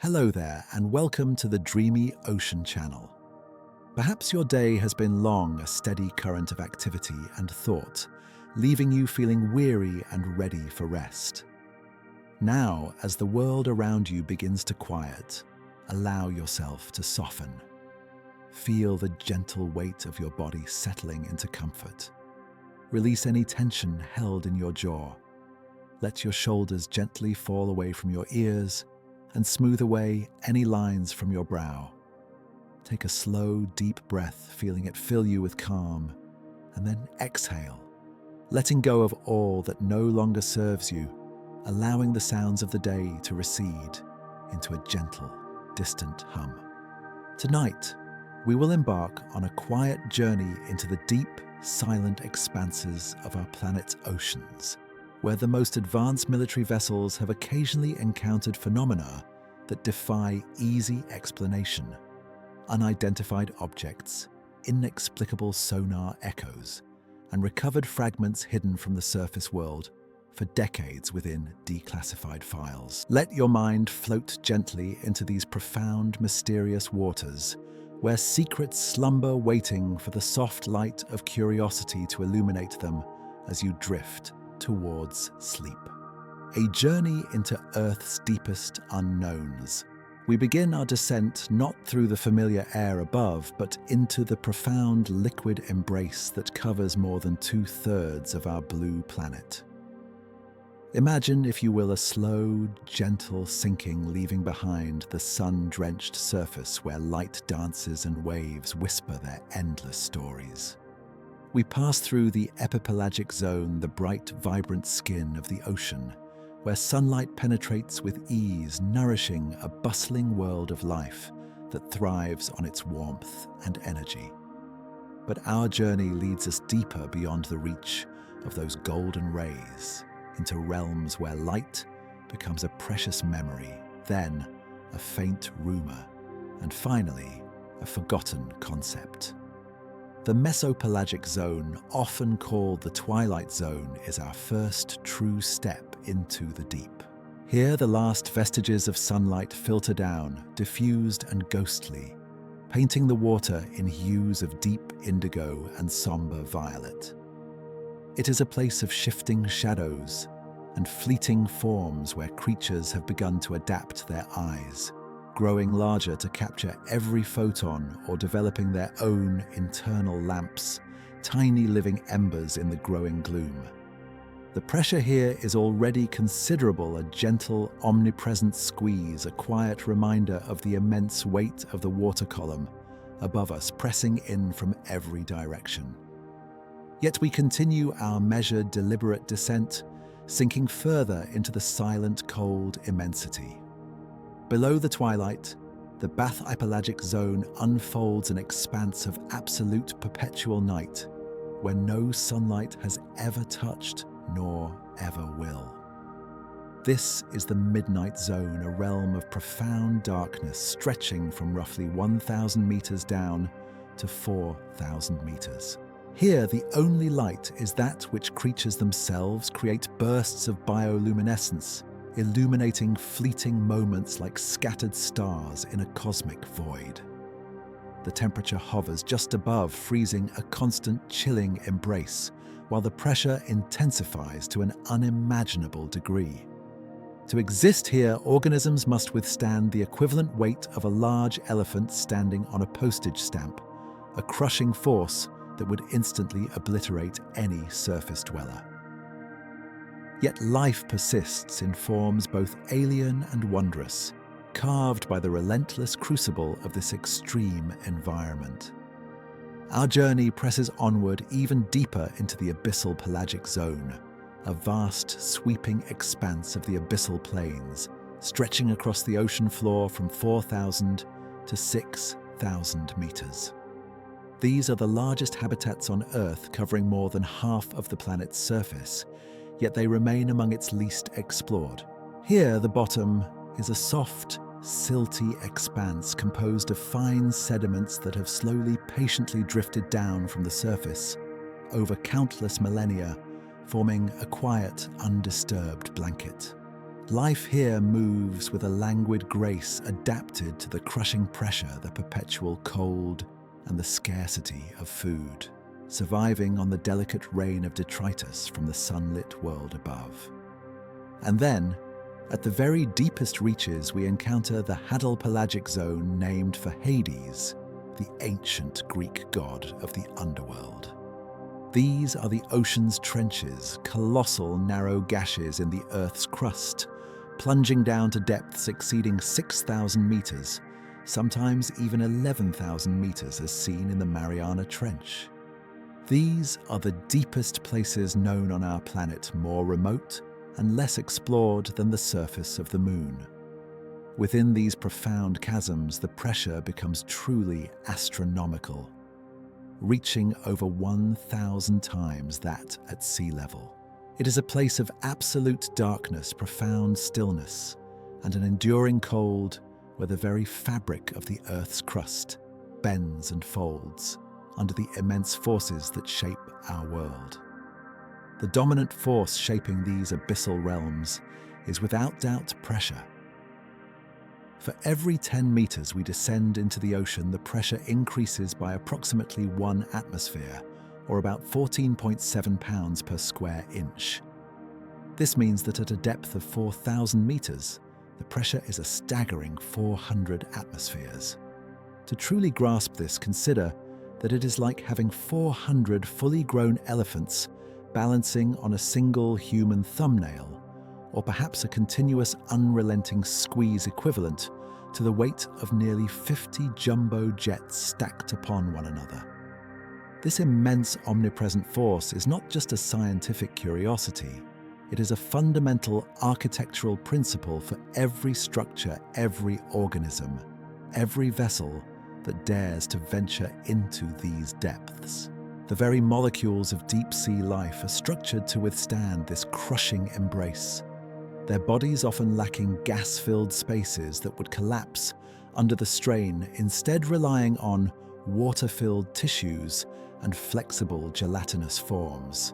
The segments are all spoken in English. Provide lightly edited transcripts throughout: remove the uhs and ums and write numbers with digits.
Hello there, and welcome to the Dreamy Ocean Channel. Perhaps your day has been long, a steady current of activity and thought, leaving you feeling weary and ready for rest. Now, as the world around you begins to quiet, allow yourself to soften. Feel the gentle weight of your body settling into comfort. Release any tension held in your jaw. Let your shoulders gently fall away from your ears and smooth away any lines from your brow. Take a slow, deep breath, feeling it fill you with calm, and then exhale, letting go of all that no longer serves you, allowing the sounds of the day to recede into a gentle, distant hum. Tonight, we will embark on a quiet journey into the deep, silent expanses of our planet's oceans, where the most advanced military vessels have occasionally encountered phenomena that defy easy explanation. Unidentified objects, inexplicable sonar echoes, and recovered fragments hidden from the surface world for decades within declassified files. Let your mind float gently into these profound, mysterious waters, where secrets slumber waiting for the soft light of curiosity to illuminate them as you drift towards sleep. A journey into Earth's deepest unknowns. We begin our descent not through the familiar air above, but into the profound liquid embrace that covers more than 2/3 of our blue planet. Imagine, if you will, a slow, gentle sinking, leaving behind the sun-drenched surface where light dances and waves whisper their endless stories. We pass through the epipelagic zone, the bright, vibrant skin of the ocean, where sunlight penetrates with ease, nourishing a bustling world of life that thrives on its warmth and energy. But our journey leads us deeper beyond the reach of those golden rays, into realms where light becomes a precious memory, then a faint rumor, and finally, a forgotten concept. The mesopelagic zone, often called the twilight zone, is our first true step into the deep. Here, the last vestiges of sunlight filter down, diffused and ghostly, painting the water in hues of deep indigo and somber violet. It is a place of shifting shadows and fleeting forms where creatures have begun to adapt their eyes, growing larger to capture every photon or developing their own internal lamps, tiny living embers in the growing gloom. The pressure here is already considerable, a gentle, omnipresent squeeze, a quiet reminder of the immense weight of the water column above us, pressing in from every direction. Yet we continue our measured, deliberate descent, sinking further into the silent, cold immensity. Below the twilight, the bathypelagic zone unfolds an expanse of absolute perpetual night, where no sunlight has ever touched nor ever will. This is the midnight zone, a realm of profound darkness stretching from roughly 1,000 meters down to 4,000 meters. Here, the only light is that which creatures themselves create bursts of bioluminescence, illuminating fleeting moments like scattered stars in a cosmic void. The temperature hovers just above freezing, a constant chilling embrace, while the pressure intensifies to an unimaginable degree. To exist here, organisms must withstand the equivalent weight of a large elephant standing on a postage stamp, a crushing force that would instantly obliterate any surface dweller. Yet life persists in forms both alien and wondrous, carved by the relentless crucible of this extreme environment. Our journey presses onward even deeper into the abyssal pelagic zone, a vast, sweeping expanse of the abyssal plains, stretching across the ocean floor from 4,000 to 6,000 meters. These are the largest habitats on Earth, covering more than half of the planet's surface, yet they remain among its least explored. Here, the bottom is a soft, silty expanse composed of fine sediments that have slowly, patiently drifted down from the surface over countless millennia, forming a quiet, undisturbed blanket. Life here moves with a languid grace adapted to the crushing pressure, the perpetual cold, and the scarcity of food, surviving on the delicate rain of detritus from the sunlit world above. And then, at the very deepest reaches, we encounter the hadal-pelagic zone named for Hades, the ancient Greek god of the underworld. These are the ocean's trenches, colossal narrow gashes in the Earth's crust, plunging down to depths exceeding 6,000 meters, sometimes even 11,000 meters as seen in the Mariana Trench. These are the deepest places known on our planet, more remote and less explored than the surface of the Moon. Within these profound chasms, the pressure becomes truly astronomical, reaching over 1,000 times that at sea level. It is a place of absolute darkness, profound stillness, and an enduring cold where the very fabric of the Earth's crust bends and folds under the immense forces that shape our world. The dominant force shaping these abyssal realms is without doubt pressure. For every 10 meters we descend into the ocean, the pressure increases by approximately 1 atmosphere, or about 14.7 pounds per square inch. This means that at a depth of 4,000 meters, the pressure is a staggering 400 atmospheres. To truly grasp this, consider that it is like having 400 fully grown elephants balancing on a single human thumbnail, or perhaps a continuous unrelenting squeeze equivalent to the weight of nearly 50 jumbo jets stacked upon one another. This immense omnipresent force is not just a scientific curiosity, it is a fundamental architectural principle for every structure, every organism, every vessel that dares to venture into these depths. The very molecules of deep-sea life are structured to withstand this crushing embrace, their bodies often lacking gas-filled spaces that would collapse under the strain, instead relying on water-filled tissues and flexible gelatinous forms.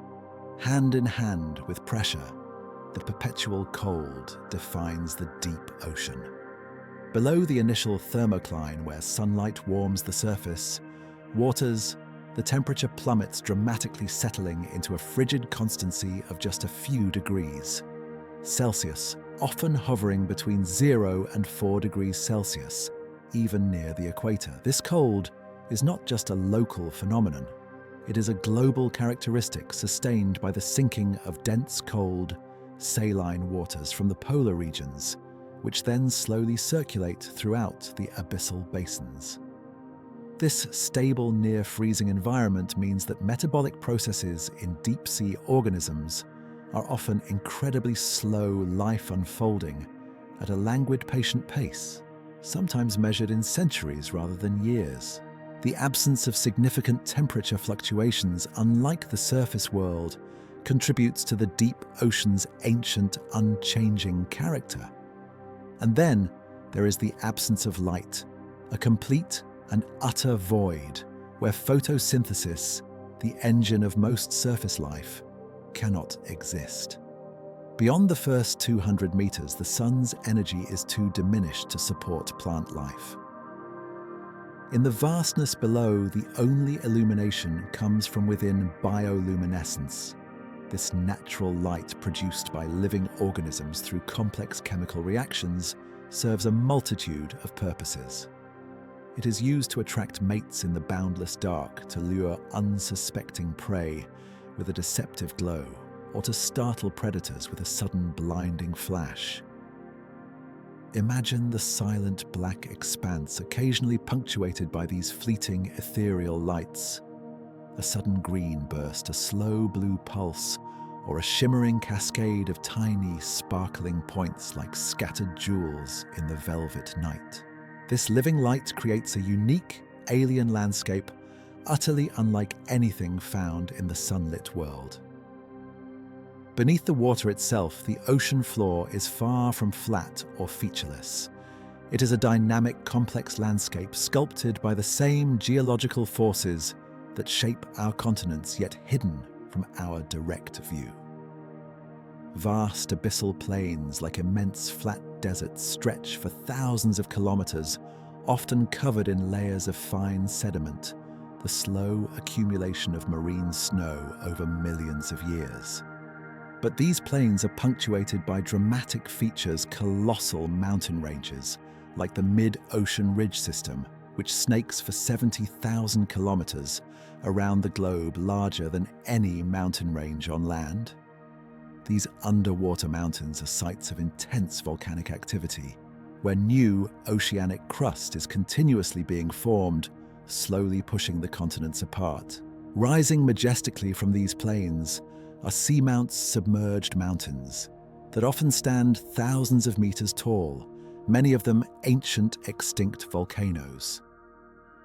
Hand in hand with pressure, the perpetual cold defines the deep ocean. Below the initial thermocline where sunlight warms the surface, waters, the temperature plummets, dramatically settling into a frigid constancy of just a few degrees Celsius, often hovering between 0 and 4 degrees Celsius, even near the equator. This cold is not just a local phenomenon. It is a global characteristic sustained by the sinking of dense, cold, saline waters from the polar regions, which then slowly circulate throughout the abyssal basins. This stable, near-freezing environment means that metabolic processes in deep-sea organisms are often incredibly slow life unfolding at a languid, patient pace, sometimes measured in centuries rather than years. The absence of significant temperature fluctuations, unlike the surface world, contributes to the deep ocean's ancient, unchanging character. And then there is the absence of light, a complete and utter void where photosynthesis, the engine of most surface life, cannot exist. Beyond the first 200 meters, the sun's energy is too diminished to support plant life. In the vastness below, the only illumination comes from within bioluminescence, this natural light produced by living organisms through complex chemical reactions serves a multitude of purposes. It is used to attract mates in the boundless dark, to lure unsuspecting prey with a deceptive glow, or to startle predators with a sudden blinding flash. Imagine the silent black expanse occasionally punctuated by these fleeting ethereal lights. A sudden green burst, a slow blue pulse, or a shimmering cascade of tiny, sparkling points like scattered jewels in the velvet night. This living light creates a unique, alien landscape utterly unlike anything found in the sunlit world. Beneath the water itself, the ocean floor is far from flat or featureless. It is a dynamic, complex landscape sculpted by the same geological forces that shape our continents, yet hidden from our direct view. Vast abyssal plains like immense flat deserts stretch for thousands of kilometers, often covered in layers of fine sediment, the slow accumulation of marine snow over millions of years. But these plains are punctuated by dramatic features, colossal mountain ranges, like the mid-ocean ridge system, which snakes for 70,000 kilometers around the globe, larger than any mountain range on land. These underwater mountains are sites of intense volcanic activity, where new oceanic crust is continuously being formed, slowly pushing the continents apart. Rising majestically from these plains are seamounts submerged mountains that often stand thousands of meters tall, many of them ancient extinct volcanoes.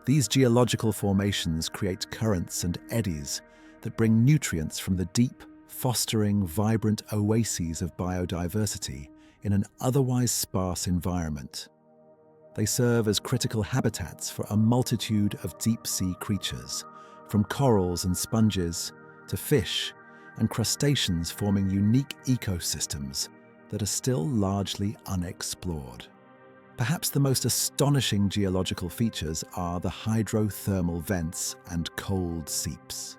These geological formations create currents and eddies that bring nutrients from the deep, fostering vibrant oases of biodiversity in an otherwise sparse environment. They serve as critical habitats for a multitude of deep-sea creatures, from corals and sponges to fish and crustaceans, forming unique ecosystems that are still largely unexplored. Perhaps the most astonishing geological features are the hydrothermal vents and cold seeps.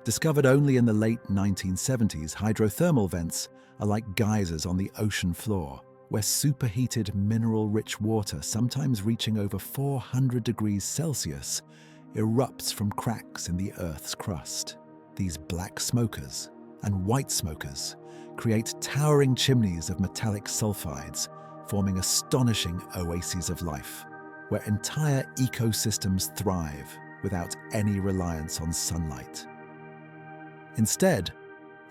Discovered only in the late 1970s, hydrothermal vents are like geysers on the ocean floor, where superheated mineral-rich water, sometimes reaching over 400 degrees Celsius, erupts from cracks in the Earth's crust. These black smokers and white smokers create towering chimneys of metallic sulfides, forming astonishing oases of life, where entire ecosystems thrive without any reliance on sunlight. Instead,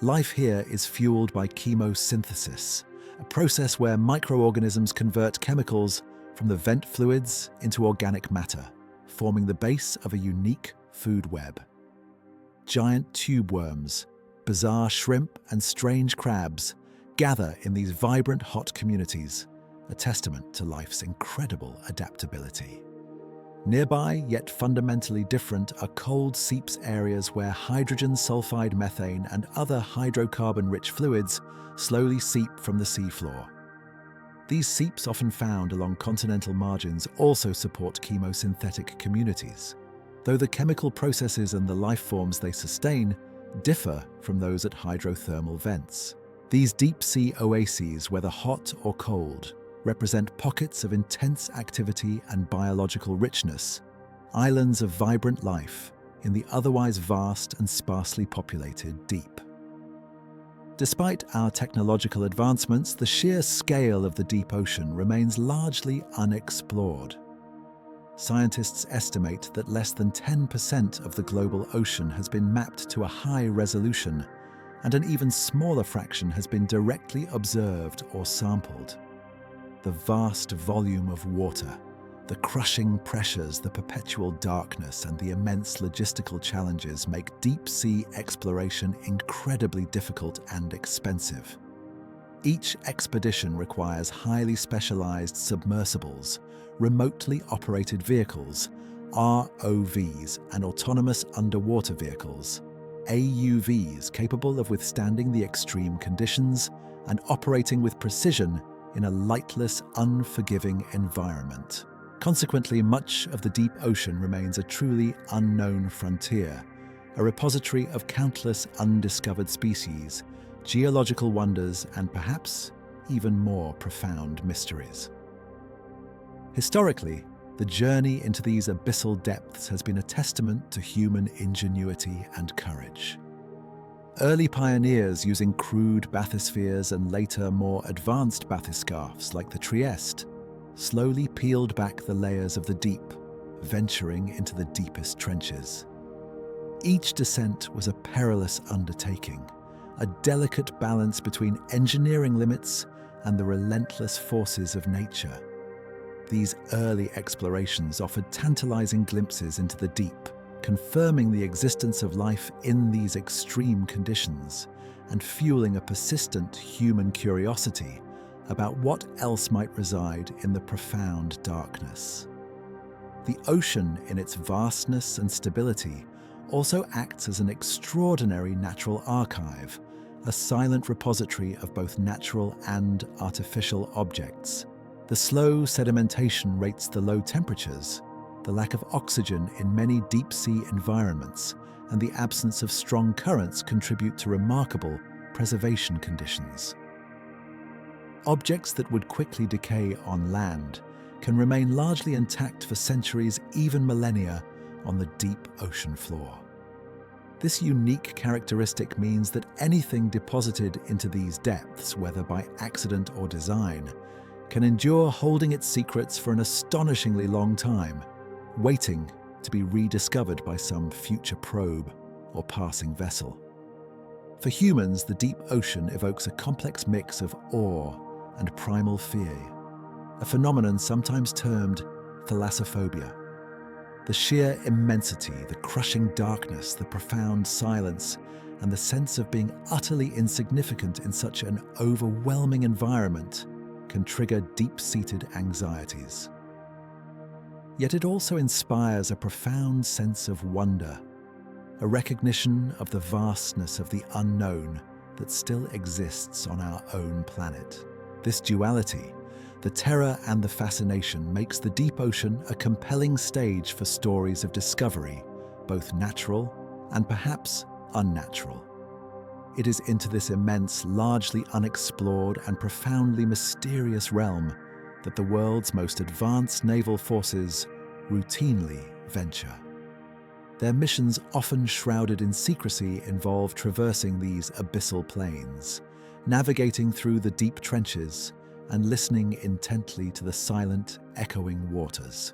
life here is fueled by chemosynthesis, a process where microorganisms convert chemicals from the vent fluids into organic matter, forming the base of a unique food web. Giant tube worms, bizarre shrimp, and strange crabs gather in these vibrant hot communities, a testament to life's incredible adaptability. Nearby, yet fundamentally different, are cold seeps, areas where hydrogen sulfide, methane, and other hydrocarbon-rich fluids slowly seep from the seafloor. These seeps, often found along continental margins, also support chemosynthetic communities, though the chemical processes and the life forms they sustain differ from those at hydrothermal vents. These deep-sea oases, whether hot or cold, represent pockets of intense activity and biological richness, islands of vibrant life in the otherwise vast and sparsely populated deep. Despite our technological advancements, the sheer scale of the deep ocean remains largely unexplored. Scientists estimate that less than 10% of the global ocean has been mapped to a high resolution, and an even smaller fraction has been directly observed or sampled. The vast volume of water, the crushing pressures, the perpetual darkness, and the immense logistical challenges make deep-sea exploration incredibly difficult and expensive. Each expedition requires highly specialized submersibles, remotely operated vehicles, ROVs, and autonomous underwater vehicles, AUVs, capable of withstanding the extreme conditions and operating with precision in a lightless, unforgiving environment. Consequently, much of the deep ocean remains a truly unknown frontier, a repository of countless undiscovered species, geological wonders, and perhaps even more profound mysteries. Historically, the journey into these abyssal depths has been a testament to human ingenuity and courage. Early pioneers using crude bathyspheres and later more advanced bathyscarfs like the Trieste slowly peeled back the layers of the deep, venturing into the deepest trenches. Each descent was a perilous undertaking, a delicate balance between engineering limits and the relentless forces of nature. These early explorations offered tantalizing glimpses into the deep, confirming the existence of life in these extreme conditions and fueling a persistent human curiosity about what else might reside in the profound darkness. The ocean, in its vastness and stability, also acts as an extraordinary natural archive, a silent repository of both natural and artificial objects. The slow sedimentation rates, the low temperatures, the lack of oxygen in many deep-sea environments, and the absence of strong currents contribute to remarkable preservation conditions. Objects that would quickly decay on land can remain largely intact for centuries, even millennia, on the deep ocean floor. This unique characteristic means that anything deposited into these depths, whether by accident or design, can endure, holding its secrets for an astonishingly long time, waiting to be rediscovered by some future probe or passing vessel. For humans, the deep ocean evokes a complex mix of awe and primal fear, a phenomenon sometimes termed thalassophobia. The sheer immensity, the crushing darkness, the profound silence, and the sense of being utterly insignificant in such an overwhelming environment can trigger deep-seated anxieties. Yet it also inspires a profound sense of wonder, a recognition of the vastness of the unknown that still exists on our own planet. This duality, the terror and the fascination, makes the deep ocean a compelling stage for stories of discovery, both natural and perhaps unnatural. It is into this immense, largely unexplored and profoundly mysterious realm that the world's most advanced naval forces routinely venture. Their missions, often shrouded in secrecy, involve traversing these abyssal plains, navigating through the deep trenches, and listening intently to the silent, echoing waters.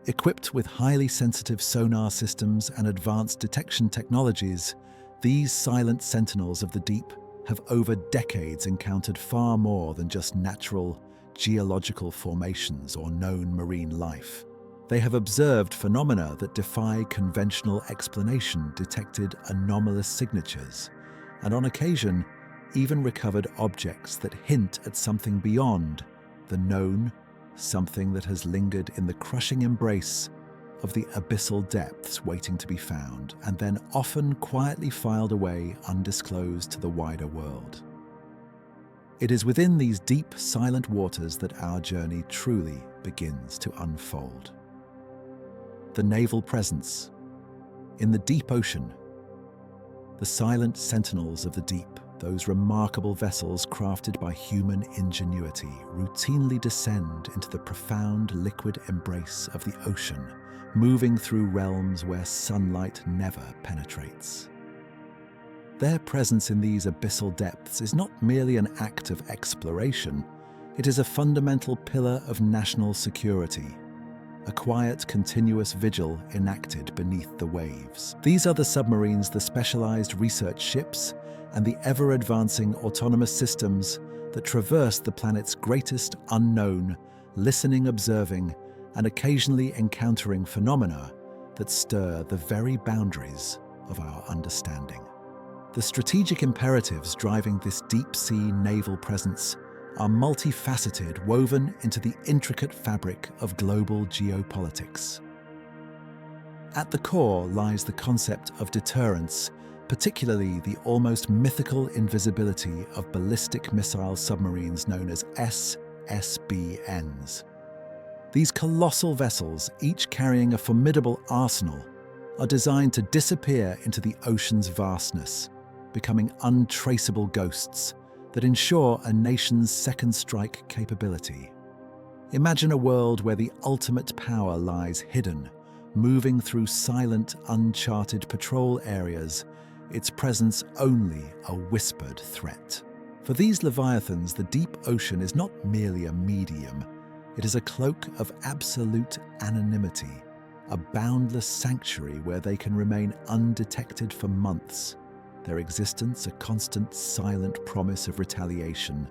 Equipped with highly sensitive sonar systems and advanced detection technologies, these silent sentinels of the deep have over decades encountered far more than just natural geological formations or known marine life. They have observed phenomena that defy conventional explanation, detected anomalous signatures, and on occasion, even recovered objects that hint at something beyond the known, something that has lingered in the crushing embrace of the abyssal depths waiting to be found, and then often quietly filed away undisclosed to the wider world. It is within these deep, silent waters that our journey truly begins to unfold. The naval presence. In the deep ocean, the silent sentinels of the deep, those remarkable vessels crafted by human ingenuity, routinely descend into the profound liquid embrace of the ocean, moving through realms where sunlight never penetrates. Their presence in these abyssal depths is not merely an act of exploration, it is a fundamental pillar of national security, a quiet, continuous vigil enacted beneath the waves. These are the submarines, the specialized research ships, and the ever-advancing autonomous systems that traverse the planet's greatest unknown, listening, observing, and occasionally encountering phenomena that stir the very boundaries of our understanding. The strategic imperatives driving this deep-sea naval presence are multifaceted, woven into the intricate fabric of global geopolitics. At the core lies the concept of deterrence, particularly the almost mythical invisibility of ballistic missile submarines known as SSBNs. These colossal vessels, each carrying a formidable arsenal, are designed to disappear into the ocean's vastness, becoming untraceable ghosts that ensure a nation's second strike capability. Imagine a world where the ultimate power lies hidden, moving through silent, uncharted patrol areas, its presence only a whispered threat. For these leviathans, the deep ocean is not merely a medium, it is a cloak of absolute anonymity, a boundless sanctuary where they can remain undetected for months, their existence a constant, silent promise of retaliation,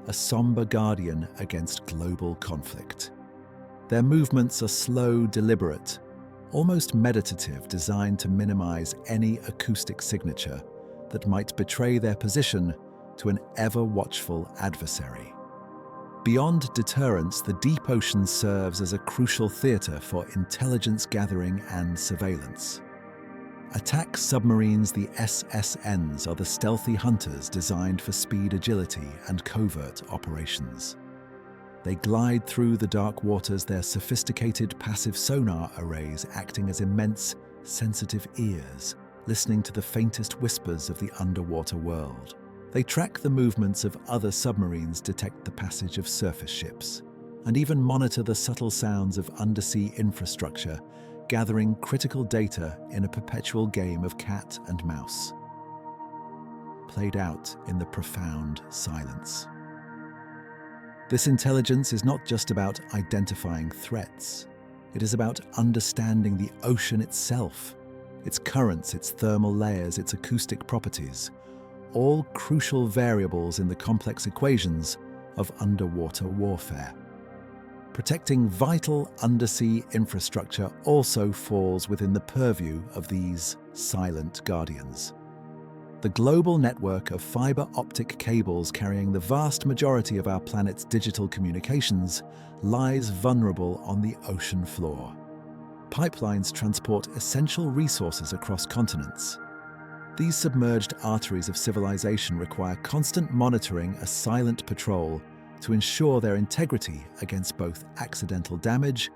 a somber guardian against global conflict. Their movements are slow, deliberate, almost meditative, designed to minimize any acoustic signature that might betray their position to an ever-watchful adversary. Beyond deterrence, the deep ocean serves as a crucial theater for intelligence gathering and surveillance. Attack submarines, the SSNs, are the stealthy hunters designed for speed, agility, and covert operations. They glide through the dark waters, their sophisticated passive sonar arrays acting as immense, sensitive ears, listening to the faintest whispers of the underwater world. They track the movements of other submarines, detect the passage of surface ships, and even monitor the subtle sounds of undersea infrastructure, gathering critical data in a perpetual game of cat and mouse, played out in the profound silence. This intelligence is not just about identifying threats. It is about understanding the ocean itself, its currents, its thermal layers, its acoustic properties, all crucial variables in the complex equations of underwater warfare. Protecting vital undersea infrastructure also falls within the purview of these silent guardians. The global network of fiber optic cables carrying the vast majority of our planet's digital communications lies vulnerable on the ocean floor. Pipelines transport essential resources across continents. These submerged arteries of civilization require constant monitoring, a silent patrol, to ensure their integrity against both accidental damage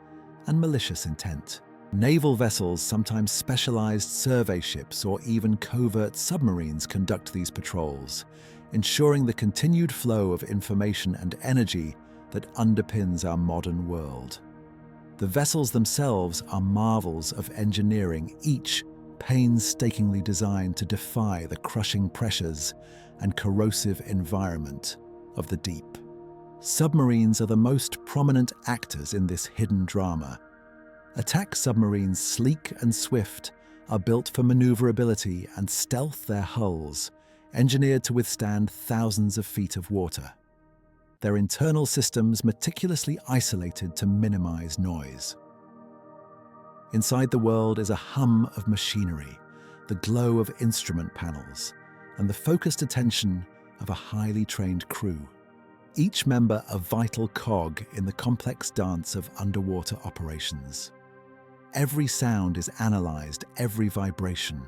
and malicious intent. Naval vessels, sometimes specialized survey ships or even covert submarines, conduct these patrols, ensuring the continued flow of information and energy that underpins our modern world. The vessels themselves are marvels of engineering, each painstakingly designed to defy the crushing pressures and corrosive environment of the deep. Submarines are the most prominent actors in this hidden drama. Attack submarines, sleek and swift, are built for maneuverability and stealth, their hulls, engineered to withstand thousands of feet of water. Their internal systems meticulously isolated to minimize noise. Inside the world is a hum of machinery, the glow of instrument panels, and the focused attention of a highly trained crew. Each member a vital cog in the complex dance of underwater operations. Every sound is analyzed, every vibration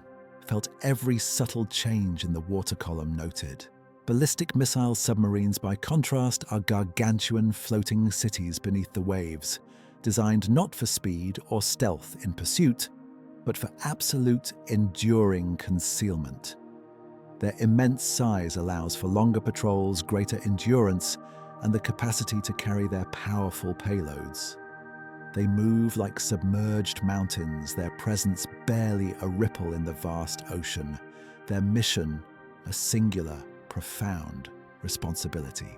felt, every subtle change in the water column noted. Ballistic missile submarines, by contrast, are gargantuan floating cities beneath the waves, designed not for speed or stealth in pursuit, but for absolute, enduring concealment. Their immense size allows for longer patrols, greater endurance, and the capacity to carry their powerful payloads. They move like submerged mountains, their presence barely a ripple in the vast ocean, their mission a singular, profound responsibility.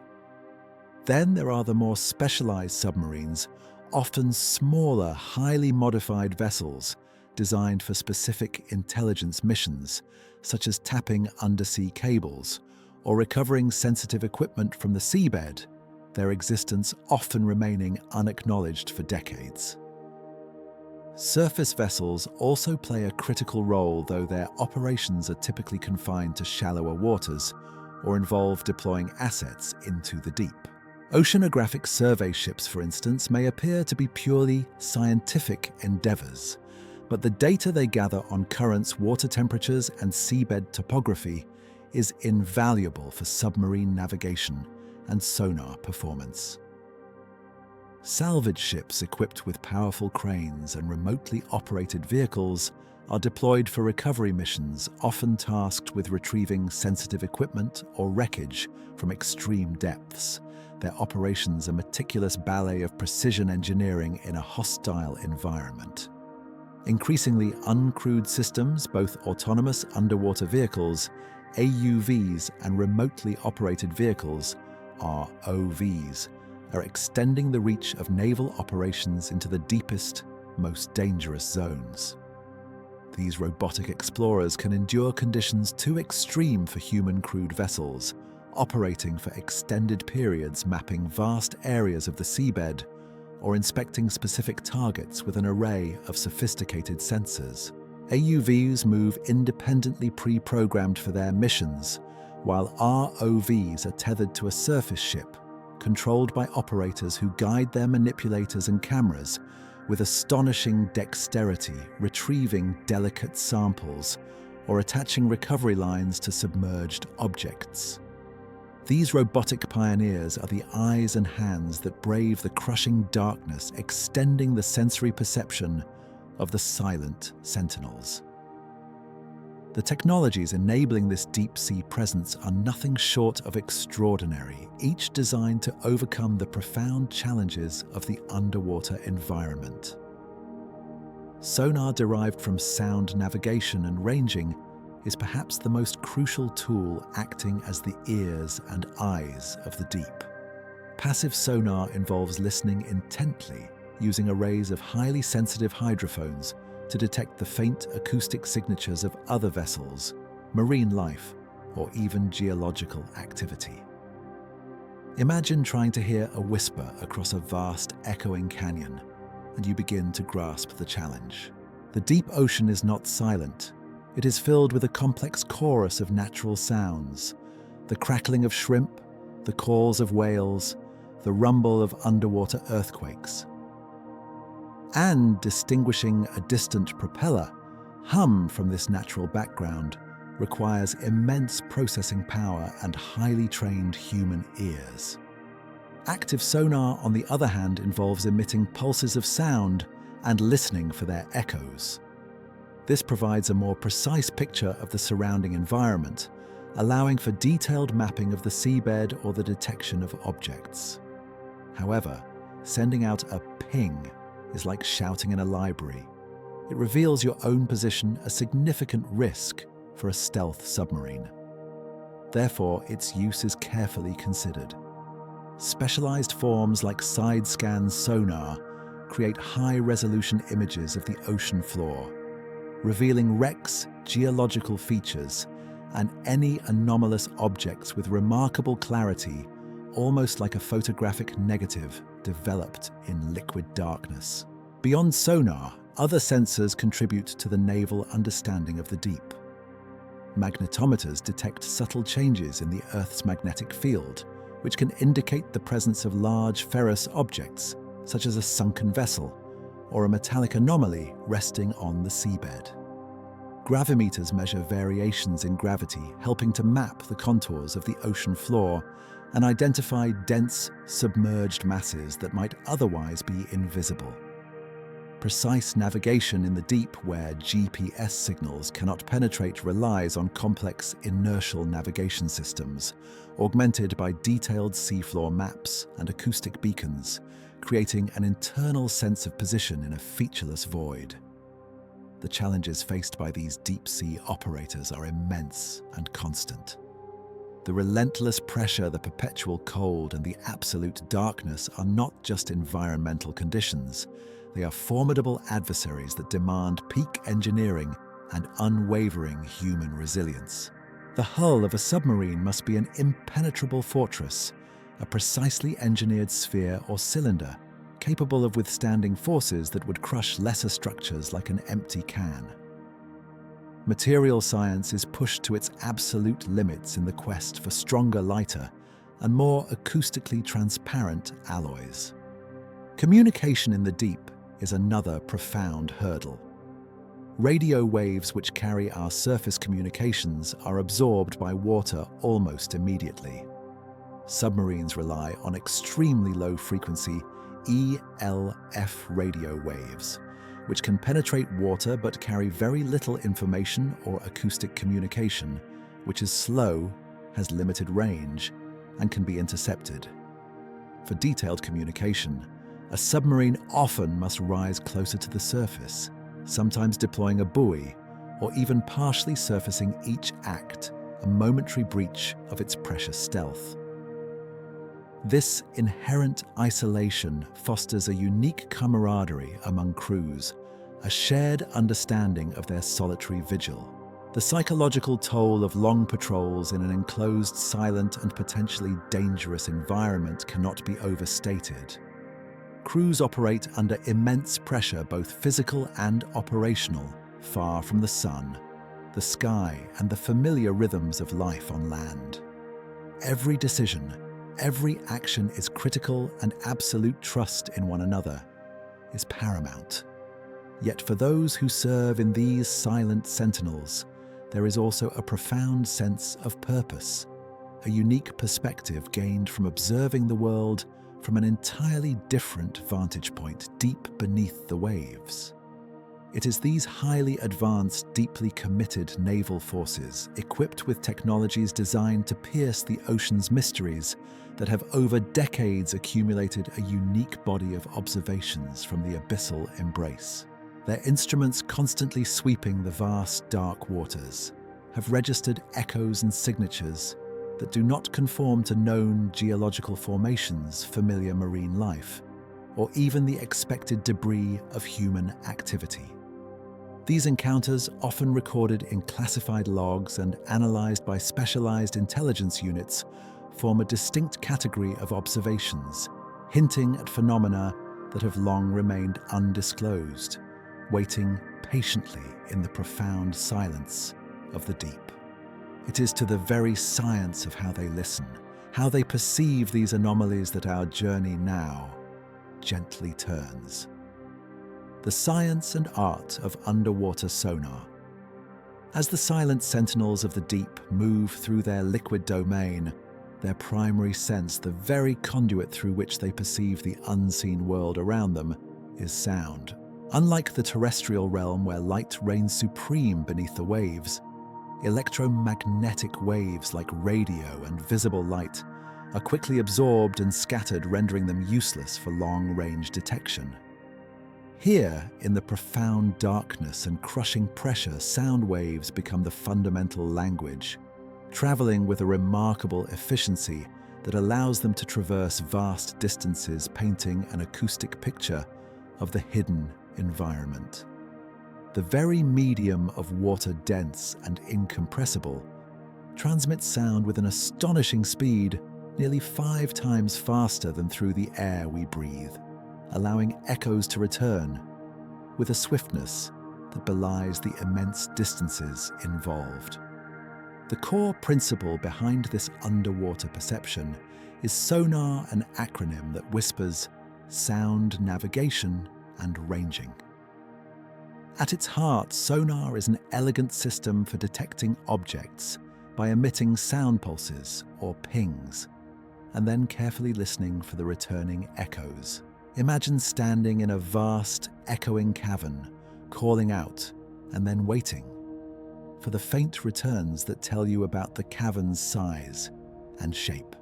Then there are the more specialized submarines, often smaller, highly modified vessels designed for specific intelligence missions, such as tapping undersea cables or recovering sensitive equipment from the seabed, their existence often remaining unacknowledged for decades. Surface vessels also play a critical role, though their operations are typically confined to shallower waters or involve deploying assets into the deep. Oceanographic survey ships, for instance, may appear to be purely scientific endeavors, but the data they gather on currents, water temperatures, and seabed topography is invaluable for submarine navigation and sonar performance. Salvage ships equipped with powerful cranes and remotely operated vehicles are deployed for recovery missions, often tasked with retrieving sensitive equipment or wreckage from extreme depths. Their operations a meticulous ballet of precision engineering in a hostile environment. Increasingly uncrewed systems, both autonomous underwater vehicles, AUVs, and remotely operated vehicles, ROVs, are extending the reach of naval operations into the deepest, most dangerous zones. These robotic explorers can endure conditions too extreme for human-crewed vessels, operating for extended periods, mapping vast areas of the seabed, or inspecting specific targets with an array of sophisticated sensors. AUVs move independently pre-programmed for their missions, while ROVs are tethered to a surface ship, controlled by operators who guide their manipulators and cameras, with astonishing dexterity retrieving delicate samples or attaching recovery lines to submerged objects. These robotic pioneers are the eyes and hands that brave the crushing darkness, extending the sensory perception of the silent sentinels. The technologies enabling this deep-sea presence are nothing short of extraordinary, each designed to overcome the profound challenges of the underwater environment. Sonar derived from sound navigation and ranging is perhaps the most crucial tool acting as the ears and eyes of the deep. Passive sonar involves listening intently, using arrays of highly sensitive hydrophones to detect the faint acoustic signatures of other vessels, marine life, or even geological activity. Imagine trying to hear a whisper across a vast, echoing canyon, and you begin to grasp the challenge. The deep ocean is not silent. It is filled with a complex chorus of natural sounds: the crackling of shrimp, the calls of whales, the rumble of underwater earthquakes. And distinguishing a distant propeller hum from this natural background requires immense processing power and highly trained human ears. Active sonar, on the other hand, involves emitting pulses of sound and listening for their echoes. This provides a more precise picture of the surrounding environment, allowing for detailed mapping of the seabed or the detection of objects. However, sending out a ping is like shouting in a library. It reveals your own position, a significant risk for a stealth submarine. Therefore, its use is carefully considered. Specialized forms like side-scan sonar create high-resolution images of the ocean floor, revealing wrecks, geological features, and any anomalous objects with remarkable clarity, almost like a photographic negative developed in liquid darkness. Beyond sonar, other sensors contribute to the naval understanding of the deep. Magnetometers detect subtle changes in the Earth's magnetic field, which can indicate the presence of large ferrous objects, such as a sunken vessel or a metallic anomaly resting on the seabed. Gravimeters measure variations in gravity, helping to map the contours of the ocean floor and identify dense, submerged masses that might otherwise be invisible. Precise navigation in the deep, where GPS signals cannot penetrate, relies on complex inertial navigation systems, augmented by detailed seafloor maps and acoustic beacons, creating an internal sense of position in a featureless void. The challenges faced by these deep-sea operators are immense and constant. The relentless pressure, the perpetual cold, and the absolute darkness are not just environmental conditions. They are formidable adversaries that demand peak engineering and unwavering human resilience. The hull of a submarine must be an impenetrable fortress, a precisely engineered sphere or cylinder, capable of withstanding forces that would crush lesser structures like an empty can. Material science is pushed to its absolute limits in the quest for stronger, lighter, and more acoustically transparent alloys. Communication in the deep is another profound hurdle. Radio waves which carry our surface communications are absorbed by water almost immediately. Submarines rely on extremely low-frequency ELF radio waves, which can penetrate water but carry very little information or acoustic communication, which is slow, has limited range, and can be intercepted. For detailed communication, a submarine often must rise closer to the surface, sometimes deploying a buoy or even partially surfacing each act, a momentary breach of its precious stealth. This inherent isolation fosters a unique camaraderie among crews, a shared understanding of their solitary vigil. The psychological toll of long patrols in an enclosed, silent, and potentially dangerous environment cannot be overstated. Crews operate under immense pressure, both physical and operational, far from the sun, the sky, and the familiar rhythms of life on land. Every decision, every action is critical, and absolute trust in one another, is paramount. Yet for those who serve in these silent sentinels, there is also a profound sense of purpose, a unique perspective gained from observing the world from an entirely different vantage point deep beneath the waves. It is these highly advanced, deeply committed naval forces, equipped with technologies designed to pierce the ocean's mysteries, that have over decades accumulated a unique body of observations from the abyssal embrace. Their instruments, constantly sweeping the vast dark waters, have registered echoes and signatures that do not conform to known geological formations, familiar marine life, or even the expected debris of human activity. These encounters, often recorded in classified logs and analyzed by specialized intelligence units, form a distinct category of observations, hinting at phenomena that have long remained undisclosed, waiting patiently in the profound silence of the deep. It is to the very science of how they listen, how they perceive these anomalies, that our journey now gently turns. The science and art of underwater sonar. As the silent sentinels of the deep move through their liquid domain, their primary sense, the very conduit through which they perceive the unseen world around them, is sound. Unlike the terrestrial realm where light reigns supreme beneath the waves, electromagnetic waves like radio and visible light are quickly absorbed and scattered, rendering them useless for long-range detection. Here, in the profound darkness and crushing pressure, sound waves become the fundamental language, traveling with a remarkable efficiency that allows them to traverse vast distances, painting an acoustic picture of the hidden environment. The very medium of water, dense and incompressible, transmits sound with an astonishing speed, nearly 5 times faster than through the air we breathe, allowing echoes to return with a swiftness that belies the immense distances involved. The core principle behind this underwater perception is sonar, an acronym that whispers sound navigation and ranging. At its heart, sonar is an elegant system for detecting objects by emitting sound pulses or pings, and then carefully listening for the returning echoes. Imagine standing in a vast, echoing cavern, calling out and then waiting for the faint returns that tell you about the cavern's size and shape.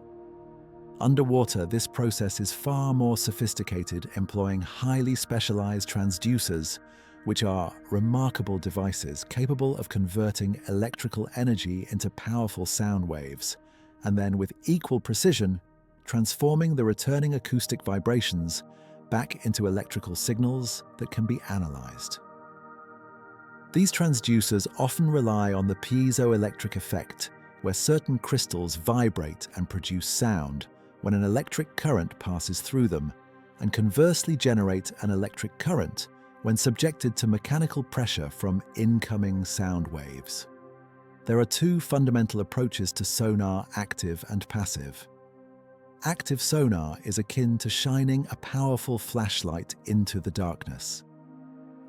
Underwater, this process is far more sophisticated, employing highly specialized transducers, which are remarkable devices capable of converting electrical energy into powerful sound waves, and then with equal precision, transforming the returning acoustic vibrations back into electrical signals that can be analyzed. These transducers often rely on the piezoelectric effect, where certain crystals vibrate and produce sound when an electric current passes through them, and conversely generate an electric current when subjected to mechanical pressure from incoming sound waves. There are 2 fundamental approaches to sonar: active and passive. Active sonar is akin to shining a powerful flashlight into the darkness.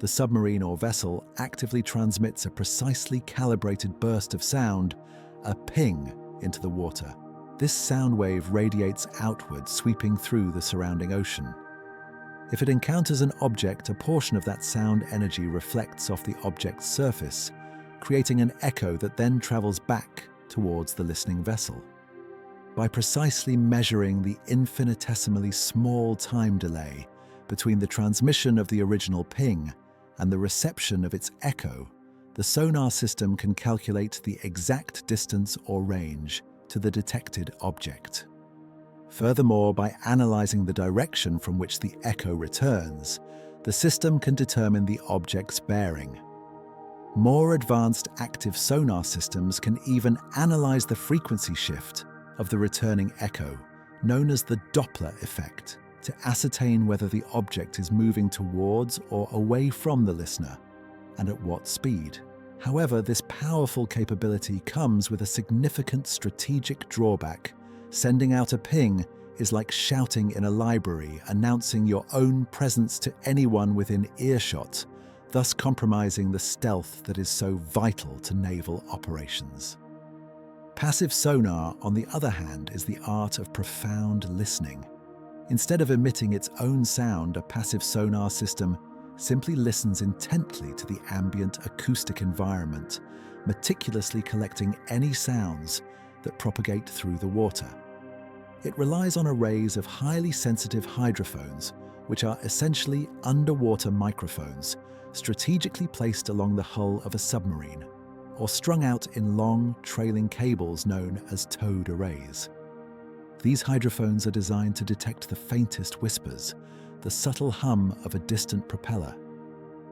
The submarine or vessel actively transmits a precisely calibrated burst of sound, a ping, into the water. This sound wave radiates outward, sweeping through the surrounding ocean. If it encounters an object, a portion of that sound energy reflects off the object's surface, creating an echo that then travels back towards the listening vessel. By precisely measuring the infinitesimally small time delay between the transmission of the original ping and the reception of its echo, the sonar system can calculate the exact distance or range to the detected object. Furthermore, by analyzing the direction from which the echo returns, the system can determine the object's bearing. More advanced active sonar systems can even analyze the frequency shift of the returning echo, known as the Doppler effect, to ascertain whether the object is moving towards or away from the listener, and at what speed. However, this powerful capability comes with a significant strategic drawback. Sending out a ping is like shouting in a library, announcing your own presence to anyone within earshot, thus compromising the stealth that is so vital to naval operations. Passive sonar, on the other hand, is the art of profound listening. Instead of emitting its own sound, a passive sonar system simply listens intently to the ambient acoustic environment, meticulously collecting any sounds that propagate through the water. It relies on arrays of highly sensitive hydrophones, which are essentially underwater microphones, strategically placed along the hull of a submarine, or strung out in long, trailing cables known as towed arrays. These hydrophones are designed to detect the faintest whispers, the subtle hum of a distant propeller,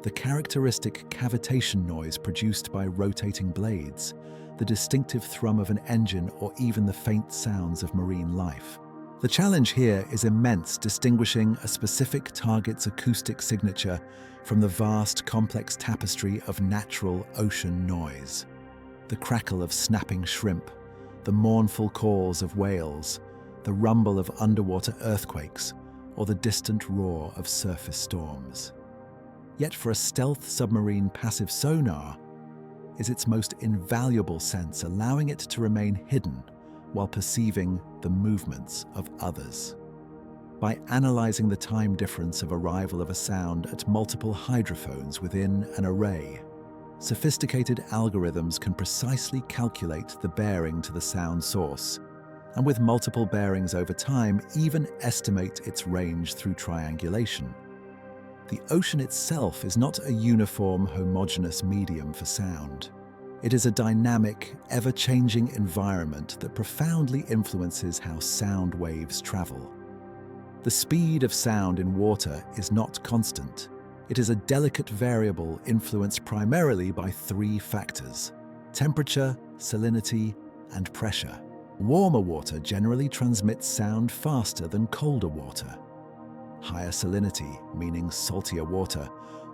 the characteristic cavitation noise produced by rotating blades, the distinctive thrum of an engine, or even the faint sounds of marine life. The challenge here is immense, distinguishing a specific target's acoustic signature from the vast, complex tapestry of natural ocean noise. The crackle of snapping shrimp, the mournful calls of whales, the rumble of underwater earthquakes, or the distant roar of surface storms. Yet for a stealth submarine, passive sonar is its most invaluable sense, allowing it to remain hidden while perceiving the movements of others. By analyzing the time difference of arrival of a sound at multiple hydrophones within an array, sophisticated algorithms can precisely calculate the bearing to the sound source, and with multiple bearings over time, even estimate its range through triangulation. The ocean itself is not a uniform, homogeneous medium for sound. It is a dynamic, ever-changing environment that profoundly influences how sound waves travel. The speed of sound in water is not constant. It is a delicate variable influenced primarily by three factors: temperature, salinity, and pressure. Warmer water generally transmits sound faster than colder water. Higher salinity, meaning saltier water,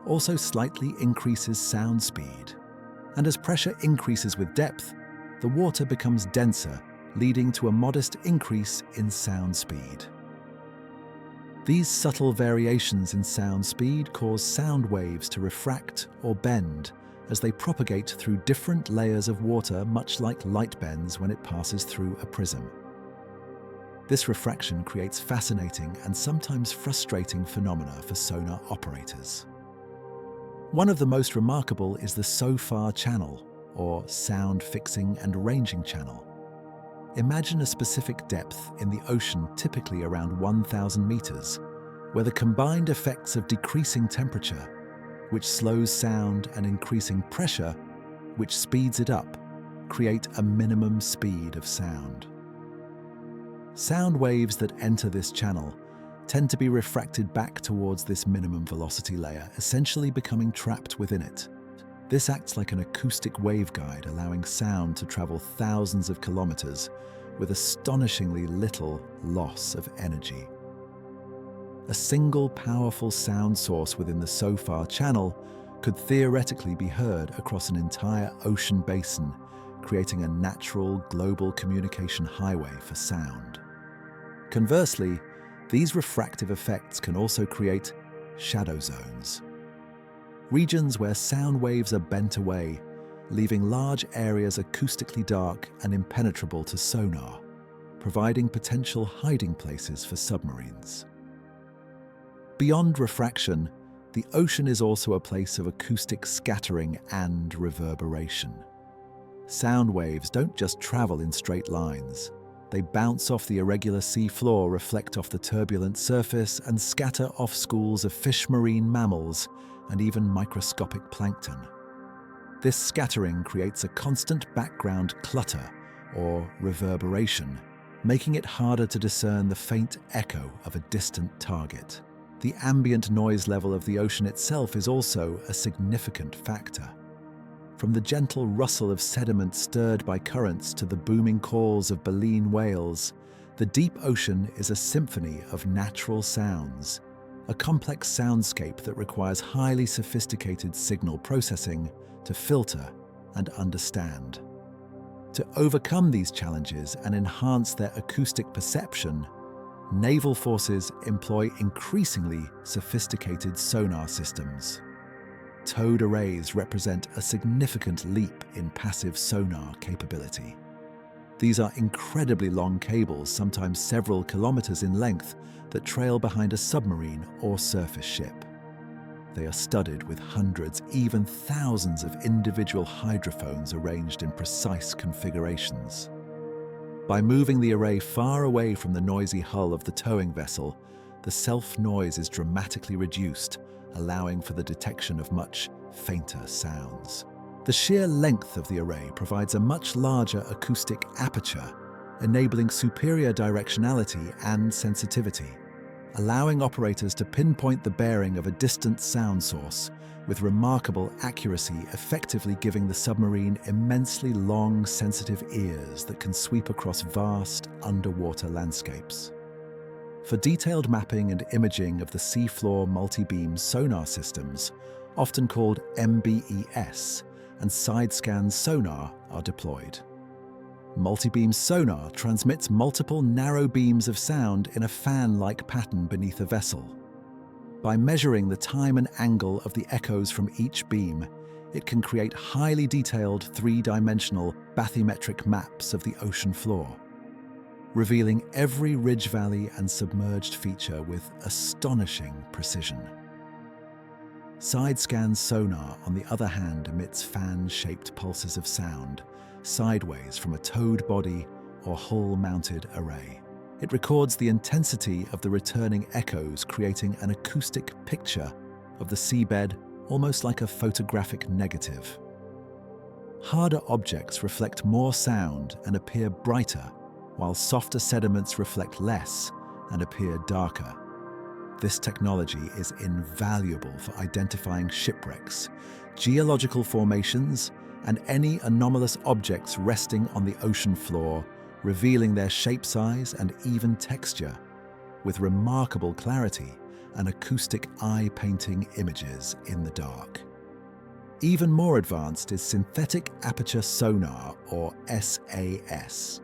also slightly increases sound speed. And as pressure increases with depth, the water becomes denser, leading to a modest increase in sound speed. These subtle variations in sound speed cause sound waves to refract or bend as they propagate through different layers of water, much like light bends when it passes through a prism. This refraction creates fascinating and sometimes frustrating phenomena for sonar operators. One of the most remarkable is the SOFAR channel, or sound fixing and ranging channel. Imagine a specific depth in the ocean, typically around 1,000 meters, where the combined effects of decreasing temperature, which slows sound, and increasing pressure, which speeds it up, create a minimum speed of sound. Sound waves that enter this channel tend to be refracted back towards this minimum velocity layer, essentially becoming trapped within it. This acts like an acoustic waveguide, allowing sound to travel thousands of kilometers with astonishingly little loss of energy. A single powerful sound source within the SOFAR channel could theoretically be heard across an entire ocean basin, creating a natural global communication highway for sound. Conversely, these refractive effects can also create shadow zones, regions where sound waves are bent away, leaving large areas acoustically dark and impenetrable to sonar, providing potential hiding places for submarines. Beyond refraction, the ocean is also a place of acoustic scattering and reverberation. Sound waves don't just travel in straight lines. They bounce off the irregular sea floor, reflect off the turbulent surface, and scatter off schools of fish, marine mammals, and even microscopic plankton. This scattering creates a constant background clutter, or reverberation, making it harder to discern the faint echo of a distant target. The ambient noise level of the ocean itself is also a significant factor. From the gentle rustle of sediment stirred by currents to the booming calls of baleen whales, the deep ocean is a symphony of natural sounds, a complex soundscape that requires highly sophisticated signal processing to filter and understand. To overcome these challenges and enhance their acoustic perception, naval forces employ increasingly sophisticated sonar systems. Towed arrays represent a significant leap in passive sonar capability. These are incredibly long cables, sometimes several kilometers in length, that trail behind a submarine or surface ship. They are studded with hundreds, even thousands of individual hydrophones arranged in precise configurations. By moving the array far away from the noisy hull of the towing vessel, the self-noise is dramatically reduced, allowing for the detection of much fainter sounds. The sheer length of the array provides a much larger acoustic aperture, enabling superior directionality and sensitivity, allowing operators to pinpoint the bearing of a distant sound source with remarkable accuracy, effectively giving the submarine immensely long, sensitive ears that can sweep across vast underwater landscapes. For detailed mapping and imaging of the seafloor multi-beam sonar systems, often called MBES, and side-scan sonar are deployed. Multi-beam sonar transmits multiple narrow beams of sound in a fan-like pattern beneath a vessel. By measuring the time and angle of the echoes from each beam, it can create highly detailed three-dimensional bathymetric maps of the ocean floor, revealing every ridge valley and submerged feature with astonishing precision. Side-scan sonar, on the other hand, emits fan-shaped pulses of sound, sideways from a towed body or hull-mounted array. It records the intensity of the returning echoes, creating an acoustic picture of the seabed, almost like a photographic negative. Harder objects reflect more sound and appear brighter, while softer sediments reflect less and appear darker. This technology is invaluable for identifying shipwrecks, geological formations, and any anomalous objects resting on the ocean floor, revealing their shape, size, and even texture, with remarkable clarity and acoustic eye-painting images in the dark. Even more advanced is synthetic aperture sonar, or SAS.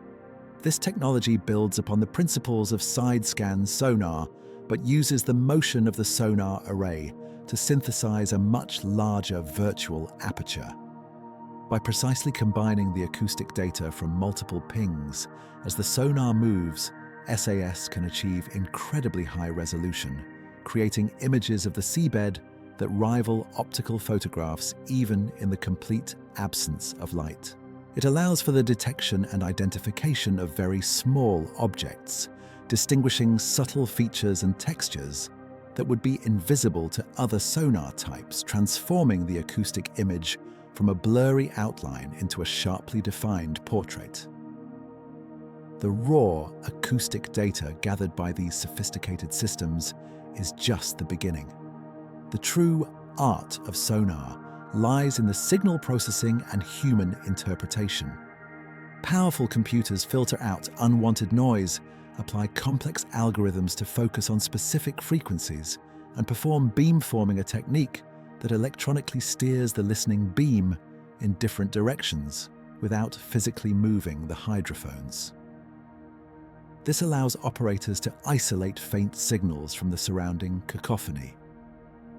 This technology builds upon the principles of side-scan sonar, but uses the motion of the sonar array to synthesize a much larger virtual aperture. By precisely combining the acoustic data from multiple pings, as the sonar moves, SAS can achieve incredibly high resolution, creating images of the seabed that rival optical photographs even in the complete absence of light. It allows for the detection and identification of very small objects, distinguishing subtle features and textures that would be invisible to other sonar types, transforming the acoustic image from a blurry outline into a sharply defined portrait. The raw acoustic data gathered by these sophisticated systems is just the beginning. The true art of sonar lies in the signal processing and human interpretation. Powerful computers filter out unwanted noise, apply complex algorithms to focus on specific frequencies, and perform beamforming, a technique that electronically steers the listening beam in different directions without physically moving the hydrophones. This allows operators to isolate faint signals from the surrounding cacophony.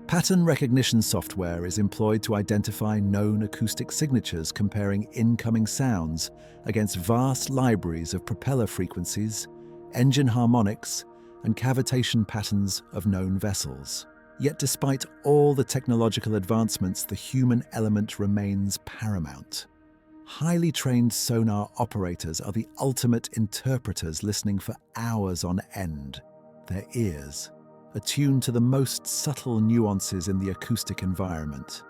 Pattern recognition software is employed to identify known acoustic signatures, comparing incoming sounds against vast libraries of propeller frequencies, engine harmonics, and cavitation patterns of known vessels. Yet despite all the technological advancements, the human element remains paramount. Highly trained sonar operators are the ultimate interpreters, listening for hours on end, their ears attuned to the most subtle nuances in the acoustic environment.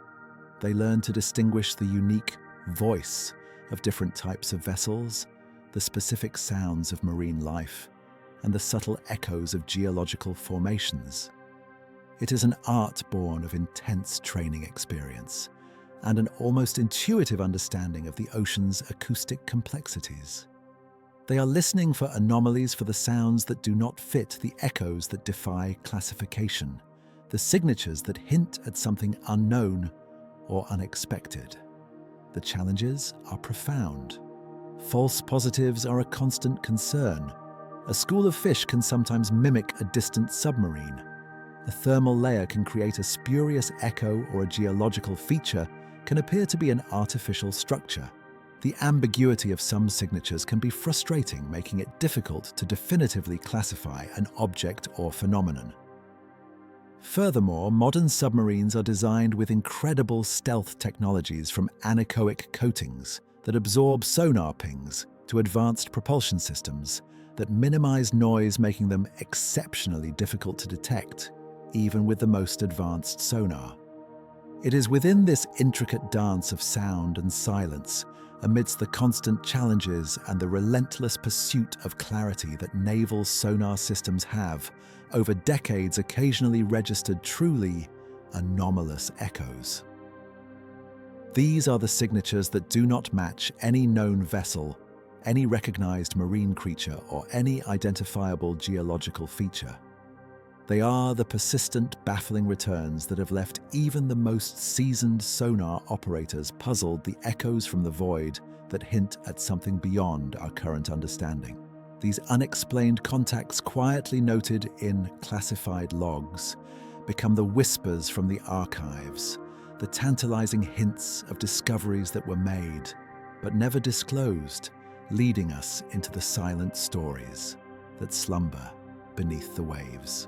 They learn to distinguish the unique voice of different types of vessels, the specific sounds of marine life, and the subtle echoes of geological formations. It is an art born of intense training experience and an almost intuitive understanding of the ocean's acoustic complexities. They are listening for anomalies, for the sounds that do not fit, the echoes that defy classification, the signatures that hint at something unknown or unexpected. The challenges are profound. False positives are a constant concern, A school of fish can sometimes mimic a distant submarine. A thermal layer can create a spurious echo, or a geological feature can appear to be an artificial structure. The ambiguity of some signatures can be frustrating, making it difficult to definitively classify an object or phenomenon. Furthermore, modern submarines are designed with incredible stealth technologies, from anechoic coatings that absorb sonar pings to advanced propulsion systems that minimize noise, making them exceptionally difficult to detect, even with the most advanced sonar. It is within this intricate dance of sound and silence, amidst the constant challenges and the relentless pursuit of clarity, that naval sonar systems have, over decades, occasionally registered truly anomalous echoes. These are the signatures that do not match any known vessel, any recognized marine creature, or any identifiable geological feature. They are the persistent, baffling returns that have left even the most seasoned sonar operators puzzled, the echoes from the void that hint at something beyond our current understanding. These unexplained contacts, quietly noted in classified logs, become the whispers from the archives, the tantalizing hints of discoveries that were made but never disclosed, leading us into the silent stories that slumber beneath the waves.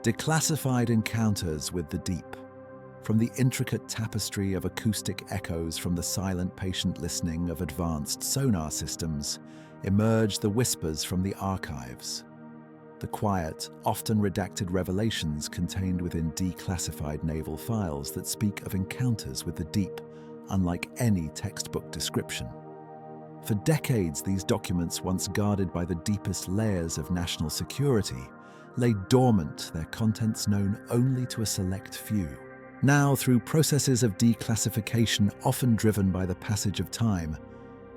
Declassified encounters with the deep. From the intricate tapestry of acoustic echoes from the silent, patient listening of advanced sonar systems, emerge the whispers from the archives. The quiet, often redacted revelations contained within declassified naval files that speak of encounters with the deep, unlike any textbook description. For decades, these documents, once guarded by the deepest layers of national security, lay dormant, their contents known only to a select few. Now, through processes of declassification often driven by the passage of time,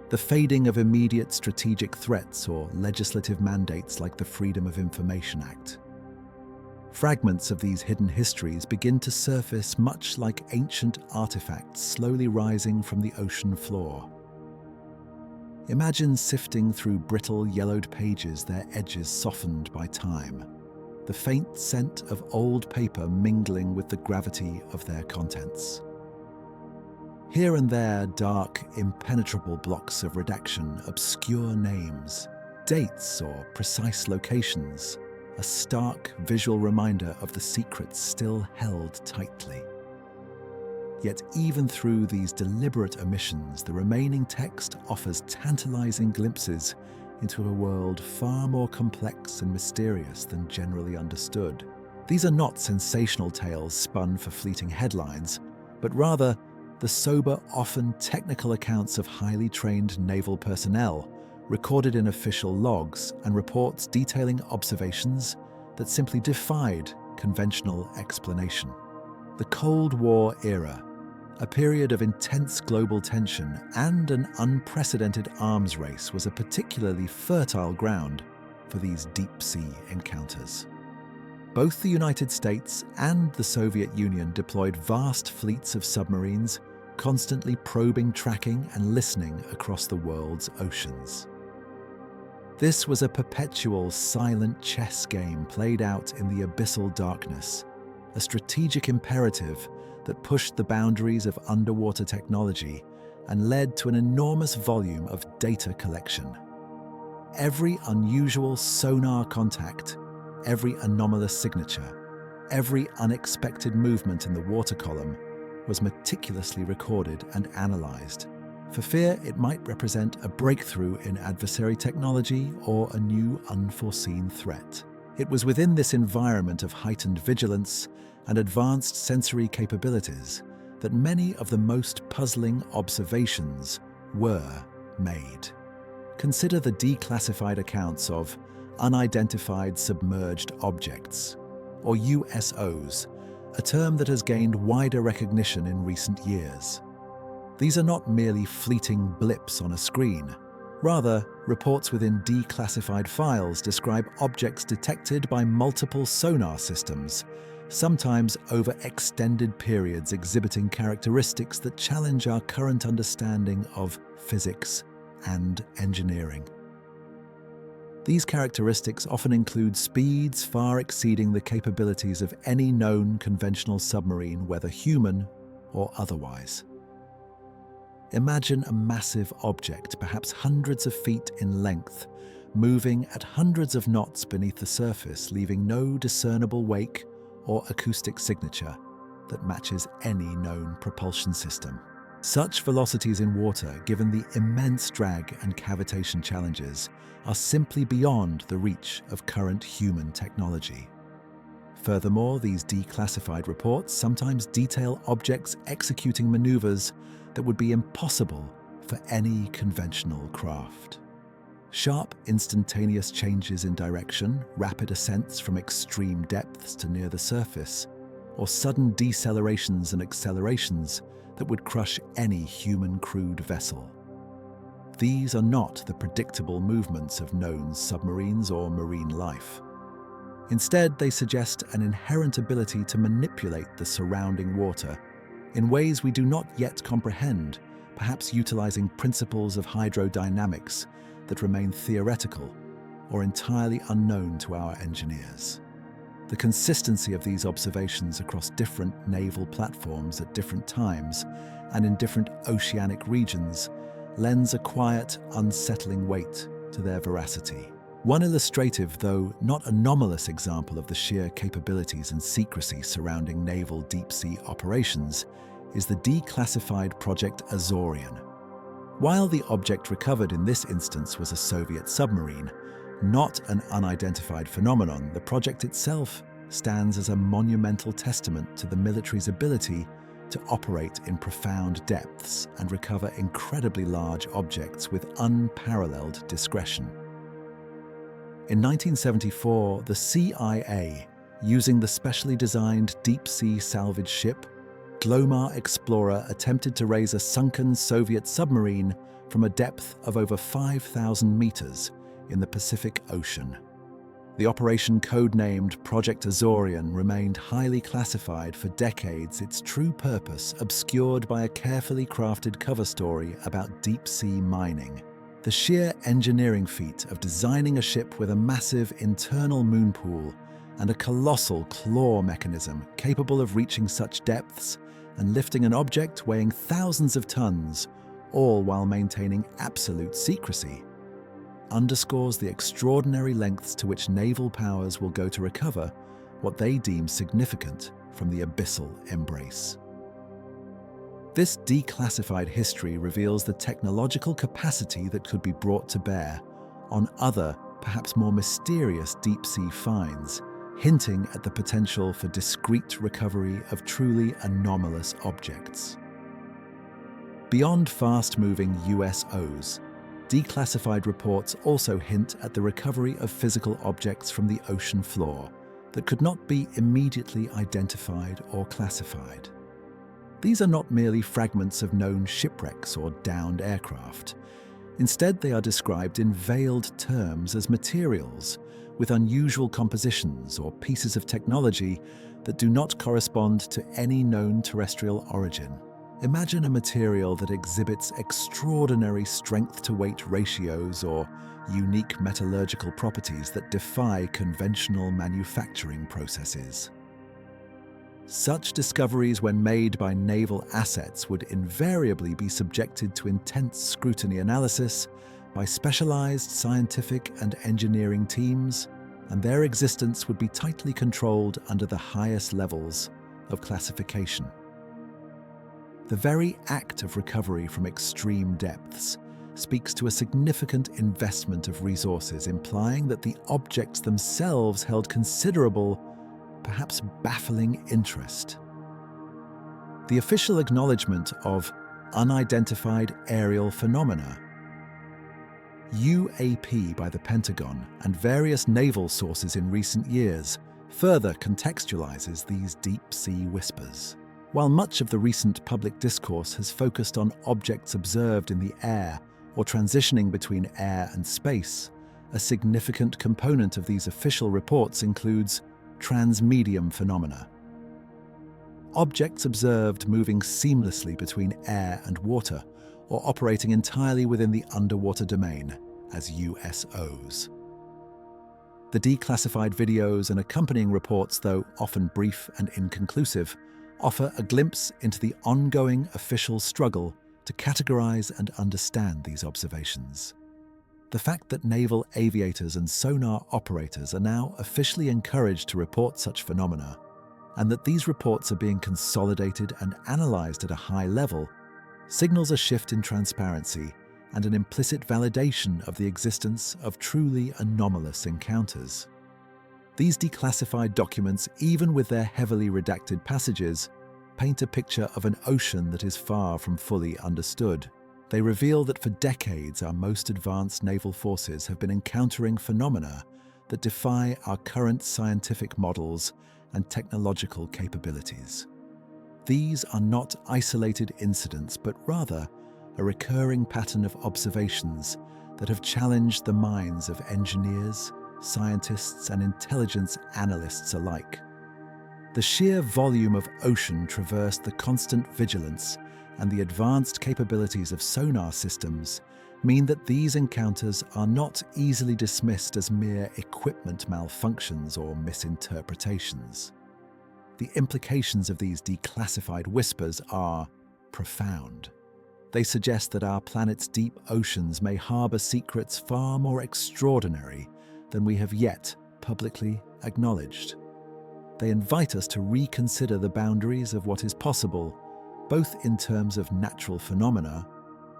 the fading of immediate strategic threats, or legislative mandates like the Freedom of Information Act, fragments of these hidden histories begin to surface, much like ancient artifacts slowly rising from the ocean floor. Imagine sifting through brittle, yellowed pages, their edges softened by time, the faint scent of old paper mingling with the gravity of their contents. Here and there, dark, impenetrable blocks of redaction, obscure names, dates, or precise locations, a stark visual reminder of the secrets still held tightly. Yet even through these deliberate omissions, the remaining text offers tantalizing glimpses into a world far more complex and mysterious than generally understood. These are not sensational tales spun for fleeting headlines, but rather the sober, often technical accounts of highly trained naval personnel, recorded in official logs and reports detailing observations that simply defied conventional explanation. The Cold War era, a period of intense global tension and an unprecedented arms race, was a particularly fertile ground for these deep-sea encounters. Both the United States and the Soviet Union deployed vast fleets of submarines, constantly probing, tracking, and listening across the world's oceans. This was a perpetual silent chess game played out in the abyssal darkness, a strategic imperative that pushed the boundaries of underwater technology and led to an enormous volume of data collection. Every unusual sonar contact, every anomalous signature, every unexpected movement in the water column was meticulously recorded and analyzed, for fear it might represent a breakthrough in adversary technology or a new unforeseen threat. It was within this environment of heightened vigilance and advanced sensory capabilities that many of the most puzzling observations were made. Consider the declassified accounts of unidentified submerged objects, or USOs, a term that has gained wider recognition in recent years. These are not merely fleeting blips on a screen. Rather, reports within declassified files describe objects detected by multiple sonar systems, sometimes over extended periods, exhibiting characteristics that challenge our current understanding of physics and engineering. These characteristics often include speeds far exceeding the capabilities of any known conventional submarine, whether human or otherwise. Imagine a massive object, perhaps hundreds of feet in length, moving at hundreds of knots beneath the surface, leaving no discernible wake or acoustic signature that matches any known propulsion system. Such velocities in water, given the immense drag and cavitation challenges, are simply beyond the reach of current human technology. Furthermore, these declassified reports sometimes detail objects executing maneuvers that would be impossible for any conventional craft. Sharp, instantaneous changes in direction, rapid ascents from extreme depths to near the surface, or sudden decelerations and accelerations that would crush any human-crewed vessel. These are not the predictable movements of known submarines or marine life. Instead, they suggest an inherent ability to manipulate the surrounding water in ways we do not yet comprehend, perhaps utilizing principles of hydrodynamics that remain theoretical or entirely unknown to our engineers. The consistency of these observations across different naval platforms at different times and in different oceanic regions lends a quiet, unsettling weight to their veracity. One illustrative, though not anomalous, example of the sheer capabilities and secrecy surrounding naval deep-sea operations is the declassified Project Azorian. While the object recovered in this instance was a Soviet submarine, not an unidentified phenomenon, the project itself stands as a monumental testament to the military's ability to operate in profound depths and recover incredibly large objects with unparalleled discretion. In 1974, the CIA, using the specially designed deep-sea salvage ship, Glomar Explorer, attempted to raise a sunken Soviet submarine from a depth of over 5,000 meters in the Pacific Ocean. The operation, codenamed Project Azorian, remained highly classified for decades, its true purpose obscured by a carefully crafted cover story about deep-sea mining. The sheer engineering feat of designing a ship with a massive internal moon pool and a colossal claw mechanism capable of reaching such depths and lifting an object weighing thousands of tons, all while maintaining absolute secrecy, underscores the extraordinary lengths to which naval powers will go to recover what they deem significant from the abyssal embrace. This declassified history reveals the technological capacity that could be brought to bear on other, perhaps more mysterious deep-sea finds, hinting at the potential for discreet recovery of truly anomalous objects. Beyond fast-moving USOs, declassified reports also hint at the recovery of physical objects from the ocean floor that could not be immediately identified or classified. These are not merely fragments of known shipwrecks or downed aircraft. Instead, they are described in veiled terms as materials with unusual compositions or pieces of technology that do not correspond to any known terrestrial origin. Imagine a material that exhibits extraordinary strength-to-weight ratios or unique metallurgical properties that defy conventional manufacturing processes. Such discoveries, when made by naval assets, would invariably be subjected to intense scrutiny analysis by specialized scientific and engineering teams, and their existence would be tightly controlled under the highest levels of classification. The very act of recovery from extreme depths speaks to a significant investment of resources, implying that the objects themselves held considerable, perhaps baffling interest. The official acknowledgement of unidentified aerial phenomena, UAP, by the Pentagon and various naval sources in recent years further contextualizes these deep-sea whispers. While much of the recent public discourse has focused on objects observed in the air or transitioning between air and space, a significant component of these official reports includes transmedium phenomena. Objects observed moving seamlessly between air and water or operating entirely within the underwater domain as USOs. The declassified videos and accompanying reports, though often brief and inconclusive, offer a glimpse into the ongoing official struggle to categorize and understand these observations. The fact that naval aviators and sonar operators are now officially encouraged to report such phenomena, and that these reports are being consolidated and analyzed at a high level, signals a shift in transparency and an implicit validation of the existence of truly anomalous encounters. These declassified documents, even with their heavily redacted passages, paint a picture of an ocean that is far from fully understood. They reveal that for decades our most advanced naval forces have been encountering phenomena that defy our current scientific models and technological capabilities. These are not isolated incidents, but rather a recurring pattern of observations that have challenged the minds of engineers, scientists, and intelligence analysts alike. The sheer volume of ocean traversed, the constant vigilance, and the advanced capabilities of sonar systems mean that these encounters are not easily dismissed as mere equipment malfunctions or misinterpretations. The implications of these declassified whispers are profound. They suggest that our planet's deep oceans may harbor secrets far more extraordinary than we have yet publicly acknowledged. They invite us to reconsider the boundaries of what is possible, both in terms of natural phenomena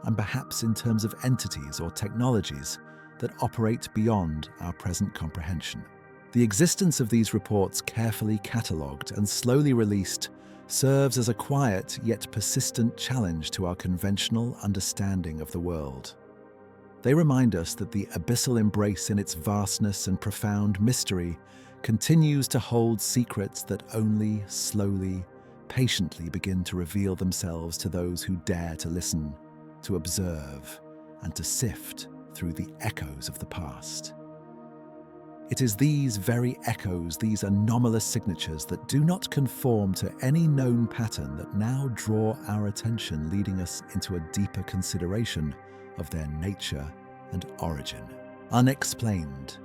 and perhaps in terms of entities or technologies that operate beyond our present comprehension. The existence of these reports, carefully catalogued and slowly released, serves as a quiet yet persistent challenge to our conventional understanding of the world. They remind us that the abyssal embrace, in its vastness and profound mystery, continues to hold secrets that only slowly, patiently begin to reveal themselves to those who dare to listen, to observe, and to sift through the echoes of the past. It is these very echoes, these anomalous signatures that do not conform to any known pattern, that now draw our attention, leading us into a deeper consideration of their nature and origin. Unexplained,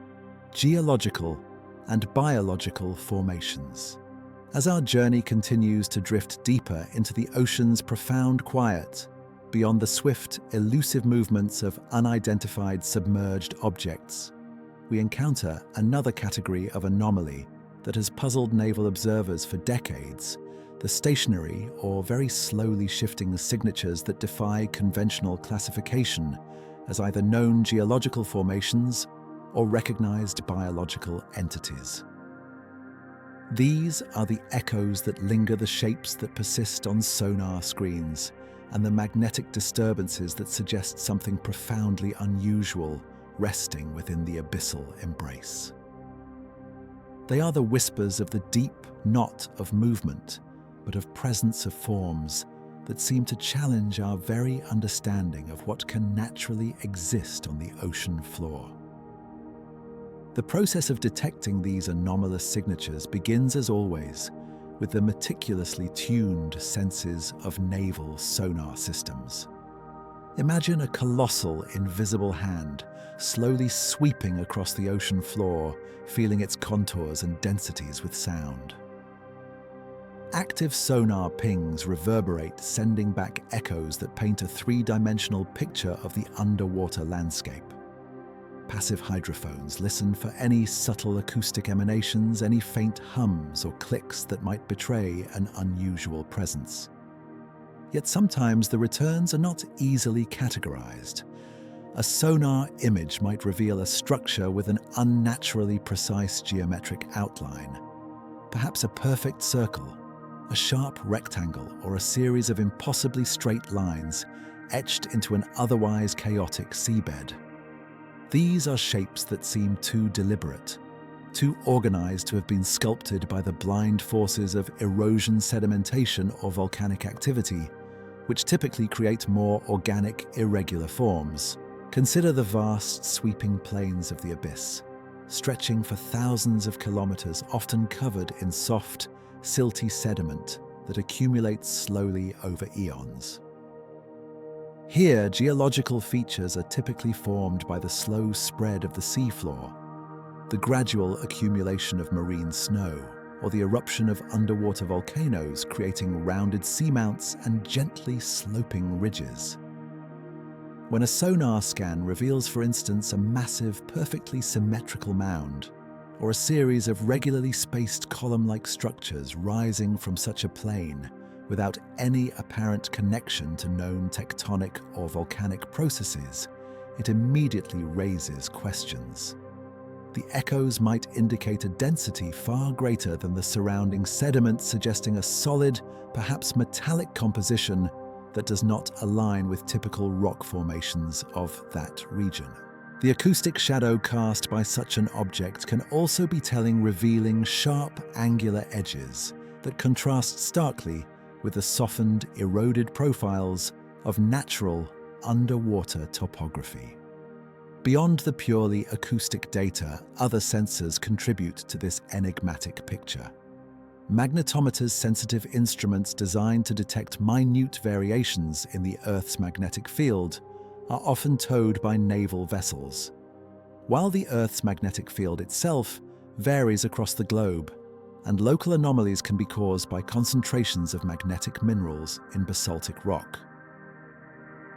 geological and biological formations. As our journey continues to drift deeper into the ocean's profound quiet, beyond the swift, elusive movements of unidentified submerged objects, we encounter another category of anomaly that has puzzled naval observers for decades: the stationary or very slowly shifting signatures that defy conventional classification as either known geological formations or recognized biological entities. These are the echoes that linger, the shapes that persist on sonar screens, and the magnetic disturbances that suggest something profoundly unusual resting within the abyssal embrace. They are the whispers of the deep knot of movement, but of presence of forms that seem to challenge our very understanding of what can naturally exist on the ocean floor. The process of detecting these anomalous signatures begins, as always, with the meticulously tuned senses of naval sonar systems. Imagine a colossal, invisible hand slowly sweeping across the ocean floor, feeling its contours and densities with sound. Active sonar pings reverberate, sending back echoes that paint a three-dimensional picture of the underwater landscape. Passive hydrophones listen for any subtle acoustic emanations, any faint hums or clicks that might betray an unusual presence. Yet sometimes the returns are not easily categorized. A sonar image might reveal a structure with an unnaturally precise geometric outline, perhaps a perfect circle, a sharp rectangle, or a series of impossibly straight lines etched into an otherwise chaotic seabed. These are shapes that seem too deliberate, too organized to have been sculpted by the blind forces of erosion, sedimentation, or volcanic activity, which typically create more organic, irregular forms. Consider the vast, sweeping plains of the abyss, stretching for thousands of kilometers, often covered in soft, silty sediment that accumulates slowly over eons. Here, geological features are typically formed by the slow spread of the seafloor, the gradual accumulation of marine snow, or the eruption of underwater volcanoes creating rounded seamounts and gently sloping ridges. When a sonar scan reveals, for instance, a massive, perfectly symmetrical mound, or a series of regularly spaced column-like structures rising from such a plane without any apparent connection to known tectonic or volcanic processes, it immediately raises questions. The echoes might indicate a density far greater than the surrounding sediment, suggesting a solid, perhaps metallic composition that does not align with typical rock formations of that region. The acoustic shadow cast by such an object can also be telling, revealing sharp, angular edges that contrast starkly with the softened, eroded profiles of natural underwater topography. Beyond the purely acoustic data, other sensors contribute to this enigmatic picture. Magnetometers, sensitive instruments designed to detect minute variations in the Earth's magnetic field, are often towed by naval vessels. While the Earth's magnetic field itself varies across the globe, and local anomalies can be caused by concentrations of magnetic minerals in basaltic rock.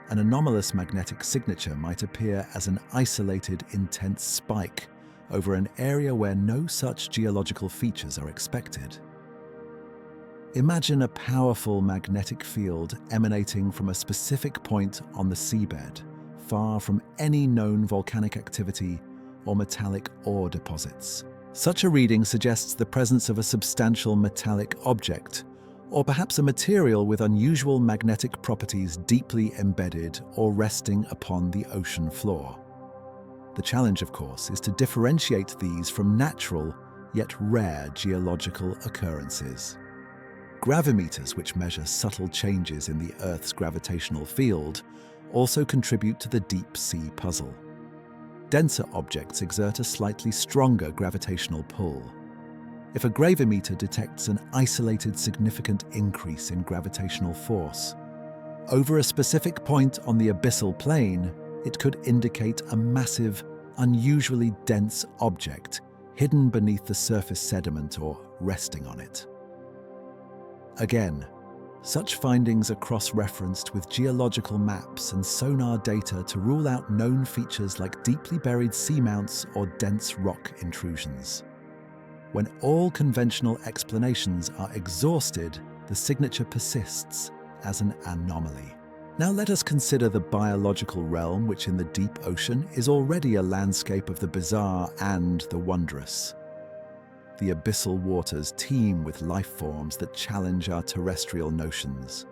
An anomalous magnetic signature might appear as an isolated, intense spike over an area where no such geological features are expected. Imagine a powerful magnetic field emanating from a specific point on the seabed, far from any known volcanic activity or metallic ore deposits. Such a reading suggests the presence of a substantial metallic object, or perhaps a material with unusual magnetic properties deeply embedded or resting upon the ocean floor. The challenge, of course, is to differentiate these from natural, yet rare geological occurrences. Gravimeters, which measure subtle changes in the Earth's gravitational field, also contribute to the deep sea puzzle. Denser objects exert a slightly stronger gravitational pull. If a gravimeter detects an isolated significant increase in gravitational force over a specific point on the abyssal plane, it could indicate a massive, unusually dense object hidden beneath the surface sediment or resting on it. Again, such findings are cross-referenced with geological maps and sonar data to rule out known features like deeply buried seamounts or dense rock intrusions. When all conventional explanations are exhausted, the signature persists as an anomaly. Now let us consider the biological realm, which in the deep ocean is already a landscape of the bizarre and the wondrous. The abyssal waters teem with life forms that challenge our terrestrial notions.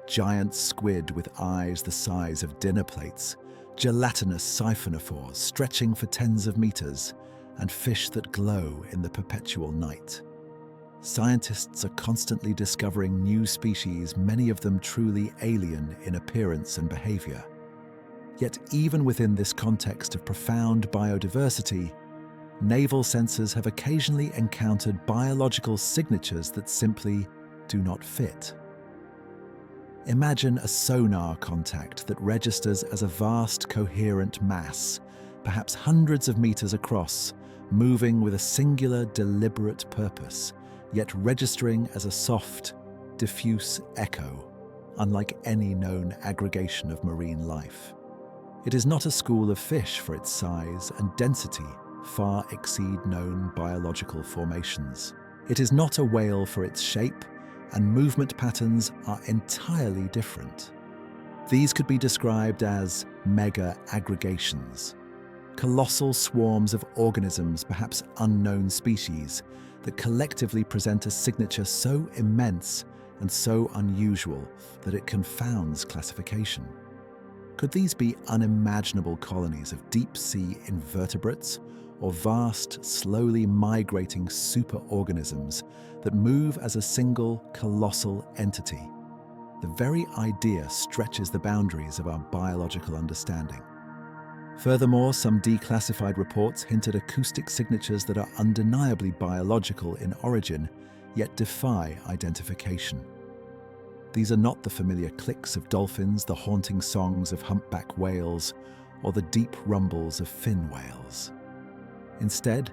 Giant squid with eyes the size of dinner plates, gelatinous siphonophores stretching for tens of meters, and fish that glow in the perpetual night. Scientists are constantly discovering new species, many of them truly alien in appearance and behavior. Yet even within this context of profound biodiversity, naval sensors have occasionally encountered biological signatures that simply do not fit. Imagine a sonar contact that registers as a vast, coherent mass, perhaps hundreds of meters across, moving with a singular, deliberate purpose, yet registering as a soft, diffuse echo, unlike any known aggregation of marine life. It is not a school of fish, for its size and density far exceed known biological formations. It is not a whale, for its shape and movement patterns are entirely different. These could be described as mega aggregations, colossal swarms of organisms, perhaps unknown species, that collectively present a signature so immense and so unusual that it confounds classification. Could these be unimaginable colonies of deep-sea invertebrates, or vast, slowly migrating superorganisms that move as a single, colossal entity? The very idea stretches the boundaries of our biological understanding. Furthermore, some declassified reports hint at acoustic signatures that are undeniably biological in origin, yet defy identification. These are not the familiar clicks of dolphins, the haunting songs of humpback whales, or the deep rumbles of fin whales. Instead,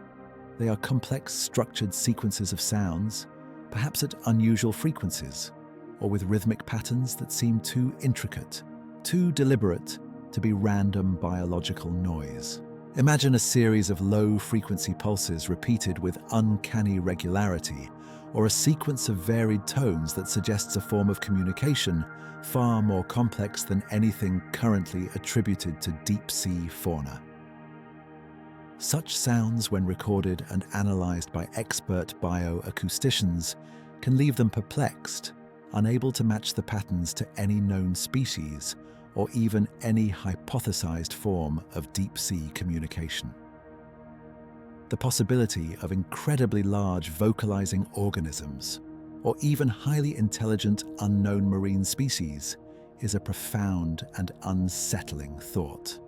they are complex structured sequences of sounds, perhaps at unusual frequencies, or with rhythmic patterns that seem too intricate, too deliberate to be random biological noise. Imagine a series of low-frequency pulses repeated with uncanny regularity, or a sequence of varied tones that suggests a form of communication far more complex than anything currently attributed to deep-sea fauna. Such sounds, when recorded and analyzed by expert bioacousticians, can leave them perplexed, unable to match the patterns to any known species or even any hypothesized form of deep-sea communication. The possibility of incredibly large vocalizing organisms, or even highly intelligent unknown marine species, is a profound and unsettling thought.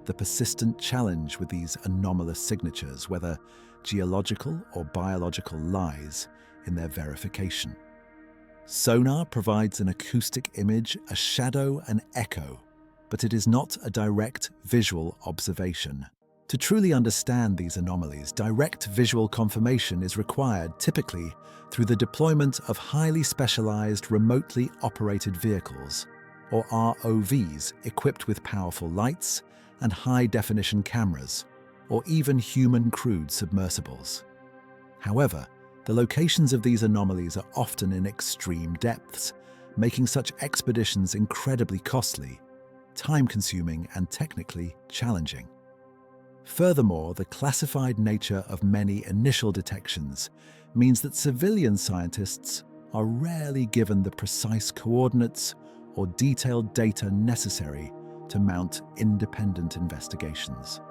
The persistent challenge with these anomalous signatures, whether geological or biological, lies in their verification. Sonar provides an acoustic image, a shadow, an echo, but it is not a direct visual observation. To truly understand these anomalies, direct visual confirmation is required, typically through the deployment of highly specialized remotely operated vehicles, or ROVs, equipped with powerful lights and high-definition cameras, or even human-crewed submersibles. However, the locations of these anomalies are often in extreme depths, making such expeditions incredibly costly, time-consuming, and technically challenging. Furthermore, the classified nature of many initial detections means that civilian scientists are rarely given the precise coordinates or detailed data necessary to mount independent investigations.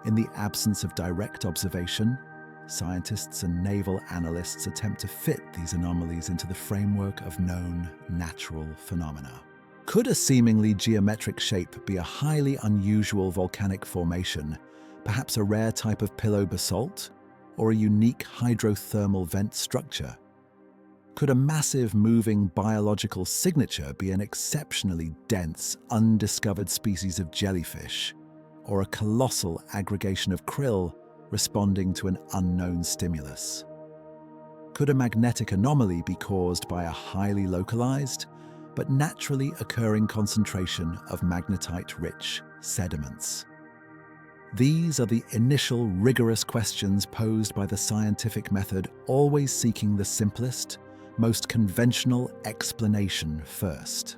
In the absence of direct observation, scientists and naval analysts attempt to fit these anomalies into the framework of known natural phenomena. Could a seemingly geometric shape be a highly unusual volcanic formation, perhaps a rare type of pillow basalt, or a unique hydrothermal vent structure? Could a massive moving biological signature be an exceptionally dense, undiscovered species of jellyfish, or a colossal aggregation of krill responding to an unknown stimulus? Could a magnetic anomaly be caused by a highly localized, but naturally occurring concentration of magnetite-rich sediments? These are the initial rigorous questions posed by the scientific method, always seeking the simplest, most conventional explanation first.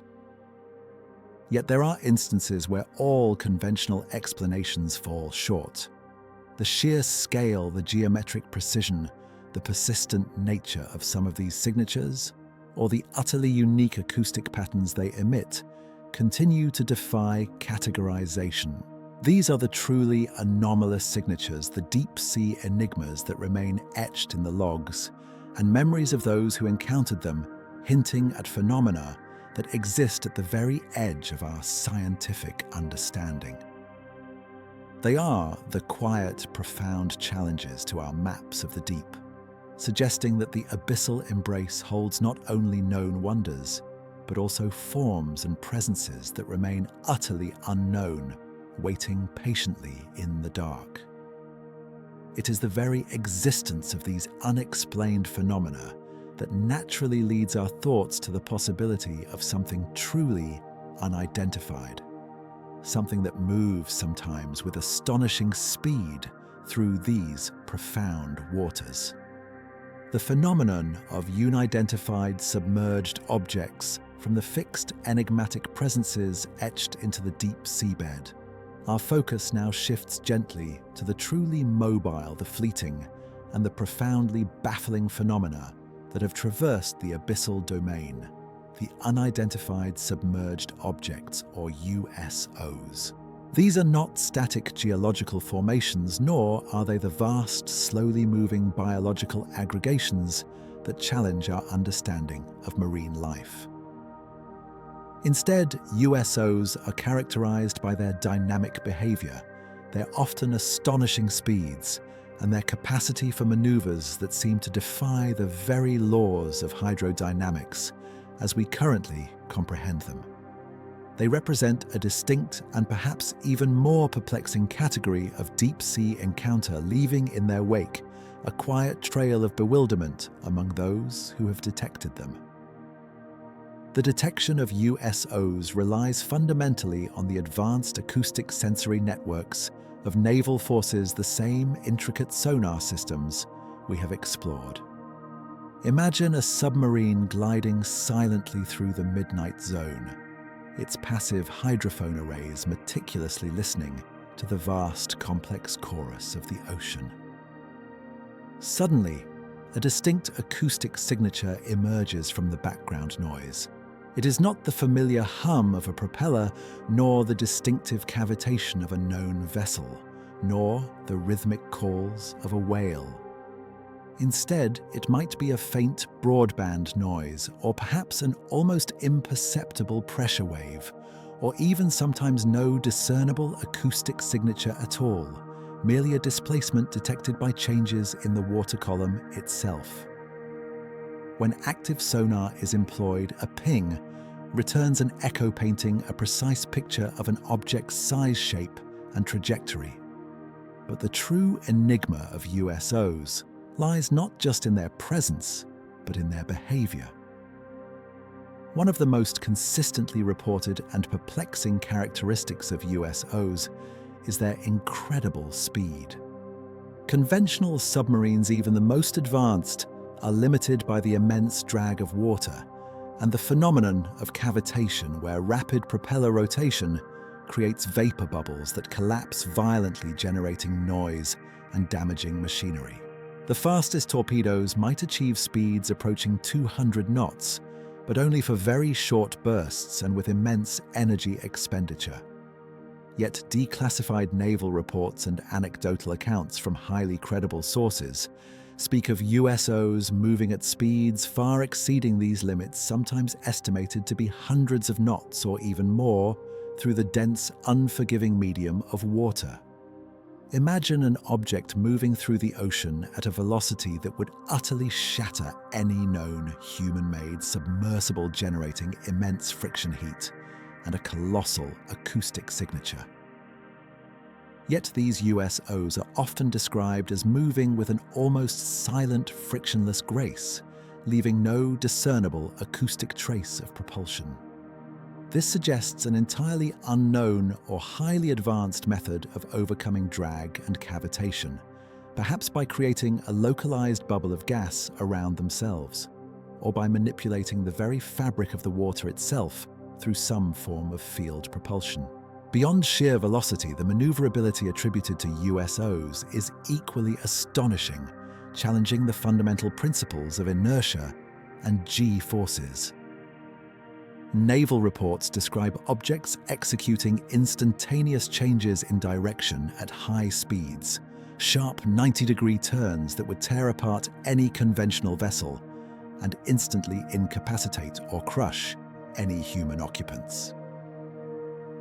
Yet there are instances where all conventional explanations fall short. The sheer scale, the geometric precision, the persistent nature of some of these signatures, or the utterly unique acoustic patterns they emit, continue to defy categorization. These are the truly anomalous signatures, the deep-sea enigmas that remain etched in the logs, and memories of those who encountered them, hinting at phenomena that exist at the very edge of our scientific understanding. They are the quiet, profound challenges to our maps of the deep, suggesting that the abyssal embrace holds not only known wonders, but also forms and presences that remain utterly unknown, waiting patiently in the dark. It is the very existence of these unexplained phenomena that naturally leads our thoughts to the possibility of something truly unidentified, something that moves sometimes with astonishing speed through these profound waters. The phenomenon of unidentified submerged objects from the fixed enigmatic presences etched into the deep seabed. Our focus now shifts gently to the truly mobile, the fleeting, and the profoundly baffling phenomena that have traversed the abyssal domain, the unidentified submerged objects, or USOs. These are not static geological formations, nor are they the vast, slowly moving biological aggregations that challenge our understanding of marine life. Instead, USOs are characterized by their dynamic behavior, their often astonishing speeds, and their capacity for maneuvers that seem to defy the very laws of hydrodynamics as we currently comprehend them. They represent a distinct and perhaps even more perplexing category of deep-sea encounter, leaving in their wake a quiet trail of bewilderment among those who have detected them. The detection of USOs relies fundamentally on the advanced acoustic sensory networks of naval forces, the same intricate sonar systems we have explored. Imagine a submarine gliding silently through the midnight zone, its passive hydrophone arrays meticulously listening to the vast, complex chorus of the ocean. Suddenly, a distinct acoustic signature emerges from the background noise. It is not the familiar hum of a propeller, nor the distinctive cavitation of a known vessel, nor the rhythmic calls of a whale. Instead, it might be a faint broadband noise, or perhaps an almost imperceptible pressure wave, or even sometimes no discernible acoustic signature at all, merely a displacement detected by changes in the water column itself. When active sonar is employed, a ping returns an echo painting a precise picture of an object's size, shape, and trajectory. But the true enigma of USOs lies not just in their presence, but in their behavior. One of the most consistently reported and perplexing characteristics of USOs is their incredible speed. Conventional submarines, even the most advanced, are limited by the immense drag of water and the phenomenon of cavitation, where rapid propeller rotation creates vapor bubbles that collapse violently, generating noise and damaging machinery. The fastest torpedoes might achieve speeds approaching 200 knots, but only for very short bursts and with immense energy expenditure. Yet declassified naval reports and anecdotal accounts from highly credible sources speak of USOs moving at speeds far exceeding these limits, sometimes estimated to be hundreds of knots or even more, through the dense, unforgiving medium of water. Imagine an object moving through the ocean at a velocity that would utterly shatter any known human-made submersible, generating immense friction heat and a colossal acoustic signature. Yet these USOs are often described as moving with an almost silent, frictionless grace, leaving no discernible acoustic trace of propulsion. This suggests an entirely unknown or highly advanced method of overcoming drag and cavitation, perhaps by creating a localized bubble of gas around themselves, or by manipulating the very fabric of the water itself through some form of field propulsion. Beyond sheer velocity, the maneuverability attributed to USOs is equally astonishing, challenging the fundamental principles of inertia and G-forces. Naval reports describe objects executing instantaneous changes in direction at high speeds, sharp 90-degree turns that would tear apart any conventional vessel and instantly incapacitate or crush any human occupants.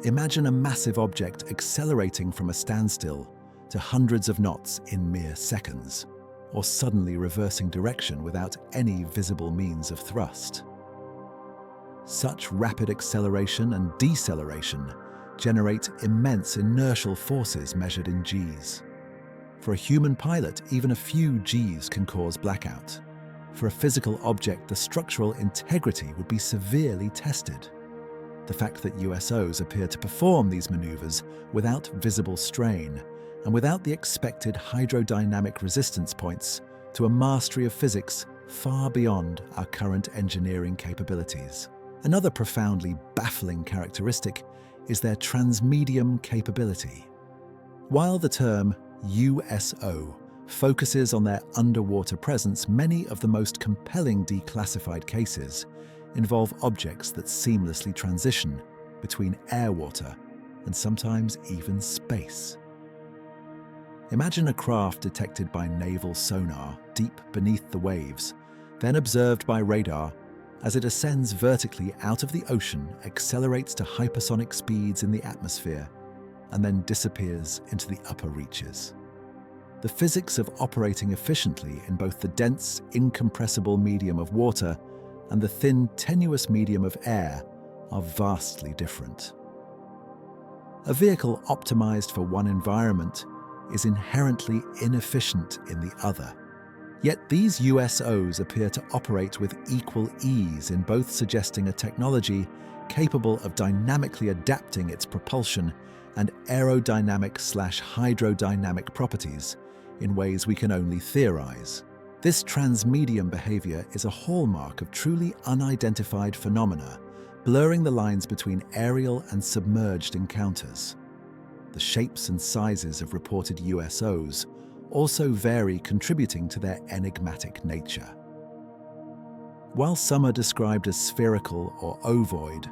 Imagine a massive object accelerating from a standstill to hundreds of knots in mere seconds, or suddenly reversing direction without any visible means of thrust. Such rapid acceleration and deceleration generate immense inertial forces measured in Gs. For a human pilot, even a few Gs can cause blackout. For a physical object, the structural integrity would be severely tested. The fact that USOs appear to perform these maneuvers without visible strain and without the expected hydrodynamic resistance points to a mastery of physics far beyond our current engineering capabilities. Another profoundly baffling characteristic is their transmedium capability. While the term USO focuses on their underwater presence, many of the most compelling declassified cases involve objects that seamlessly transition between air, water, and sometimes even space. Imagine a craft detected by naval sonar deep beneath the waves, then observed by radar as it ascends vertically out of the ocean, accelerates to hypersonic speeds in the atmosphere, and then disappears into the upper reaches. The physics of operating efficiently in both the dense, incompressible medium of water and the thin, tenuous medium of air are vastly different. A vehicle optimized for one environment is inherently inefficient in the other. Yet these USOs appear to operate with equal ease in both, suggesting a technology capable of dynamically adapting its propulsion and aerodynamic/hydrodynamic properties in ways we can only theorize. This transmedium behavior is a hallmark of truly unidentified phenomena, blurring the lines between aerial and submerged encounters. The shapes and sizes of reported USOs also vary, contributing to their enigmatic nature. While some are described as spherical or ovoid,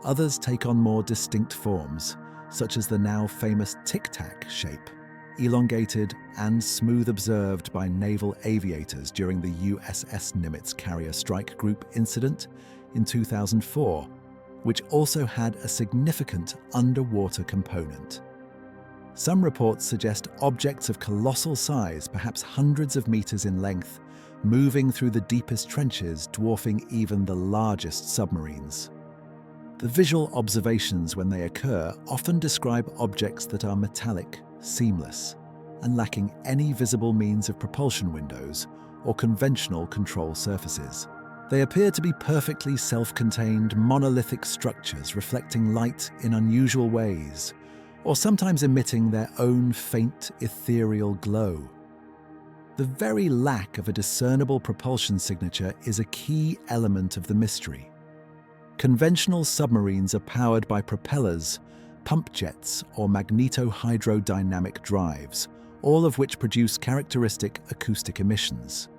others take on more distinct forms, such as the now famous tic-tac shape, elongated and smooth, observed by naval aviators during the USS Nimitz Carrier Strike Group incident in 2004, which also had a significant underwater component. Some reports suggest objects of colossal size, perhaps hundreds of meters in length, moving through the deepest trenches, dwarfing even the largest submarines. The visual observations when they occur often describe objects that are metallic, seamless, and lacking any visible means of propulsion windows or conventional control surfaces. They appear to be perfectly self-contained, monolithic structures reflecting light in unusual ways, or sometimes emitting their own faint, ethereal glow. The very lack of a discernible propulsion signature is a key element of the mystery. Conventional submarines are powered by propellers, pump jets, or magneto-hydrodynamic drives, all of which produce characteristic acoustic emissions.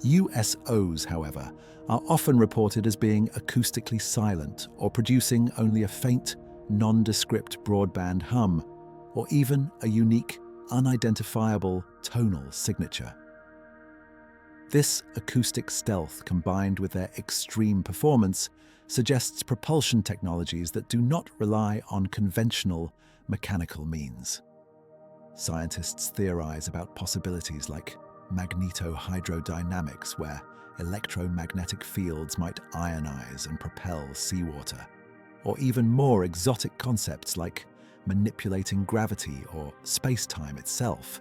USOs, however, are often reported as being acoustically silent or producing only a faint, nondescript broadband hum, or even a unique, unidentifiable tonal signature. This acoustic stealth, combined with their extreme performance, suggests propulsion technologies that do not rely on conventional mechanical means. Scientists theorize about possibilities like magneto-hydrodynamics, where electromagnetic fields might ionize and propel seawater, or even more exotic concepts like manipulating gravity or space-time itself,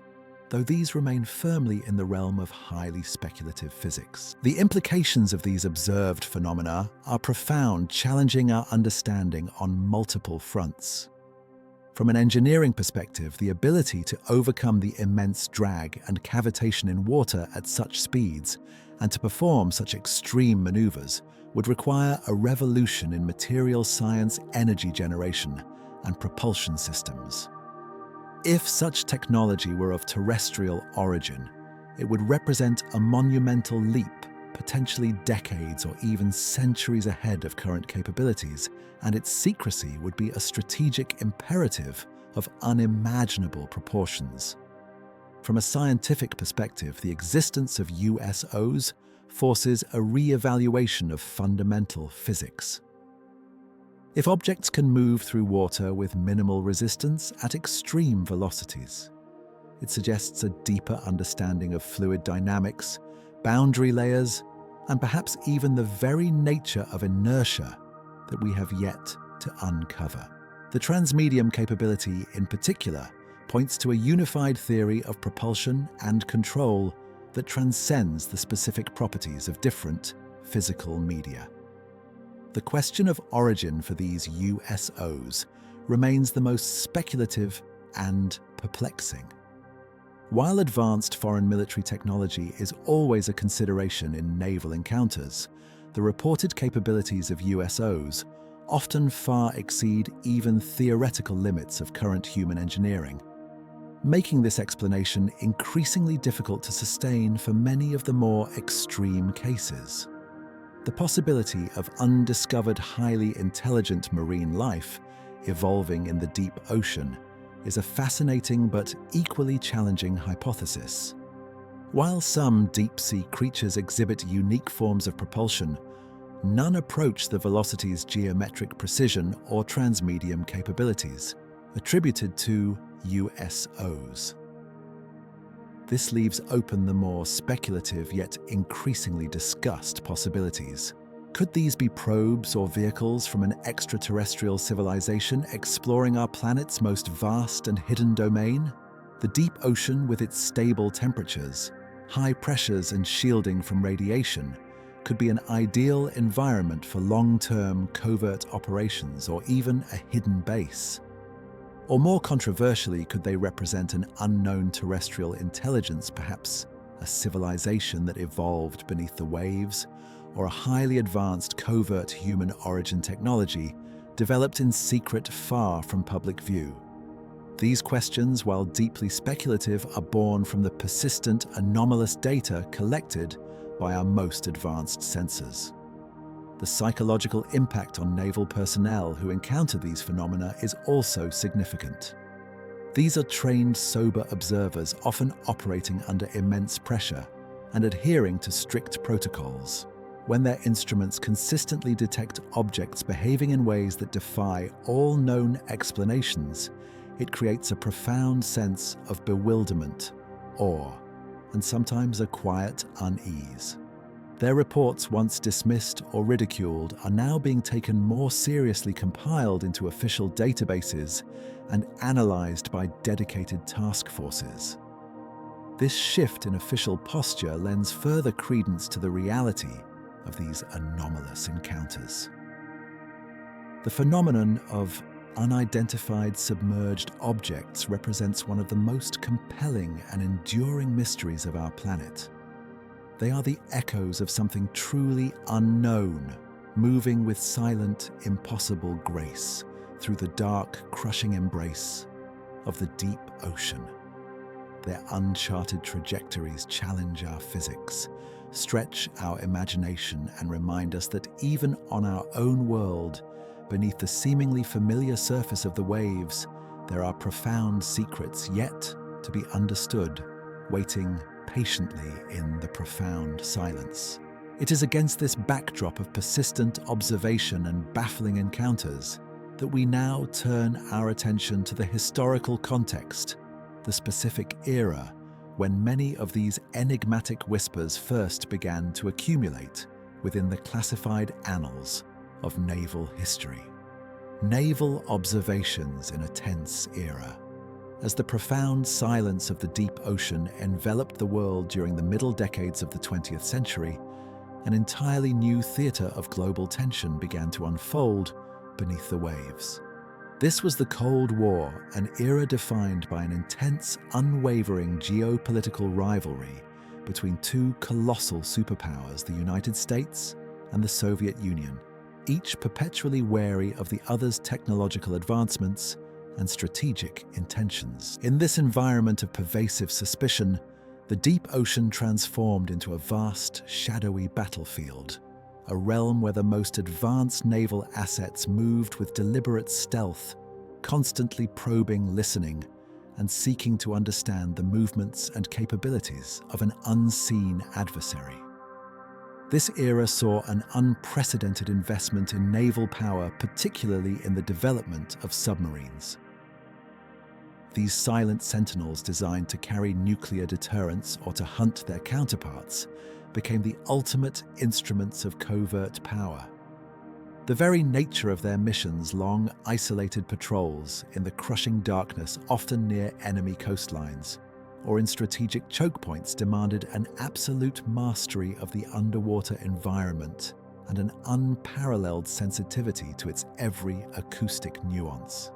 though these remain firmly in the realm of highly speculative physics. The implications of these observed phenomena are profound, challenging our understanding on multiple fronts. From an engineering perspective, the ability to overcome the immense drag and cavitation in water at such speeds and to perform such extreme maneuvers would require a revolution in material science, energy generation, and propulsion systems. If such technology were of terrestrial origin, it would represent a monumental leap, potentially decades or even centuries ahead of current capabilities, and its secrecy would be a strategic imperative of unimaginable proportions. From a scientific perspective, the existence of USOs forces a re-evaluation of fundamental physics. If objects can move through water with minimal resistance at extreme velocities, it suggests a deeper understanding of fluid dynamics, boundary layers, and perhaps even the very nature of inertia that we have yet to uncover. The transmedium capability, in particular, points to a unified theory of propulsion and control that transcends the specific properties of different physical media. The question of origin for these USOs remains the most speculative and perplexing. While advanced foreign military technology is always a consideration in naval encounters, the reported capabilities of USOs often far exceed even theoretical limits of current human engineering, making this explanation increasingly difficult to sustain for many of the more extreme cases. The possibility of undiscovered, highly intelligent marine life evolving in the deep ocean is a fascinating but equally challenging hypothesis. While some deep-sea creatures exhibit unique forms of propulsion, none approach the velocity's geometric precision or transmedium capabilities, attributed to USOs. This leaves open the more speculative yet increasingly discussed possibilities. Could these be probes or vehicles from an extraterrestrial civilization exploring our planet's most vast and hidden domain? The deep ocean, with its stable temperatures, high pressures and shielding from radiation, could be an ideal environment for long-term covert operations or even a hidden base. Or more controversially, could they represent an unknown terrestrial intelligence, perhaps a civilization that evolved beneath the waves, or a highly advanced covert human origin technology developed in secret far from public view? These questions, while deeply speculative, are born from the persistent, anomalous data collected by our most advanced sensors. The psychological impact on naval personnel who encounter these phenomena is also significant. These are trained, sober observers, often operating under immense pressure and adhering to strict protocols. When their instruments consistently detect objects behaving in ways that defy all known explanations, it creates a profound sense of bewilderment, awe, and sometimes a quiet unease. Their reports, once dismissed or ridiculed, are now being taken more seriously, compiled into official databases, and analyzed by dedicated task forces. This shift in official posture lends further credence to the reality of these anomalous encounters. The phenomenon of unidentified submerged objects represents one of the most compelling and enduring mysteries of our planet. They are the echoes of something truly unknown, moving with silent, impossible grace through the dark, crushing embrace of the deep ocean. Their uncharted trajectories challenge our physics, stretch our imagination, and remind us that even on our own world, beneath the seemingly familiar surface of the waves, there are profound secrets yet to be understood, waiting patiently in the profound silence. It is against this backdrop of persistent observation and baffling encounters that we now turn our attention to the historical context, the specific era when many of these enigmatic whispers first began to accumulate within the classified annals of naval history. Naval observations in a tense era. As the profound silence of the deep ocean enveloped the world during the middle decades of the 20th century, an entirely new theater of global tension began to unfold beneath the waves. This was the Cold War, an era defined by an intense, unwavering geopolitical rivalry between two colossal superpowers, the United States and the Soviet Union, each perpetually wary of the other's technological advancements and strategic intentions. In this environment of pervasive suspicion, the deep ocean transformed into a vast, shadowy battlefield, a realm where the most advanced naval assets moved with deliberate stealth, constantly probing, listening, and seeking to understand the movements and capabilities of an unseen adversary. This era saw an unprecedented investment in naval power, particularly in the development of submarines. These silent sentinels, designed to carry nuclear deterrence or to hunt their counterparts, became the ultimate instruments of covert power. The very nature of their missions, long, isolated patrols in the crushing darkness, often near enemy coastlines, or in strategic choke points, demanded an absolute mastery of the underwater environment and an unparalleled sensitivity to its every acoustic nuance.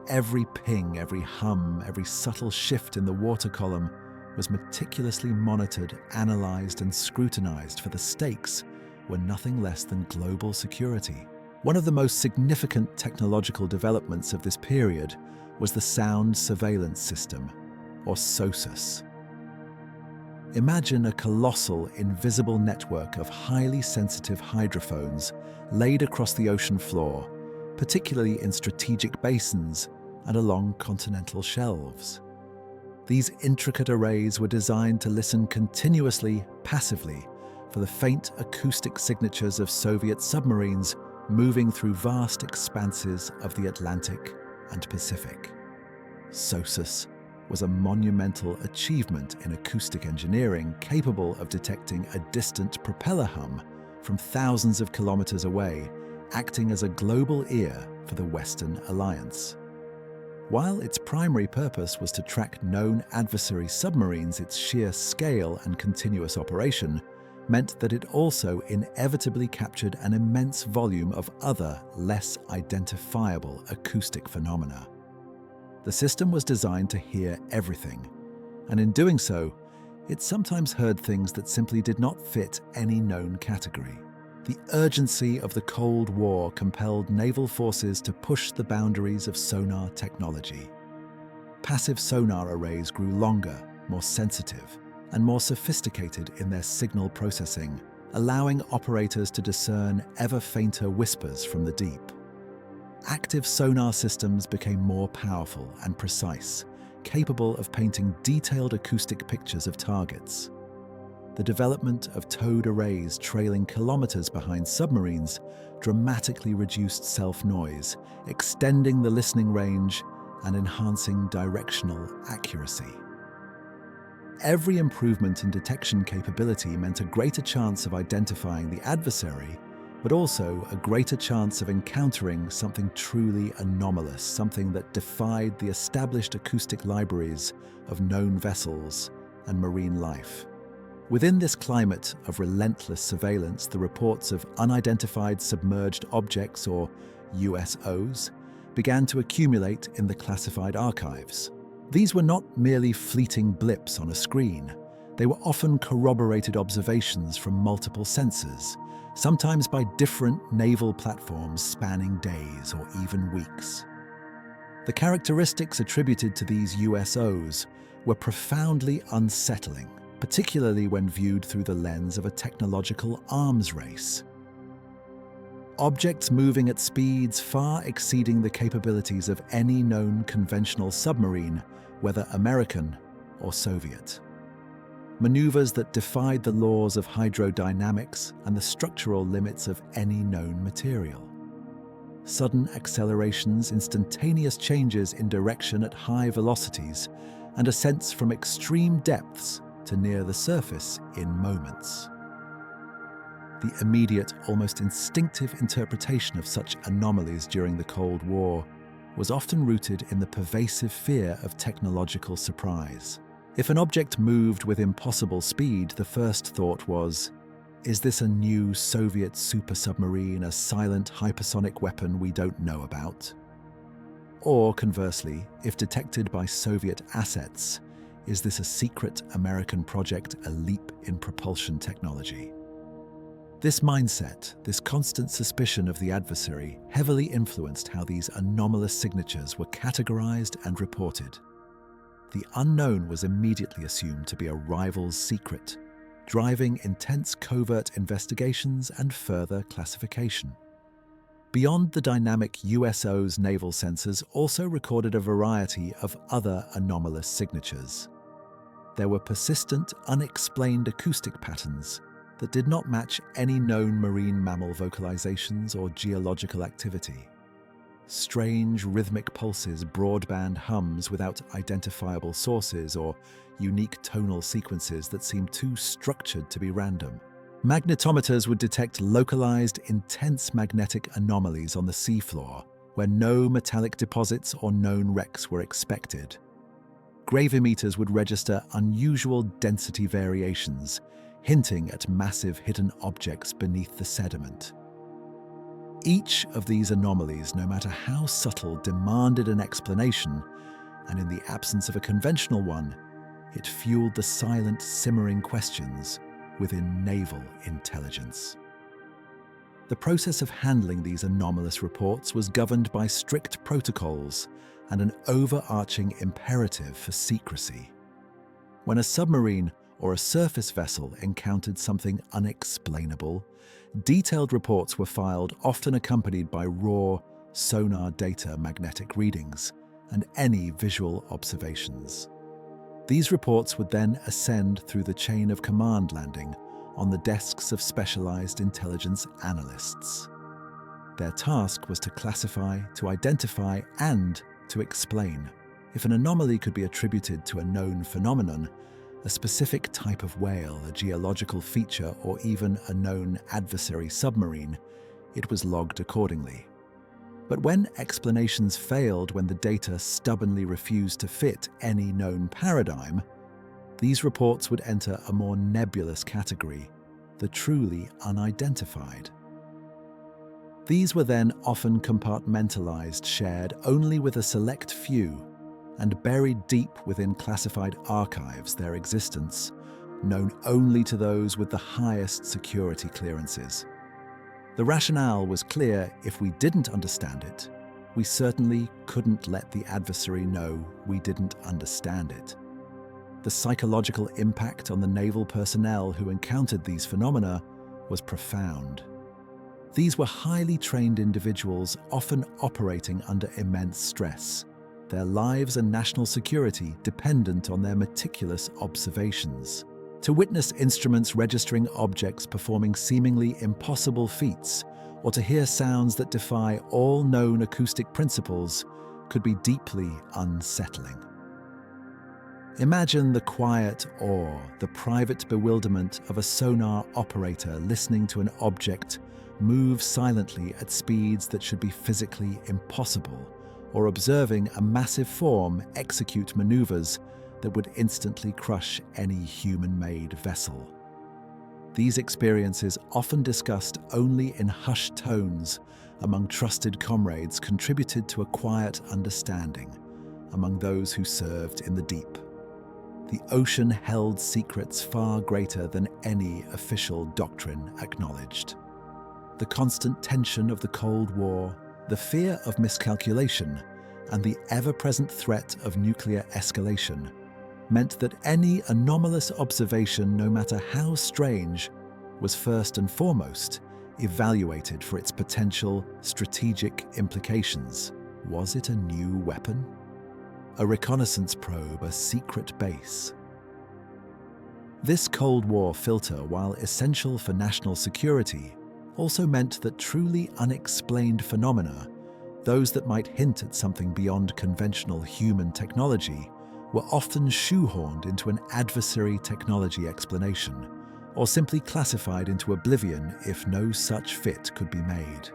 Every ping, every hum, every subtle shift in the water column was meticulously monitored, analyzed, and scrutinized, for the stakes were nothing less than global security. One of the most significant technological developments of this period was the Sound Surveillance System, or SOSUS. Imagine a colossal, invisible network of highly sensitive hydrophones laid across the ocean floor, particularly in strategic basins and along continental shelves. These intricate arrays were designed to listen continuously, passively, for the faint acoustic signatures of Soviet submarines moving through vast expanses of the Atlantic and Pacific. SOSUS was a monumental achievement in acoustic engineering, capable of detecting a distant propeller hum from thousands of kilometers away, acting as a global ear for the Western Alliance. While its primary purpose was to track known adversary submarines, its sheer scale and continuous operation meant that it also inevitably captured an immense volume of other, less identifiable acoustic phenomena. The system was designed to hear everything, and in doing so, it sometimes heard things that simply did not fit any known category. The urgency of the Cold War compelled naval forces to push the boundaries of sonar technology. Passive sonar arrays grew longer, more sensitive, and more sophisticated in their signal processing, allowing operators to discern ever fainter whispers from the deep. Active sonar systems became more powerful and precise, capable of painting detailed acoustic pictures of targets. The development of towed arrays trailing kilometers behind submarines dramatically reduced self-noise, extending the listening range and enhancing directional accuracy. Every improvement in detection capability meant a greater chance of identifying the adversary, but also a greater chance of encountering something truly anomalous, something that defied the established acoustic libraries of known vessels and marine life. Within this climate of relentless surveillance, the reports of unidentified submerged objects, or USOs, began to accumulate in the classified archives. These were not merely fleeting blips on a screen. They were often corroborated observations from multiple sensors, sometimes by different naval platforms spanning days or even weeks. The characteristics attributed to these USOs were profoundly unsettling, particularly when viewed through the lens of a technological arms race. Objects moving at speeds far exceeding the capabilities of any known conventional submarine, whether American or Soviet. Maneuvers that defied the laws of hydrodynamics and the structural limits of any known material. Sudden accelerations, instantaneous changes in direction at high velocities, and ascents from extreme depths to near the surface in moments. The immediate, almost instinctive interpretation of such anomalies during the Cold War was often rooted in the pervasive fear of technological surprise. If an object moved with impossible speed, the first thought was, is this a new Soviet super submarine, a silent hypersonic weapon we don't know about? Or conversely, if detected by Soviet assets, is this a secret American project, a leap in propulsion technology? This mindset, this constant suspicion of the adversary, heavily influenced how these anomalous signatures were categorized and reported. The unknown was immediately assumed to be a rival's secret, driving intense covert investigations and further classification. Beyond the dynamic USOs, naval sensors also recorded a variety of other anomalous signatures. There were persistent, unexplained acoustic patterns that did not match any known marine mammal vocalizations or geological activity. Strange rhythmic pulses, broadband hums without identifiable sources, or unique tonal sequences that seemed too structured to be random. Magnetometers would detect localized, intense magnetic anomalies on the seafloor, where no metallic deposits or known wrecks were expected. Gravimeters would register unusual density variations, hinting at massive hidden objects beneath the sediment. Each of these anomalies, no matter how subtle, demanded an explanation, and in the absence of a conventional one, it fueled the silent, simmering questions within naval intelligence. The process of handling these anomalous reports was governed by strict protocols and an overarching imperative for secrecy. When a submarine or a surface vessel encountered something unexplainable, detailed reports were filed, often accompanied by raw sonar data, magnetic readings, and any visual observations. These reports would then ascend through the chain of command, landing on the desks of specialized intelligence analysts. Their task was to classify, to identify, and to explain. If an anomaly could be attributed to a known phenomenon, a specific type of whale, a geological feature, or even a known adversary submarine, it was logged accordingly. But when explanations failed, when the data stubbornly refused to fit any known paradigm, these reports would enter a more nebulous category, the truly unidentified. These were then often compartmentalized, shared only with a select few, and buried deep within classified archives, their existence known only to those with the highest security clearances. The rationale was clear: if we didn't understand it, we certainly couldn't let the adversary know we didn't understand it. The psychological impact on the naval personnel who encountered these phenomena was profound. These were highly trained individuals, often operating under immense stress, their lives and national security dependent on their meticulous observations. To witness instruments registering objects performing seemingly impossible feats, or to hear sounds that defy all known acoustic principles, could be deeply unsettling. Imagine the quiet awe, the private bewilderment of a sonar operator listening to an object move silently at speeds that should be physically impossible, or observing a massive form execute maneuvers that would instantly crush any human-made vessel. These experiences, often discussed only in hushed tones among trusted comrades, contributed to a quiet understanding among those who served in the deep. The ocean held secrets far greater than any official doctrine acknowledged. The constant tension of the Cold War, the fear of miscalculation, and the ever-present threat of nuclear escalation meant that any anomalous observation, no matter how strange, was first and foremost evaluated for its potential strategic implications. Was it a new weapon? A reconnaissance probe, a secret base? This Cold War filter, while essential for national security, also meant that truly unexplained phenomena, those that might hint at something beyond conventional human technology, were often shoehorned into an adversary technology explanation, or simply classified into oblivion if no such fit could be made.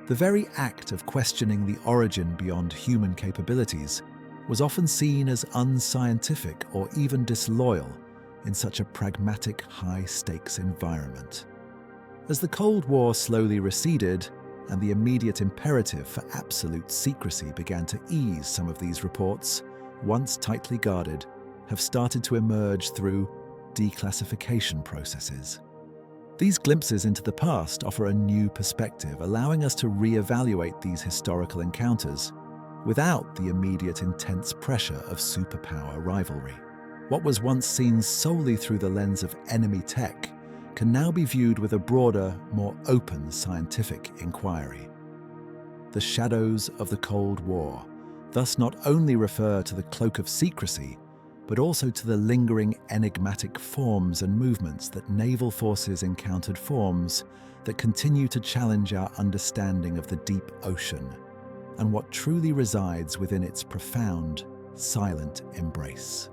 The very act of questioning the origin beyond human capabilities was often seen as unscientific or even disloyal in such a pragmatic, high-stakes environment. As the Cold War slowly receded and the immediate imperative for absolute secrecy began to ease, some of these reports, once tightly guarded, have started to emerge through declassification processes. These glimpses into the past offer a new perspective, allowing us to re-evaluate these historical encounters without the immediate intense pressure of superpower rivalry. What was once seen solely through the lens of enemy tech can now be viewed with a broader, more open scientific inquiry. The shadows of the Cold War thus not only refer to the cloak of secrecy, but also to the lingering enigmatic forms and movements that naval forces encountered, forms that continue to challenge our understanding of the deep ocean and what truly resides within its profound, silent embrace.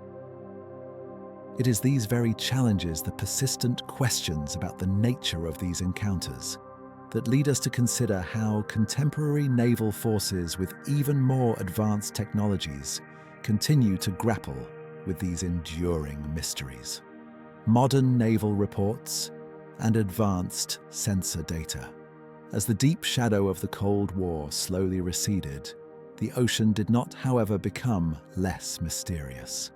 It is these very challenges, the persistent questions about the nature of these encounters, that lead us to consider how contemporary naval forces with even more advanced technologies continue to grapple with these enduring mysteries. Modern naval reports and advanced sensor data. As the deep shadow of the Cold War slowly receded, the ocean did not, however, become less mysterious.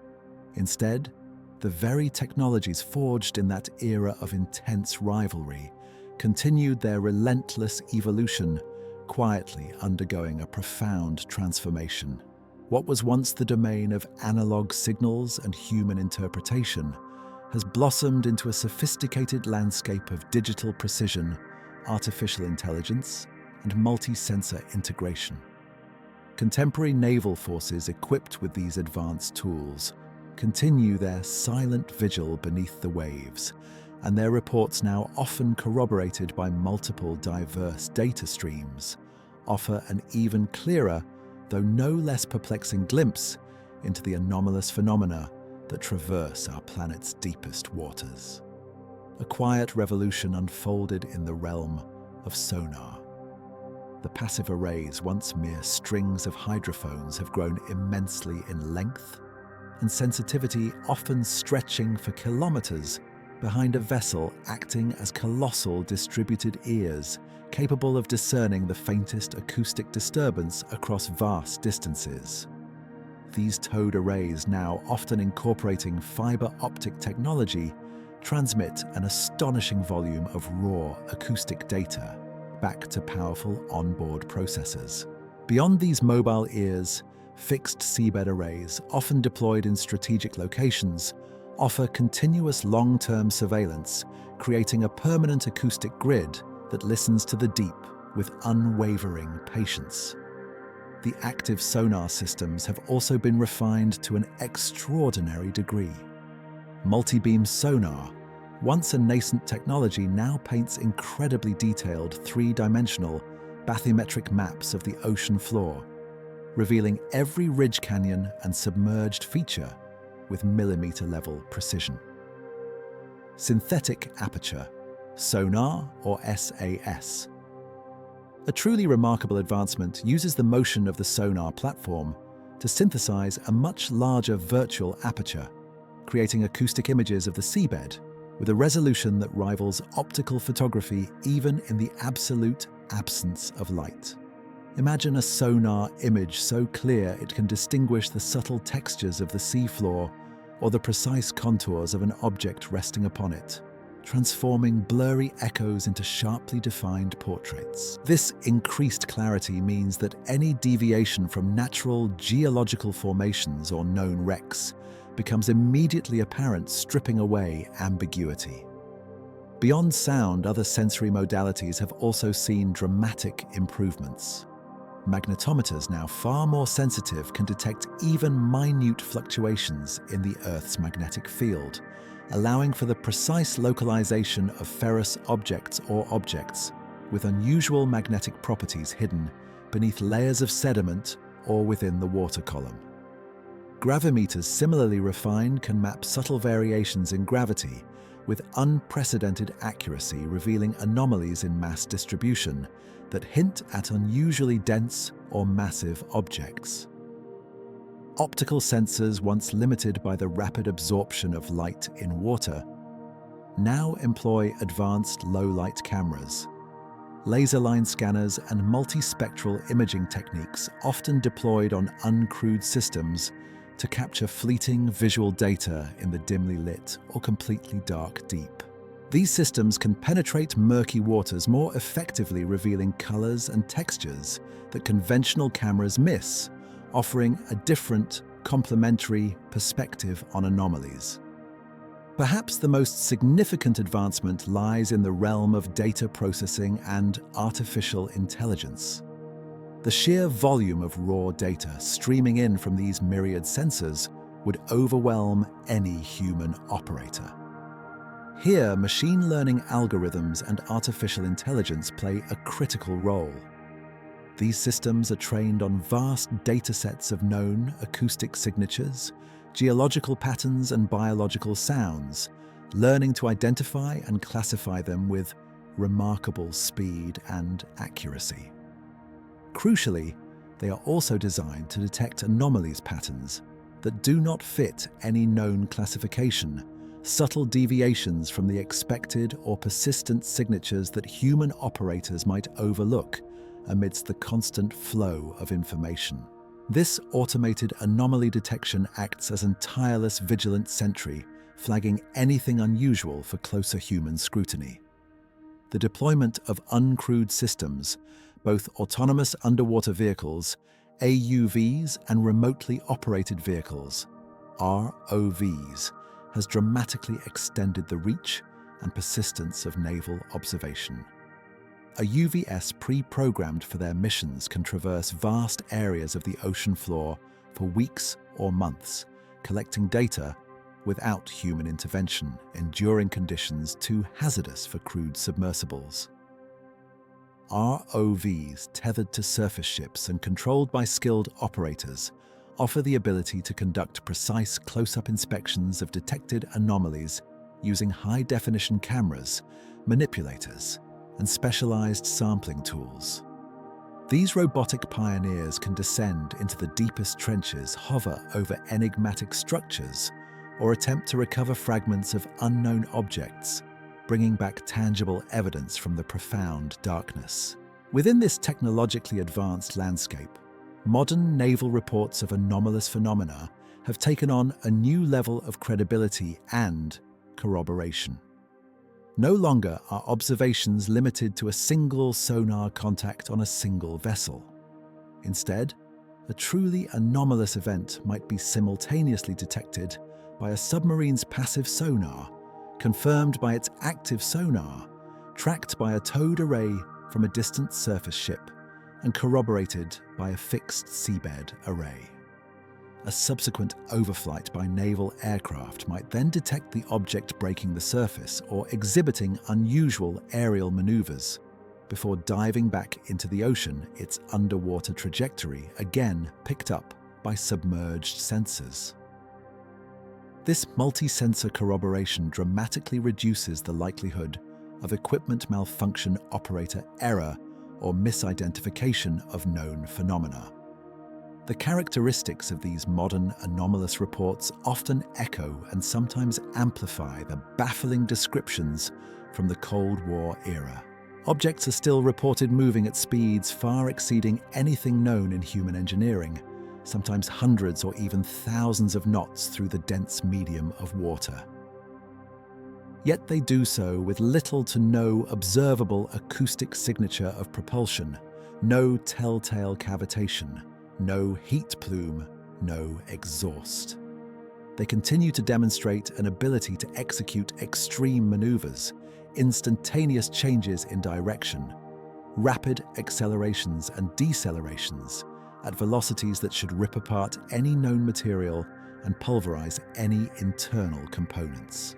Instead, the very technologies forged in that era of intense rivalry continued their relentless evolution, quietly undergoing a profound transformation. What was once the domain of analog signals and human interpretation has blossomed into a sophisticated landscape of digital precision, artificial intelligence, and multi-sensor integration. Contemporary naval forces equipped with these advanced tools continue their silent vigil beneath the waves, and their reports, now often corroborated by multiple diverse data streams, offer an even clearer, though no less perplexing glimpse into the anomalous phenomena that traverse our planet's deepest waters. A quiet revolution unfolded in the realm of sonar. The passive arrays, once mere strings of hydrophones, have grown immensely in length and sensitivity, often stretching for kilometers behind a vessel, acting as colossal distributed ears capable of discerning the faintest acoustic disturbance across vast distances. These towed arrays, now often incorporating fiber optic technology, transmit an astonishing volume of raw acoustic data back to powerful onboard processors. Beyond these mobile ears, fixed seabed arrays, often deployed in strategic locations, offer continuous long-term surveillance, creating a permanent acoustic grid that listens to the deep with unwavering patience. The active sonar systems have also been refined to an extraordinary degree. Multi-beam sonar, once a nascent technology, now paints incredibly detailed three-dimensional bathymetric maps of the ocean floor, revealing every ridge canyon and submerged feature with millimeter-level precision. Synthetic aperture, sonar or SAS. A truly remarkable advancement uses the motion of the sonar platform to synthesize a much larger virtual aperture, creating acoustic images of the seabed with a resolution that rivals optical photography even in the absolute absence of light. Imagine a sonar image so clear it can distinguish the subtle textures of the seafloor or the precise contours of an object resting upon it, transforming blurry echoes into sharply defined portraits. This increased clarity means that any deviation from natural geological formations or known wrecks becomes immediately apparent, stripping away ambiguity. Beyond sound, other sensory modalities have also seen dramatic improvements. Magnetometers, now far more sensitive, can detect even minute fluctuations in the Earth's magnetic field, allowing for the precise localization of ferrous objects or objects with unusual magnetic properties hidden beneath layers of sediment or within the water column. Gravimeters, similarly refined, can map subtle variations in gravity with unprecedented accuracy, revealing anomalies in mass distribution that hint at unusually dense or massive objects. Optical sensors, once limited by the rapid absorption of light in water, now employ advanced low-light cameras. Laser line scanners and multispectral imaging techniques, often deployed on uncrewed systems, to capture fleeting visual data in the dimly lit or completely dark deep. These systems can penetrate murky waters more effectively, revealing colors and textures that conventional cameras miss, offering a different, complementary perspective on anomalies. Perhaps the most significant advancement lies in the realm of data processing and artificial intelligence. The sheer volume of raw data streaming in from these myriad sensors would overwhelm any human operator. Here, machine learning algorithms and artificial intelligence play a critical role. These systems are trained on vast datasets of known acoustic signatures, geological patterns, and biological sounds, learning to identify and classify them with remarkable speed and accuracy. Crucially, they are also designed to detect anomalies patterns that do not fit any known classification, subtle deviations from the expected or persistent signatures that human operators might overlook amidst the constant flow of information. This automated anomaly detection acts as a tireless vigilant sentry, flagging anything unusual for closer human scrutiny. The deployment of uncrewed systems, both autonomous underwater vehicles, AUVs, and remotely operated vehicles, ROVs, has dramatically extended the reach and persistence of naval observation. A UVS pre-programmed for their missions can traverse vast areas of the ocean floor for weeks or months, collecting data without human intervention, enduring conditions too hazardous for crewed submersibles. ROVs, tethered to surface ships and controlled by skilled operators, offer the ability to conduct precise close-up inspections of detected anomalies using high-definition cameras, manipulators, and specialized sampling tools. These robotic pioneers can descend into the deepest trenches, hover over enigmatic structures, or attempt to recover fragments of unknown objects, bringing back tangible evidence from the profound darkness. Within this technologically advanced landscape, modern naval reports of anomalous phenomena have taken on a new level of credibility and corroboration. No longer are observations limited to a single sonar contact on a single vessel. Instead, a truly anomalous event might be simultaneously detected by a submarine's passive sonar, confirmed by its active sonar, tracked by a towed array from a distant surface ship, and corroborated by a fixed seabed array. A subsequent overflight by naval aircraft might then detect the object breaking the surface or exhibiting unusual aerial maneuvers, before diving back into the ocean, its underwater trajectory again picked up by submerged sensors. This multi-sensor corroboration dramatically reduces the likelihood of equipment malfunction, operator error, or misidentification of known phenomena. The characteristics of these modern anomalous reports often echo and sometimes amplify the baffling descriptions from the Cold War era. Objects are still reported moving at speeds far exceeding anything known in human engineering, sometimes hundreds or even thousands of knots through the dense medium of water. Yet they do so with little to no observable acoustic signature of propulsion, no telltale cavitation, no heat plume, no exhaust. They continue to demonstrate an ability to execute extreme maneuvers, instantaneous changes in direction, rapid accelerations and decelerations at velocities that should rip apart any known material and pulverize any internal components.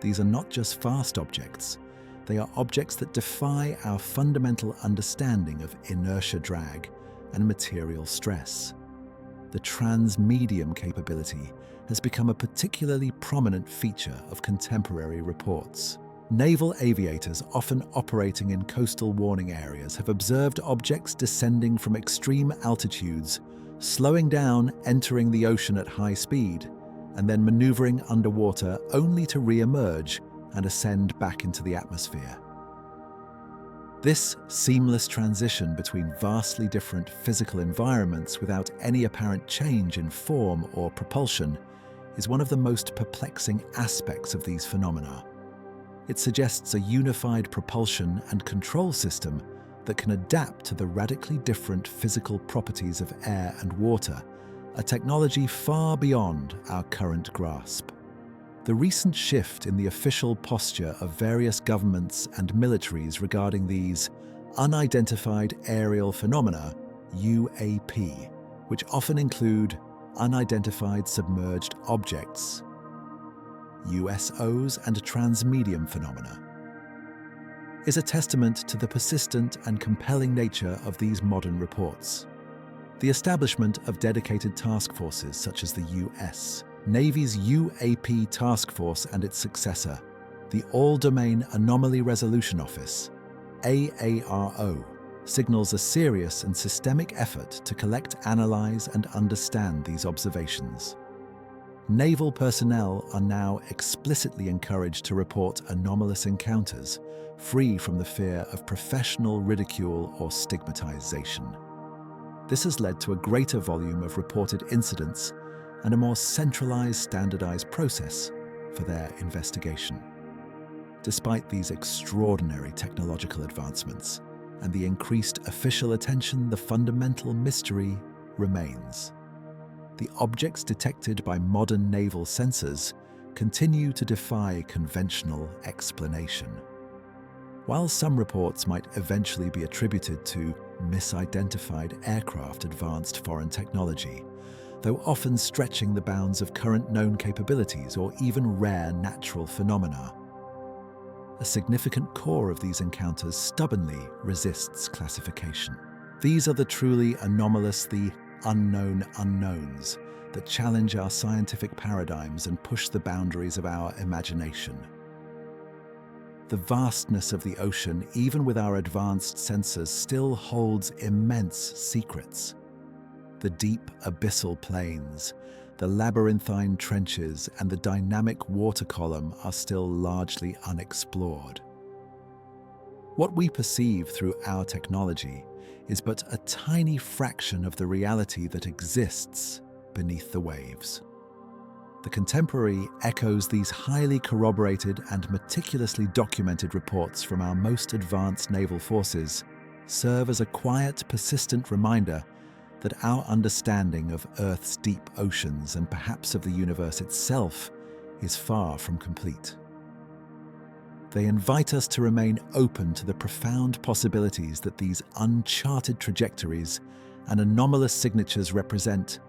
These are not just fast objects, they are objects that defy our fundamental understanding of inertia drag and material stress. The transmedium capability has become a particularly prominent feature of contemporary reports. Naval aviators often operating in coastal warning areas have observed objects descending from extreme altitudes, slowing down, entering the ocean at high speed, and then maneuvering underwater only to re-emerge and ascend back into the atmosphere. This seamless transition between vastly different physical environments without any apparent change in form or propulsion is one of the most perplexing aspects of these phenomena. It suggests a unified propulsion and control system that can adapt to the radically different physical properties of air and water, a technology far beyond our current grasp. The recent shift in the official posture of various governments and militaries regarding these unidentified aerial phenomena, UAP, which often include unidentified submerged objects, USOs, and transmedium phenomena, is a testament to the persistent and compelling nature of these modern reports. The establishment of dedicated task forces such as the US Navy's UAP Task Force and its successor, the All-Domain Anomaly Resolution Office, AARO, signals a serious and systemic effort to collect, analyze, and understand these observations. Naval personnel are now explicitly encouraged to report anomalous encounters, free from the fear of professional ridicule or stigmatization. This has led to a greater volume of reported incidents and a more centralized, standardized process for their investigation. Despite these extraordinary technological advancements and the increased official attention, the fundamental mystery remains. The objects detected by modern naval sensors continue to defy conventional explanation. While some reports might eventually be attributed to misidentified aircraft, advanced foreign technology, though often stretching the bounds of current known capabilities or even rare natural phenomena, a significant core of these encounters stubbornly resists classification. These are the truly anomalous, the unknown unknowns that challenge our scientific paradigms and push the boundaries of our imagination. The vastness of the ocean, even with our advanced sensors, still holds immense secrets. The deep abyssal plains, the labyrinthine trenches, and the dynamic water column are still largely unexplored. What we perceive through our technology is but a tiny fraction of the reality that exists beneath the waves. The contemporary echoes these highly corroborated and meticulously documented reports from our most advanced naval forces serve as a quiet, persistent reminder that our understanding of Earth's deep oceans and perhaps of the universe itself is far from complete. They invite us to remain open to the profound possibilities that these uncharted trajectories and anomalous signatures represent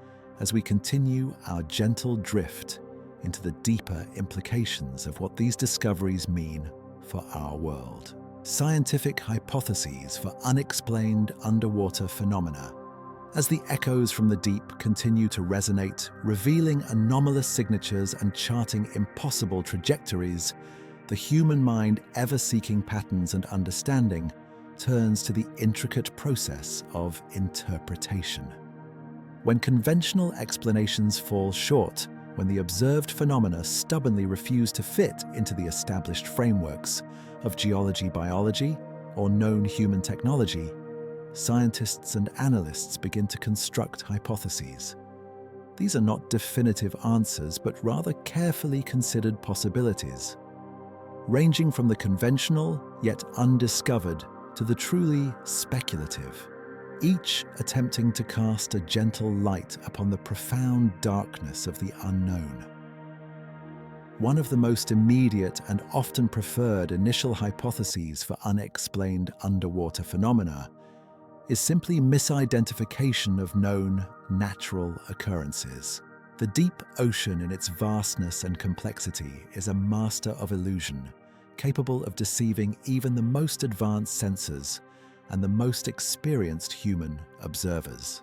as we continue our gentle drift into the deeper implications of what these discoveries mean for our world. Scientific hypotheses for unexplained underwater phenomena. As the echoes from the deep continue to resonate, revealing anomalous signatures and charting impossible trajectories, the human mind, ever seeking patterns and understanding, turns to the intricate process of interpretation. When conventional explanations fall short, when the observed phenomena stubbornly refuse to fit into the established frameworks of geology, biology, or known human technology, scientists and analysts begin to construct hypotheses. These are not definitive answers, but rather carefully considered possibilities, ranging from the conventional yet undiscovered to the truly speculative, each attempting to cast a gentle light upon the profound darkness of the unknown. One of the most immediate and often preferred initial hypotheses for unexplained underwater phenomena is simply misidentification of known natural occurrences. The deep ocean, in its vastness and complexity, is a master of illusion, capable of deceiving even the most advanced sensors and the most experienced human observers.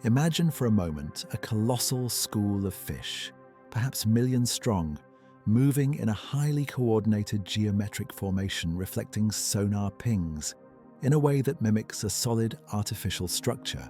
Imagine for a moment a colossal school of fish, perhaps millions strong, moving in a highly coordinated geometric formation reflecting sonar pings in a way that mimics a solid artificial structure.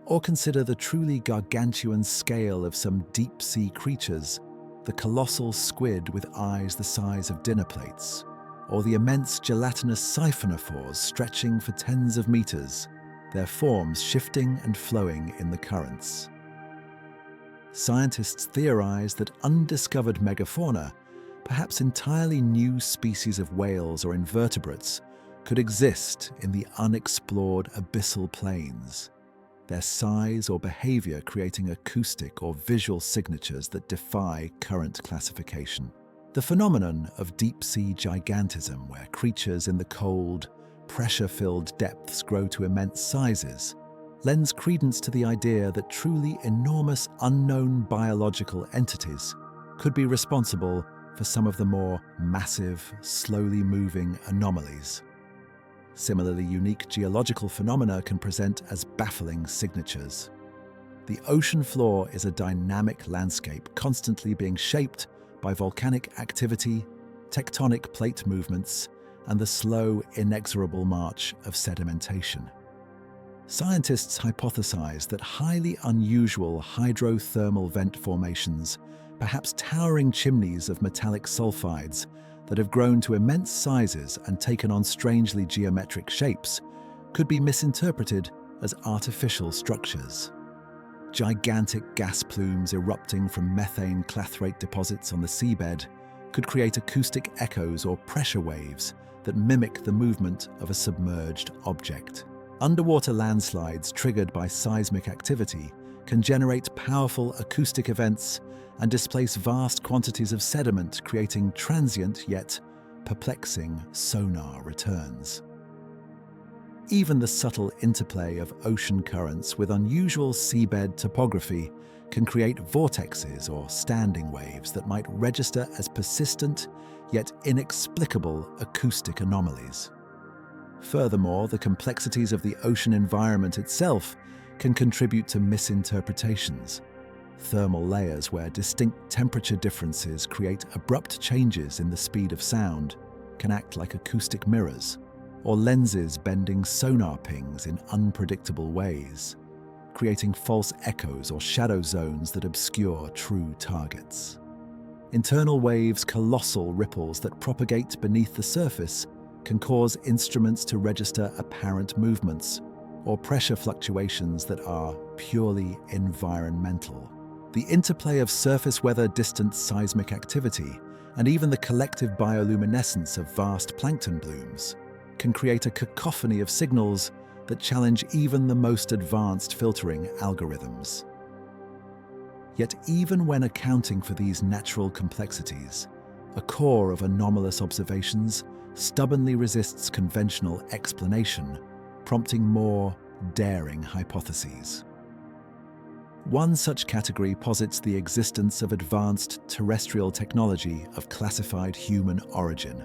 Or consider the truly gargantuan scale of some deep-sea creatures, the colossal squid with eyes the size of dinner plates, or the immense gelatinous siphonophores stretching for tens of meters, their forms shifting and flowing in the currents. Scientists theorize that undiscovered megafauna, perhaps entirely new species of whales or invertebrates, could exist in the unexplored abyssal plains, their size or behavior creating acoustic or visual signatures that defy current classification. The phenomenon of deep-sea gigantism, where creatures in the cold, pressure-filled depths grow to immense sizes, lends credence to the idea that truly enormous unknown biological entities could be responsible for some of the more massive, slowly moving anomalies. Similarly, unique geological phenomena can present as baffling signatures. The ocean floor is a dynamic landscape constantly being shaped by volcanic activity, tectonic plate movements, and the slow, inexorable march of sedimentation. Scientists hypothesize that highly unusual hydrothermal vent formations, perhaps towering chimneys of metallic sulfides that have grown to immense sizes and taken on strangely geometric shapes, could be misinterpreted as artificial structures. Gigantic gas plumes erupting from methane clathrate deposits on the seabed could create acoustic echoes or pressure waves that mimic the movement of a submerged object. Underwater landslides triggered by seismic activity can generate powerful acoustic events and displace vast quantities of sediment, creating transient yet perplexing sonar returns. Even the subtle interplay of ocean currents with unusual seabed topography can create vortexes or standing waves that might register as persistent yet inexplicable acoustic anomalies. Furthermore, the complexities of the ocean environment itself can contribute to misinterpretations. Thermal layers where distinct temperature differences create abrupt changes in the speed of sound can act like acoustic mirrors, or lenses bending sonar pings in unpredictable ways, creating false echoes or shadow zones that obscure true targets. Internal waves, colossal ripples that propagate beneath the surface, can cause instruments to register apparent movements or pressure fluctuations that are purely environmental. The interplay of surface weather, distant seismic activity, and even the collective bioluminescence of vast plankton blooms can create a cacophony of signals that challenge even the most advanced filtering algorithms. Yet even when accounting for these natural complexities, a core of anomalous observations stubbornly resists conventional explanation, prompting more daring hypotheses. One such category posits the existence of advanced terrestrial technology of classified human origin.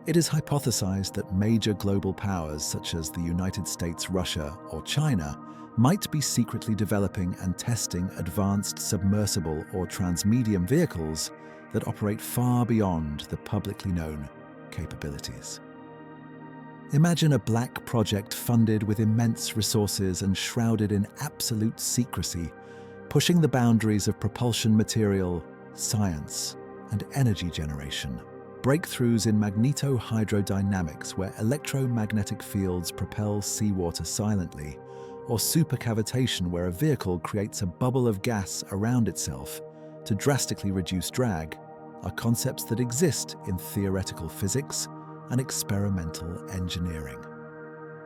It is hypothesized that major global powers such as the United States, Russia, or China might be secretly developing and testing advanced submersible or transmedium vehicles that operate far beyond the publicly known capabilities. Imagine a black project funded with immense resources and shrouded in absolute secrecy, pushing the boundaries of propulsion material, science, and energy generation. Breakthroughs in magnetohydrodynamics, where electromagnetic fields propel seawater silently, or supercavitation, where a vehicle creates a bubble of gas around itself to drastically reduce drag, are concepts that exist in theoretical physics and experimental engineering.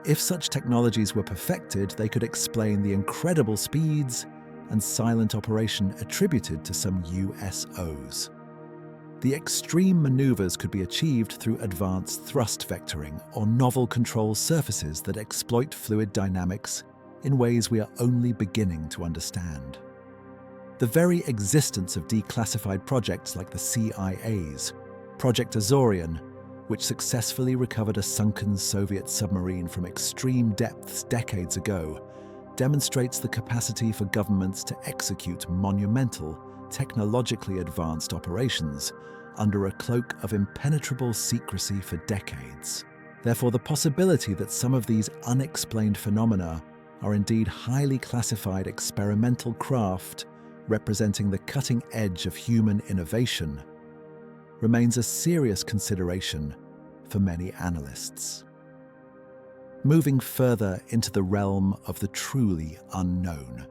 If such technologies were perfected, they could explain the incredible speeds and silent operation attributed to some USOs. The extreme maneuvers could be achieved through advanced thrust vectoring or novel control surfaces that exploit fluid dynamics in ways we are only beginning to understand. The very existence of declassified projects like the CIA's Project Azorian, which successfully recovered a sunken Soviet submarine from extreme depths decades ago, demonstrates the capacity for governments to execute monumental, technologically advanced operations under a cloak of impenetrable secrecy for decades. Therefore, the possibility that some of these unexplained phenomena are indeed highly classified experimental craft representing the cutting edge of human innovation remains a serious consideration for many analysts. Moving further into the realm of the truly unknown,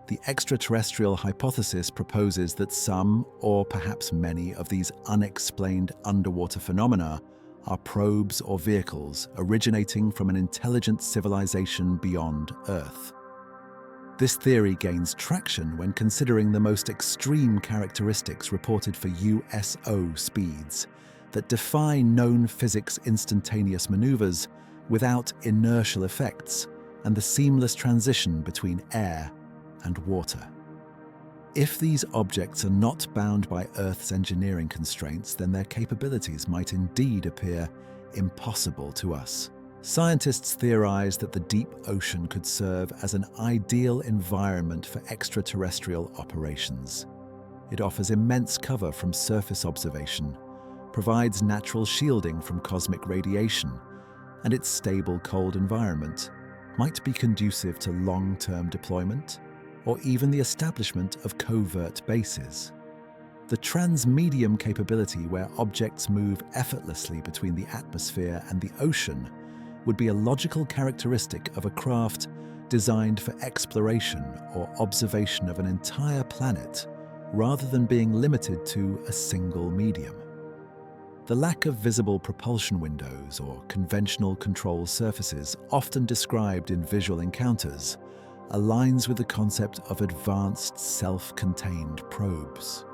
the extraterrestrial hypothesis proposes that some, or perhaps many, of these unexplained underwater phenomena are probes or vehicles originating from an intelligent civilization beyond Earth. This theory gains traction when considering the most extreme characteristics reported for USO speeds that defy known physics instantaneous maneuvers without inertial effects and the seamless transition between air and water. If these objects are not bound by Earth's engineering constraints, then their capabilities might indeed appear impossible to us. Scientists theorize that the deep ocean could serve as an ideal environment for extraterrestrial operations. It offers immense cover from surface observation, provides natural shielding from cosmic radiation, and its stable cold environment might be conducive to long-term deployment or even the establishment of covert bases. The transmedium capability, where objects move effortlessly between the atmosphere and the ocean, would be a logical characteristic of a craft designed for exploration or observation of an entire planet, rather than being limited to a single medium. The lack of visible propulsion windows or conventional control surfaces, often described in visual encounters, aligns with the concept of advanced self-contained probes.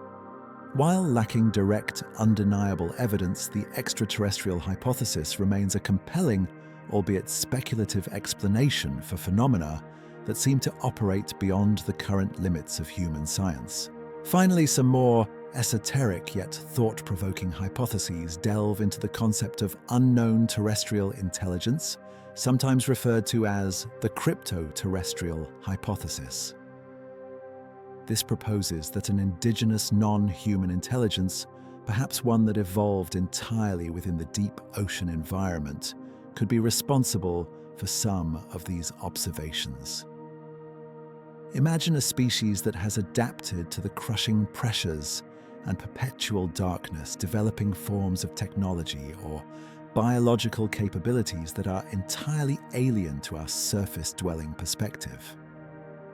While lacking direct, undeniable evidence, the extraterrestrial hypothesis remains a compelling, albeit speculative, explanation for phenomena that seem to operate beyond the current limits of human science. Finally, some more esoteric yet thought-provoking hypotheses delve into the concept of unknown terrestrial intelligence, sometimes referred to as the crypto-terrestrial hypothesis. This proposes that an indigenous non-human intelligence, perhaps one that evolved entirely within the deep ocean environment, could be responsible for some of these observations. Imagine a species that has adapted to the crushing pressures and perpetual darkness, developing forms of technology or biological capabilities that are entirely alien to our surface-dwelling perspective.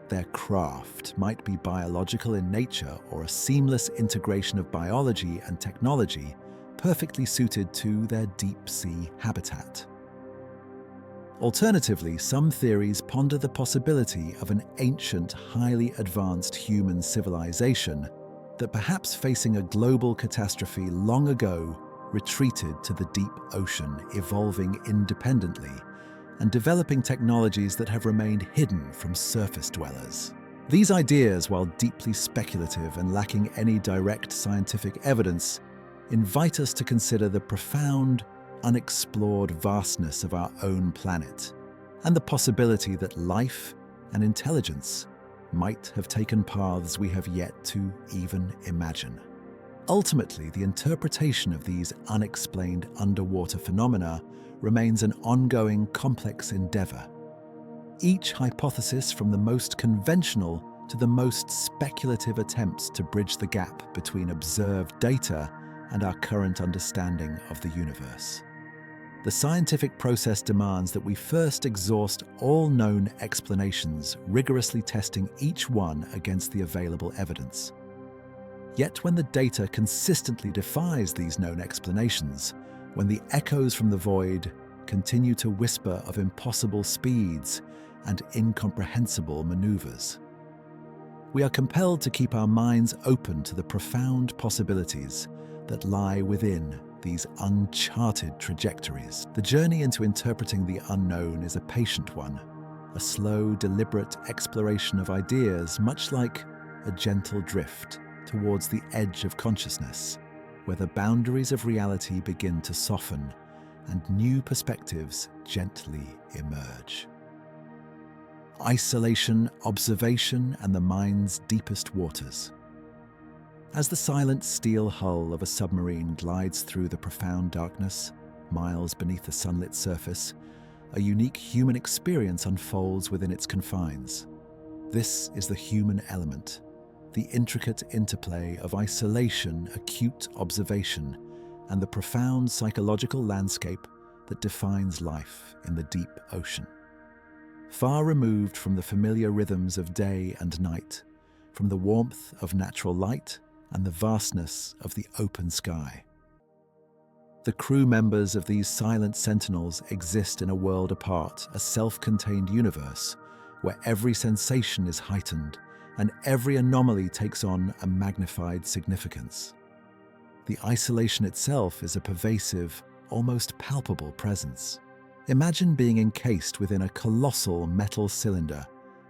Their craft might be biological in nature or a seamless integration of biology and technology perfectly suited to their deep-sea habitat. Alternatively, some theories ponder the possibility of an ancient, highly advanced human civilization that, perhaps facing a global catastrophe long ago, retreated to the deep ocean, evolving independently and developing technologies that have remained hidden from surface dwellers. These ideas, while deeply speculative and lacking any direct scientific evidence, invite us to consider the profound, unexplored vastness of our own planet and the possibility that life and intelligence might have taken paths we have yet to even imagine. Ultimately, the interpretation of these unexplained underwater phenomena remains an ongoing, complex endeavor. Each hypothesis, from the most conventional to the most speculative attempts to bridge the gap between observed data and our current understanding of the universe. The scientific process demands that we first exhaust all known explanations, rigorously testing each one against the available evidence. Yet when the data consistently defies these known explanations, when the echoes from the void continue to whisper of impossible speeds and incomprehensible maneuvers, we are compelled to keep our minds open to the profound possibilities that lie within these uncharted trajectories. The journey into interpreting the unknown is a patient one, a slow, deliberate exploration of ideas, much like a gentle drift towards the edge of consciousness, where the boundaries of reality begin to soften and new perspectives gently emerge. Isolation, observation, and the mind's deepest waters. As the silent steel hull of a submarine glides through the profound darkness, miles beneath the sunlit surface, a unique human experience unfolds within its confines. This is the human element, the intricate interplay of isolation, acute observation, and the profound psychological landscape that defines life in the deep ocean. Far removed from the familiar rhythms of day and night, from the warmth of natural light and the vastness of the open sky. The crew members of these silent sentinels exist in a world apart, a self-contained universe where every sensation is heightened and every anomaly takes on a magnified significance. The isolation itself is a pervasive, almost palpable presence. Imagine being encased within a colossal metal cylinder,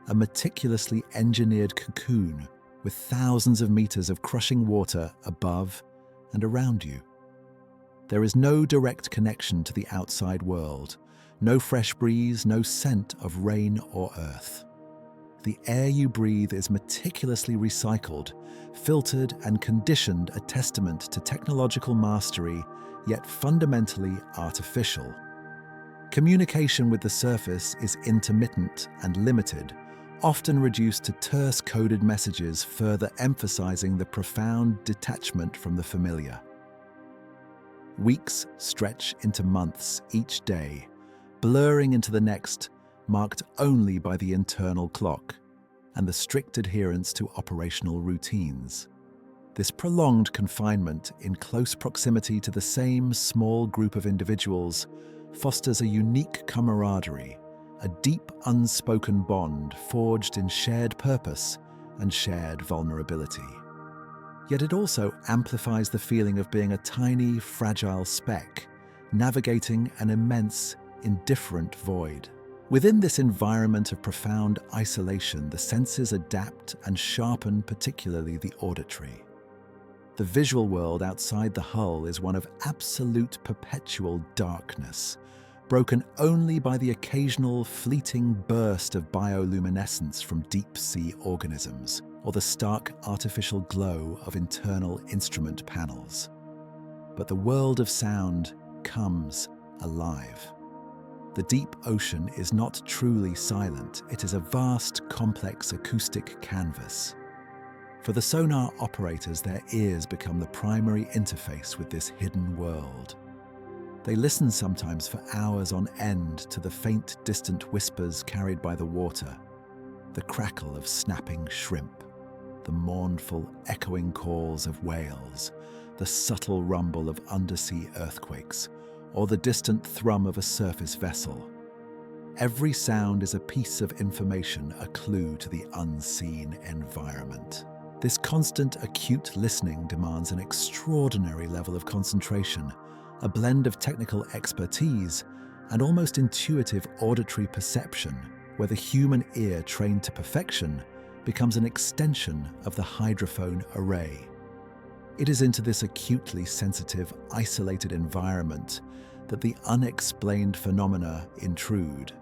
a meticulously engineered cocoon with thousands of meters of crushing water above and around you. There is no direct connection to the outside world, no fresh breeze, no scent of rain or earth. The air you breathe is meticulously recycled, filtered, and conditioned, a testament to technological mastery, yet fundamentally artificial. Communication with the surface is intermittent and limited, often reduced to terse coded messages, further emphasizing the profound detachment from the familiar. Weeks stretch into months each day, blurring into the next, marked only by the internal clock and the strict adherence to operational routines. This prolonged confinement in close proximity to the same small group of individuals fosters a unique camaraderie, a deep unspoken bond forged in shared purpose and shared vulnerability. Yet it also amplifies the feeling of being a tiny, fragile speck, navigating an immense, indifferent void. Within this environment of profound isolation, the senses adapt and sharpen, particularly the auditory. The visual world outside the hull is one of absolute perpetual darkness, broken only by the occasional fleeting burst of bioluminescence from deep-sea organisms, or the stark artificial glow of internal instrument panels. But the world of sound comes alive. The deep ocean is not truly silent, it is a vast, complex acoustic canvas. For the sonar operators, their ears become the primary interface with this hidden world. They listen sometimes for hours on end to the faint, distant whispers carried by the water, the crackle of snapping shrimp, the mournful, echoing calls of whales, the subtle rumble of undersea earthquakes, or the distant thrum of a surface vessel. Every sound is a piece of information, a clue to the unseen environment. This constant, acute listening demands an extraordinary level of concentration, a blend of technical expertise and almost intuitive auditory perception, where the human ear trained to perfection becomes an extension of the hydrophone array. It is into this acutely sensitive, isolated environment that the unexplained phenomena intrude.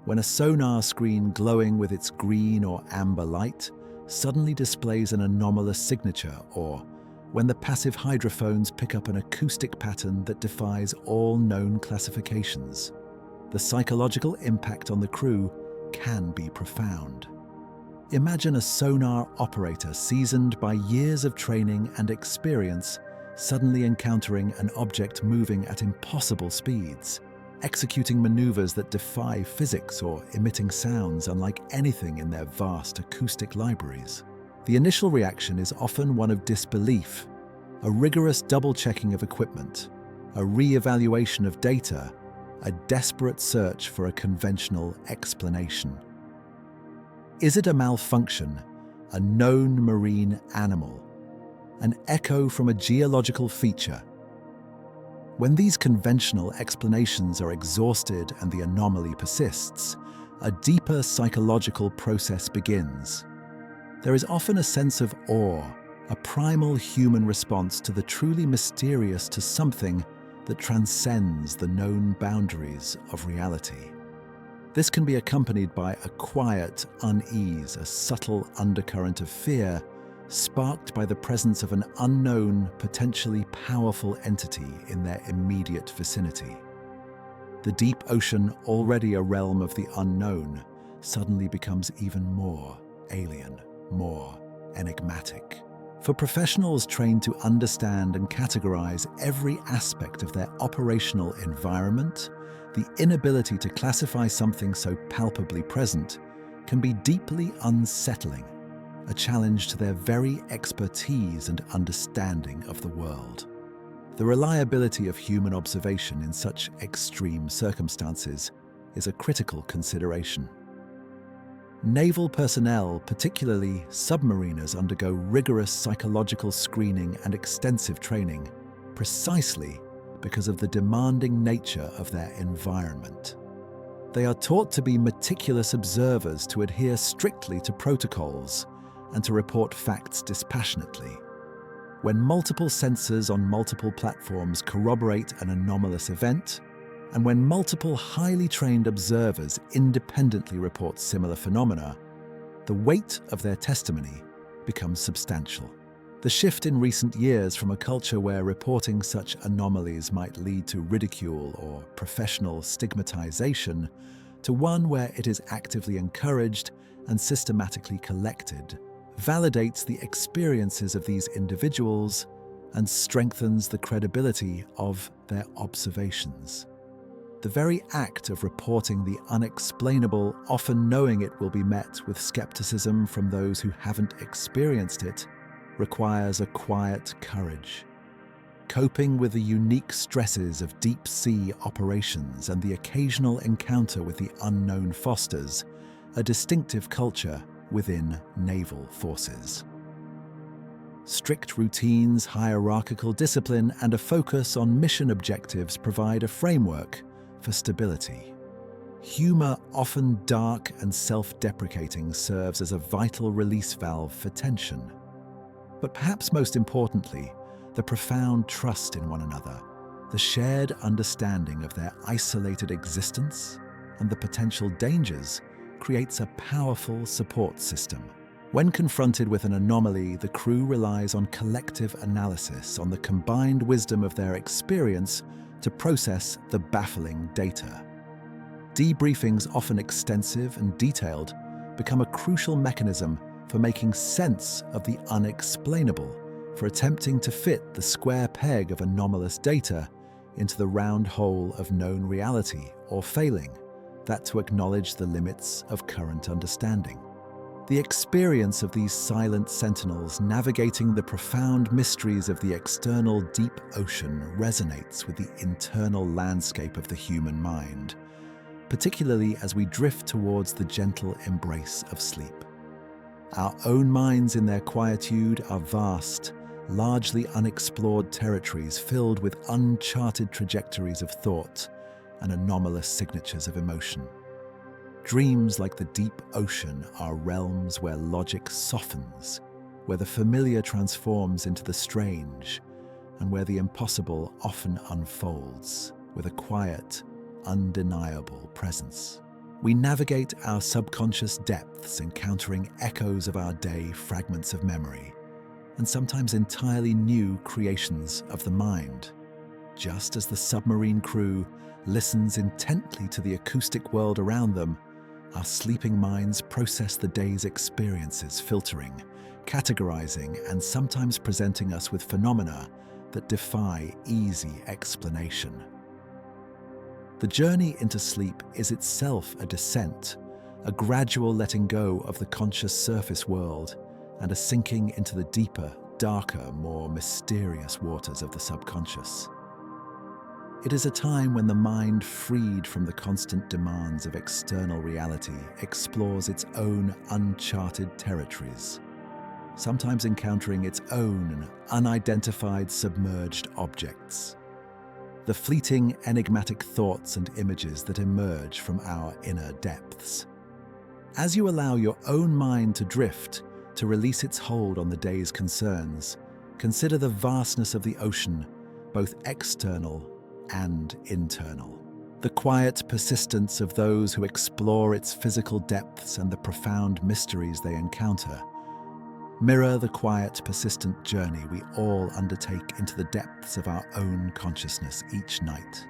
When a sonar screen glowing with its green or amber light suddenly displays an anomalous signature, or when the passive hydrophones pick up an acoustic pattern that defies all known classifications, the psychological impact on the crew can be profound. Imagine a sonar operator seasoned by years of training and experience suddenly encountering an object moving at impossible speeds, executing maneuvers that defy physics or emitting sounds unlike anything in their vast acoustic libraries. The initial reaction is often one of disbelief, a rigorous double-checking of equipment, a re-evaluation of data, a desperate search for a conventional explanation. Is it a malfunction, a known marine animal, an echo from a geological feature? When these conventional explanations are exhausted and the anomaly persists, a deeper psychological process begins. There is often a sense of awe, a primal human response to the truly mysterious, to something that transcends the known boundaries of reality. This can be accompanied by a quiet unease, a subtle undercurrent of fear, sparked by the presence of an unknown, potentially powerful entity in their immediate vicinity. The deep ocean, already a realm of the unknown, suddenly becomes even more alien, more enigmatic. For professionals trained to understand and categorize every aspect of their operational environment, the inability to classify something so palpably present can be deeply unsettling, a challenge to their very expertise and understanding of the world. The reliability of human observation in such extreme circumstances is a critical consideration. Naval personnel, particularly submariners, undergo rigorous psychological screening and extensive training, precisely because of the demanding nature of their environment. They are taught to be meticulous observers, to adhere strictly to protocols, and to report facts dispassionately. When multiple sensors on multiple platforms corroborate an anomalous event, and when multiple highly trained observers independently report similar phenomena, the weight of their testimony becomes substantial. The shift in recent years from a culture where reporting such anomalies might lead to ridicule or professional stigmatization to one where it is actively encouraged and systematically collected validates the experiences of these individuals and strengthens the credibility of their observations. The very act of reporting the unexplainable, often knowing it will be met with skepticism from those who haven't experienced it, requires a quiet courage. Coping with the unique stresses of deep-sea operations and the occasional encounter with the unknown fosters a distinctive culture within naval forces. Strict routines, hierarchical discipline, and a focus on mission objectives provide a framework for stability. Humor, often dark and self-deprecating, serves as a vital release valve for tension. But perhaps most importantly, the profound trust in one another, the shared understanding of their isolated existence and the potential dangers creates a powerful support system. When confronted with an anomaly, the crew relies on collective analysis, on the combined wisdom of their experience to process the baffling data. Debriefings, often extensive and detailed, become a crucial mechanism for making sense of the unexplainable, for attempting to fit the square peg of anomalous data into the round hole of known reality, or failing that to acknowledge the limits of current understanding. The experience of these silent sentinels navigating the profound mysteries of the external deep ocean resonates with the internal landscape of the human mind, particularly as we drift towards the gentle embrace of sleep. Our own minds in their quietude are vast, largely unexplored territories filled with uncharted trajectories of thought and anomalous signatures of emotion. Dreams like the deep ocean are realms where logic softens, where the familiar transforms into the strange, and where the impossible often unfolds with a quiet, undeniable presence. We navigate our subconscious depths, encountering echoes of our day, fragments of memory, and sometimes entirely new creations of the mind. Just as the submarine crew listens intently to the acoustic world around them, our sleeping minds process the day's experiences, filtering, categorizing, and sometimes presenting us with phenomena that defy easy explanation. The journey into sleep is itself a descent, a gradual letting go of the conscious surface world and a sinking into the deeper, darker, more mysterious waters of the subconscious. It is a time when the mind, freed from the constant demands of external reality, explores its own uncharted territories, sometimes encountering its own unidentified submerged objects. The fleeting, enigmatic thoughts and images that emerge from our inner depths. As you allow your own mind to drift, to release its hold on the day's concerns, consider the vastness of the ocean, both external and internal. The quiet persistence of those who explore its physical depths and the profound mysteries they encounter mirror the quiet, persistent journey we all undertake into the depths of our own consciousness each night.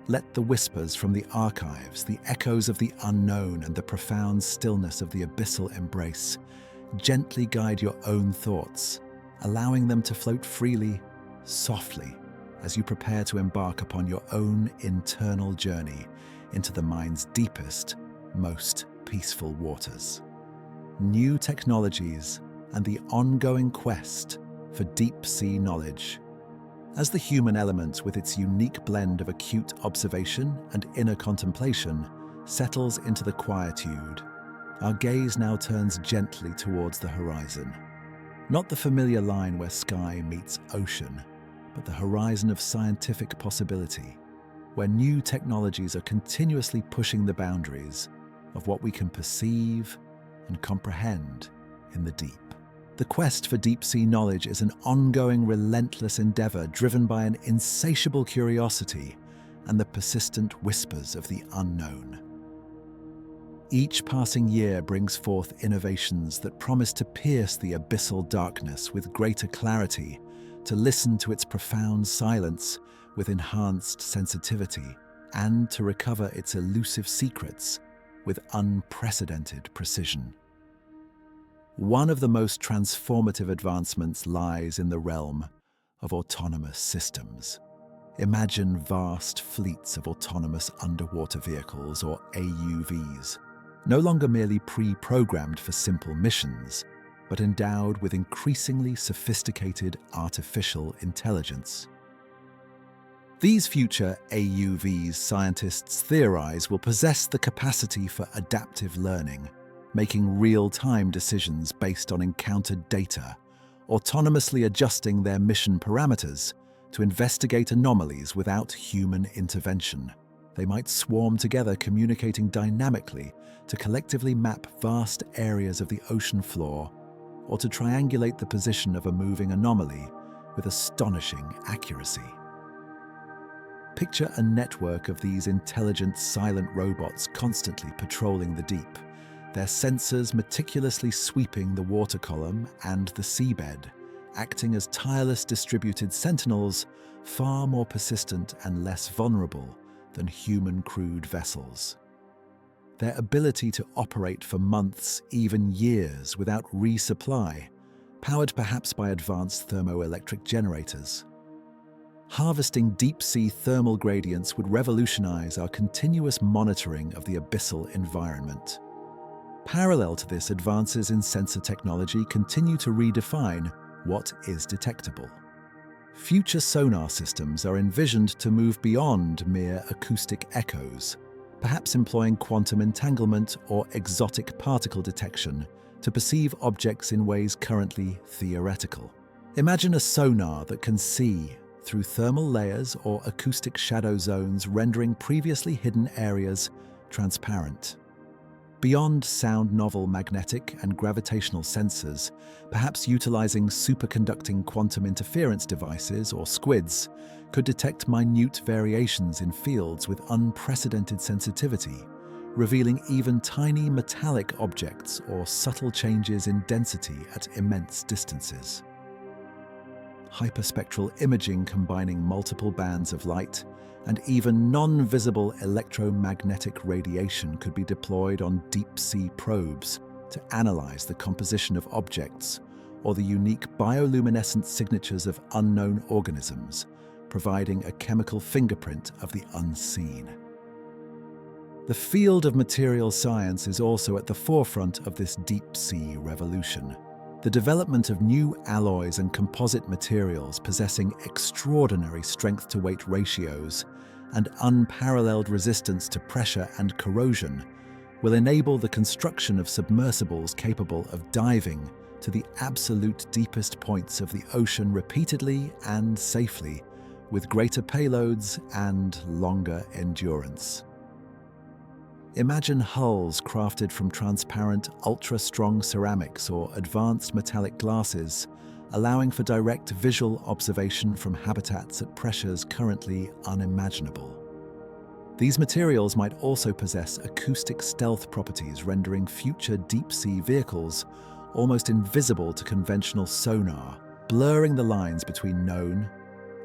Let the whispers from the archives, the echoes of the unknown, and the profound stillness of the abyssal embrace gently guide your own thoughts, allowing them to float freely, softly, as you prepare to embark upon your own internal journey into the mind's deepest, most peaceful waters. New technologies and the ongoing quest for deep-sea knowledge. As the human element, with its unique blend of acute observation and inner contemplation, settles into the quietude, our gaze now turns gently towards the horizon. Not the familiar line where sky meets ocean, but the horizon of scientific possibility, where new technologies are continuously pushing the boundaries of what we can perceive and comprehend in the deep. The quest for deep-sea knowledge is an ongoing, relentless endeavor driven by an insatiable curiosity and the persistent whispers of the unknown. Each passing year brings forth innovations that promise to pierce the abyssal darkness with greater clarity, to listen to its profound silence with enhanced sensitivity, and to recover its elusive secrets with unprecedented precision. One of the most transformative advancements lies in the realm of autonomous systems. Imagine vast fleets of autonomous underwater vehicles, or AUVs, no longer merely pre-programmed for simple missions, but endowed with increasingly sophisticated artificial intelligence. These future AUVs, scientists theorize, will possess the capacity for adaptive learning, making real-time decisions based on encountered data, autonomously adjusting their mission parameters to investigate anomalies without human intervention. They might swarm together, communicating dynamically to collectively map vast areas of the ocean floor or to triangulate the position of a moving anomaly with astonishing accuracy. Picture a network of these intelligent, silent robots constantly patrolling the deep, their sensors meticulously sweeping the water column and the seabed, acting as tireless distributed sentinels, far more persistent and less vulnerable than human-crewed vessels. Their ability to operate for months, even years, without resupply, powered perhaps by advanced thermoelectric generators. Harvesting deep-sea thermal gradients would revolutionize our continuous monitoring of the abyssal environment. Parallel to this, advances in sensor technology continue to redefine what is detectable. Future sonar systems are envisioned to move beyond mere acoustic echoes, perhaps employing quantum entanglement or exotic particle detection to perceive objects in ways currently theoretical. Imagine a sonar that can see through thermal layers or acoustic shadow zones, rendering previously hidden areas transparent. Beyond sound, novel magnetic and gravitational sensors, perhaps utilizing superconducting quantum interference devices or SQUIDs, could detect minute variations in fields with unprecedented sensitivity, revealing even tiny metallic objects or subtle changes in density at immense distances. Hyperspectral imaging combining multiple bands of light and even non-visible electromagnetic radiation could be deployed on deep-sea probes to analyze the composition of objects or the unique bioluminescent signatures of unknown organisms, providing a chemical fingerprint of the unseen. The field of material science is also at the forefront of this deep-sea revolution. The development of new alloys and composite materials possessing extraordinary strength-to-weight ratios and unparalleled resistance to pressure and corrosion will enable the construction of submersibles capable of diving to the absolute deepest points of the ocean repeatedly and safely, with greater payloads and longer endurance. Imagine hulls crafted from transparent, ultra-strong ceramics or advanced metallic glasses, allowing for direct visual observation from habitats at pressures currently unimaginable. These materials might also possess acoustic stealth properties, rendering future deep-sea vehicles almost invisible to conventional sonar, blurring the lines between known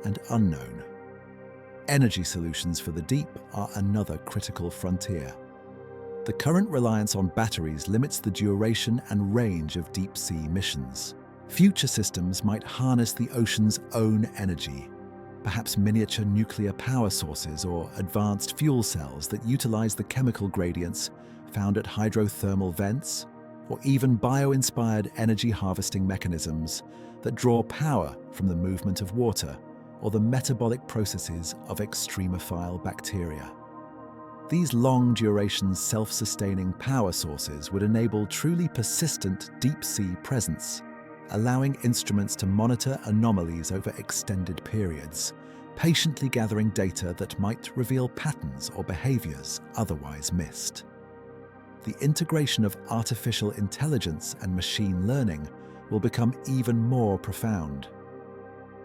and unknown. Energy solutions for the deep are another critical frontier. The current reliance on batteries limits the duration and range of deep-sea missions. Future systems might harness the ocean's own energy, perhaps miniature nuclear power sources or advanced fuel cells that utilize the chemical gradients found at hydrothermal vents, or even bio-inspired energy harvesting mechanisms that draw power from the movement of water or the metabolic processes of extremophile bacteria. These long-duration, self-sustaining power sources would enable truly persistent deep-sea presence, allowing instruments to monitor anomalies over extended periods, patiently gathering data that might reveal patterns or behaviors otherwise missed. The integration of artificial intelligence and machine learning will become even more profound.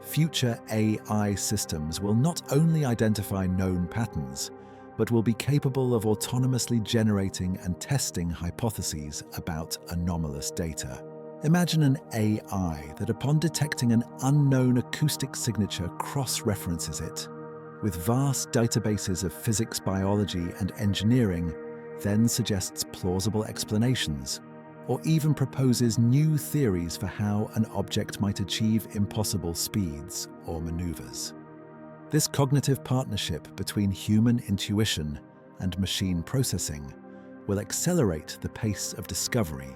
Future AI systems will not only identify known patterns, but will be capable of autonomously generating and testing hypotheses about anomalous data. Imagine an AI that, upon detecting an unknown acoustic signature, cross-references it with vast databases of physics, biology, and engineering, then suggests plausible explanations, or even proposes new theories for how an object might achieve impossible speeds or maneuvers. This cognitive partnership between human intuition and machine processing will accelerate the pace of discovery,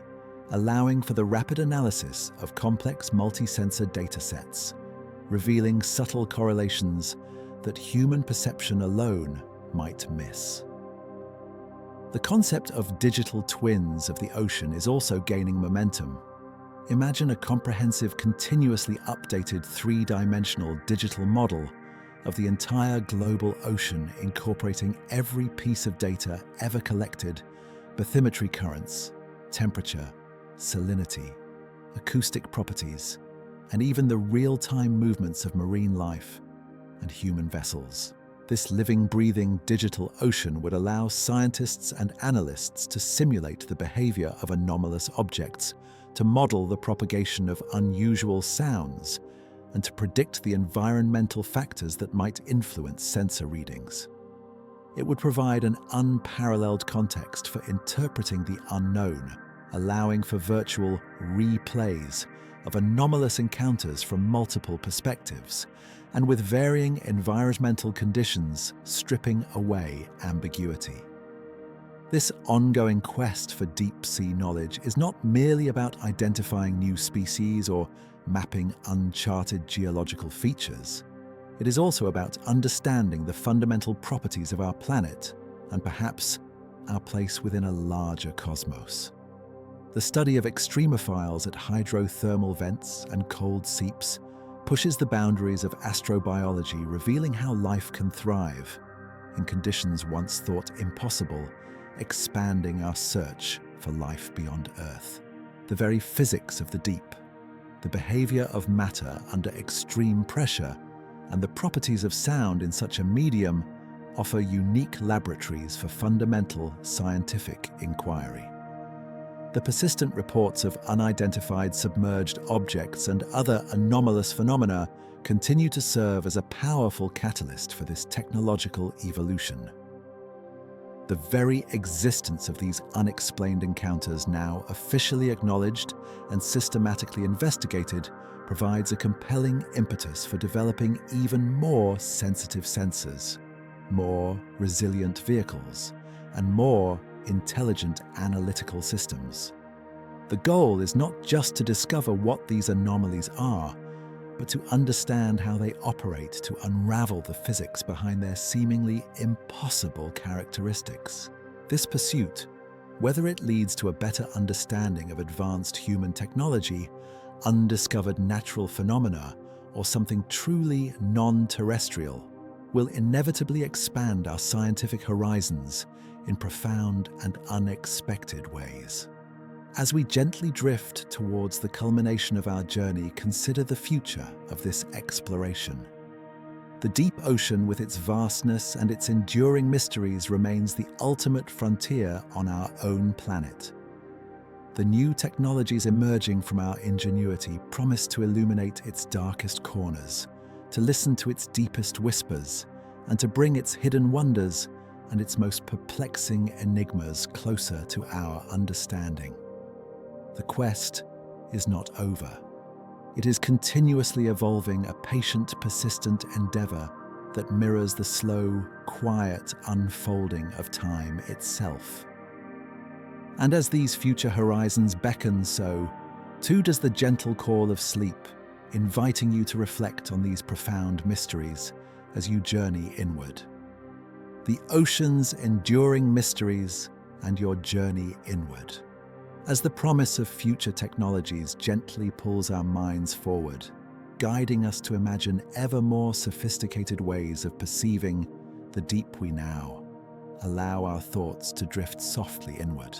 allowing for the rapid analysis of complex multi-sensor datasets, revealing subtle correlations that human perception alone might miss. The concept of digital twins of the ocean is also gaining momentum. Imagine a comprehensive, continuously updated three-dimensional digital model of the entire global ocean, incorporating every piece of data ever collected: bathymetry currents, temperature, salinity, acoustic properties, and even the real-time movements of marine life and human vessels. This living, breathing digital ocean would allow scientists and analysts to simulate the behavior of anomalous objects, to model the propagation of unusual sounds, and to predict the environmental factors that might influence sensor readings. It would provide an unparalleled context for interpreting the unknown, allowing for virtual replays of anomalous encounters from multiple perspectives, and with varying environmental conditions stripping away ambiguity. This ongoing quest for deep-sea knowledge is not merely about identifying new species or mapping uncharted geological features. It is also about understanding the fundamental properties of our planet and perhaps our place within a larger cosmos. The study of extremophiles at hydrothermal vents and cold seeps pushes the boundaries of astrobiology, revealing how life can thrive in conditions once thought impossible, expanding our search for life beyond Earth. The very physics of the deep, the behavior of matter under extreme pressure, and the properties of sound in such a medium offer unique laboratories for fundamental scientific inquiry. The persistent reports of unidentified submerged objects and other anomalous phenomena continue to serve as a powerful catalyst for this technological evolution. The very existence of these unexplained encounters, now officially acknowledged and systematically investigated, provides a compelling impetus for developing even more sensitive sensors, more resilient vehicles, and more intelligent analytical systems. The goal is not just to discover what these anomalies are, but to understand how they operate, to unravel the physics behind their seemingly impossible characteristics. This pursuit, whether it leads to a better understanding of advanced human technology, undiscovered natural phenomena, or something truly non-terrestrial, will inevitably expand our scientific horizons in profound and unexpected ways. As we gently drift towards the culmination of our journey, consider the future of this exploration. The deep ocean, with its vastness and its enduring mysteries, remains the ultimate frontier on our own planet. The new technologies emerging from our ingenuity promise to illuminate its darkest corners, to listen to its deepest whispers, and to bring its hidden wonders and its most perplexing enigmas closer to our understanding. The quest is not over. It is continuously evolving, a patient, persistent endeavor that mirrors the slow, quiet unfolding of time itself. And as these future horizons beckon, so too does the gentle call of sleep, inviting you to reflect on these profound mysteries as you journey inward. The ocean's enduring mysteries and your journey inward. As the promise of future technologies gently pulls our minds forward, guiding us to imagine ever more sophisticated ways of perceiving the deep, we now allow our thoughts to drift softly inward.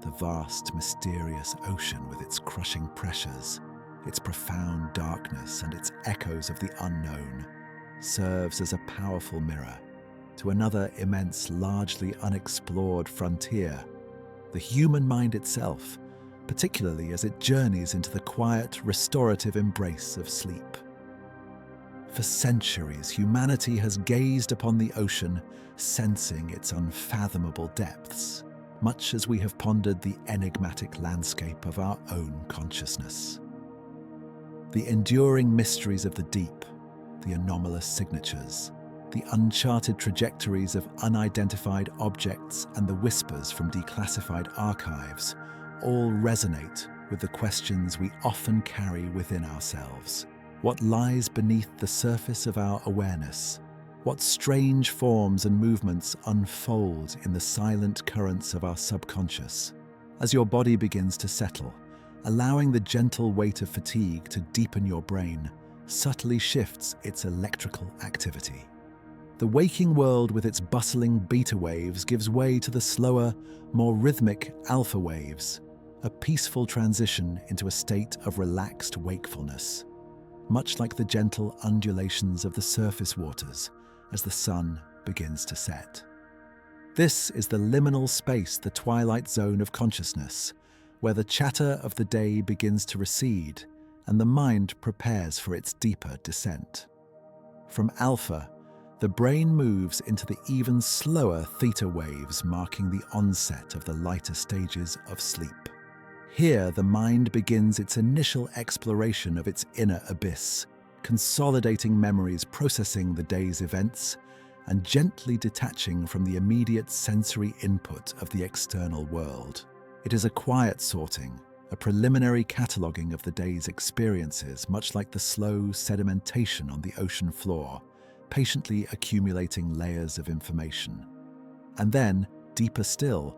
The vast, mysterious ocean, with its crushing pressures, its profound darkness, and its echoes of the unknown, serves as a powerful mirror to another immense, largely unexplored frontier, the human mind itself, particularly as it journeys into the quiet, restorative embrace of sleep. For centuries, humanity has gazed upon the ocean, sensing its unfathomable depths, much as we have pondered the enigmatic landscape of our own consciousness. The enduring mysteries of the deep, the anomalous signatures, the uncharted trajectories of unidentified objects, and the whispers from declassified archives all resonate with the questions we often carry within ourselves. What lies beneath the surface of our awareness? What strange forms and movements unfold in the silent currents of our subconscious? As your body begins to settle, allowing the gentle weight of fatigue to deepen your brain, subtly shifts its electrical activity. The waking world, with its bustling beta waves, gives way to the slower, more rhythmic alpha waves, a peaceful transition into a state of relaxed wakefulness, much like the gentle undulations of the surface waters as the sun begins to set. This is the liminal space, the twilight zone of consciousness, where the chatter of the day begins to recede and the mind prepares for its deeper descent. From alpha, the brain moves into the even slower theta waves, marking the onset of the lighter stages of sleep. Here, the mind begins its initial exploration of its inner abyss, consolidating memories, processing the day's events, and gently detaching from the immediate sensory input of the external world. It is a quiet sorting, a preliminary cataloguing of the day's experiences, much like the slow sedimentation on the ocean floor, patiently accumulating layers of information. And then, deeper still,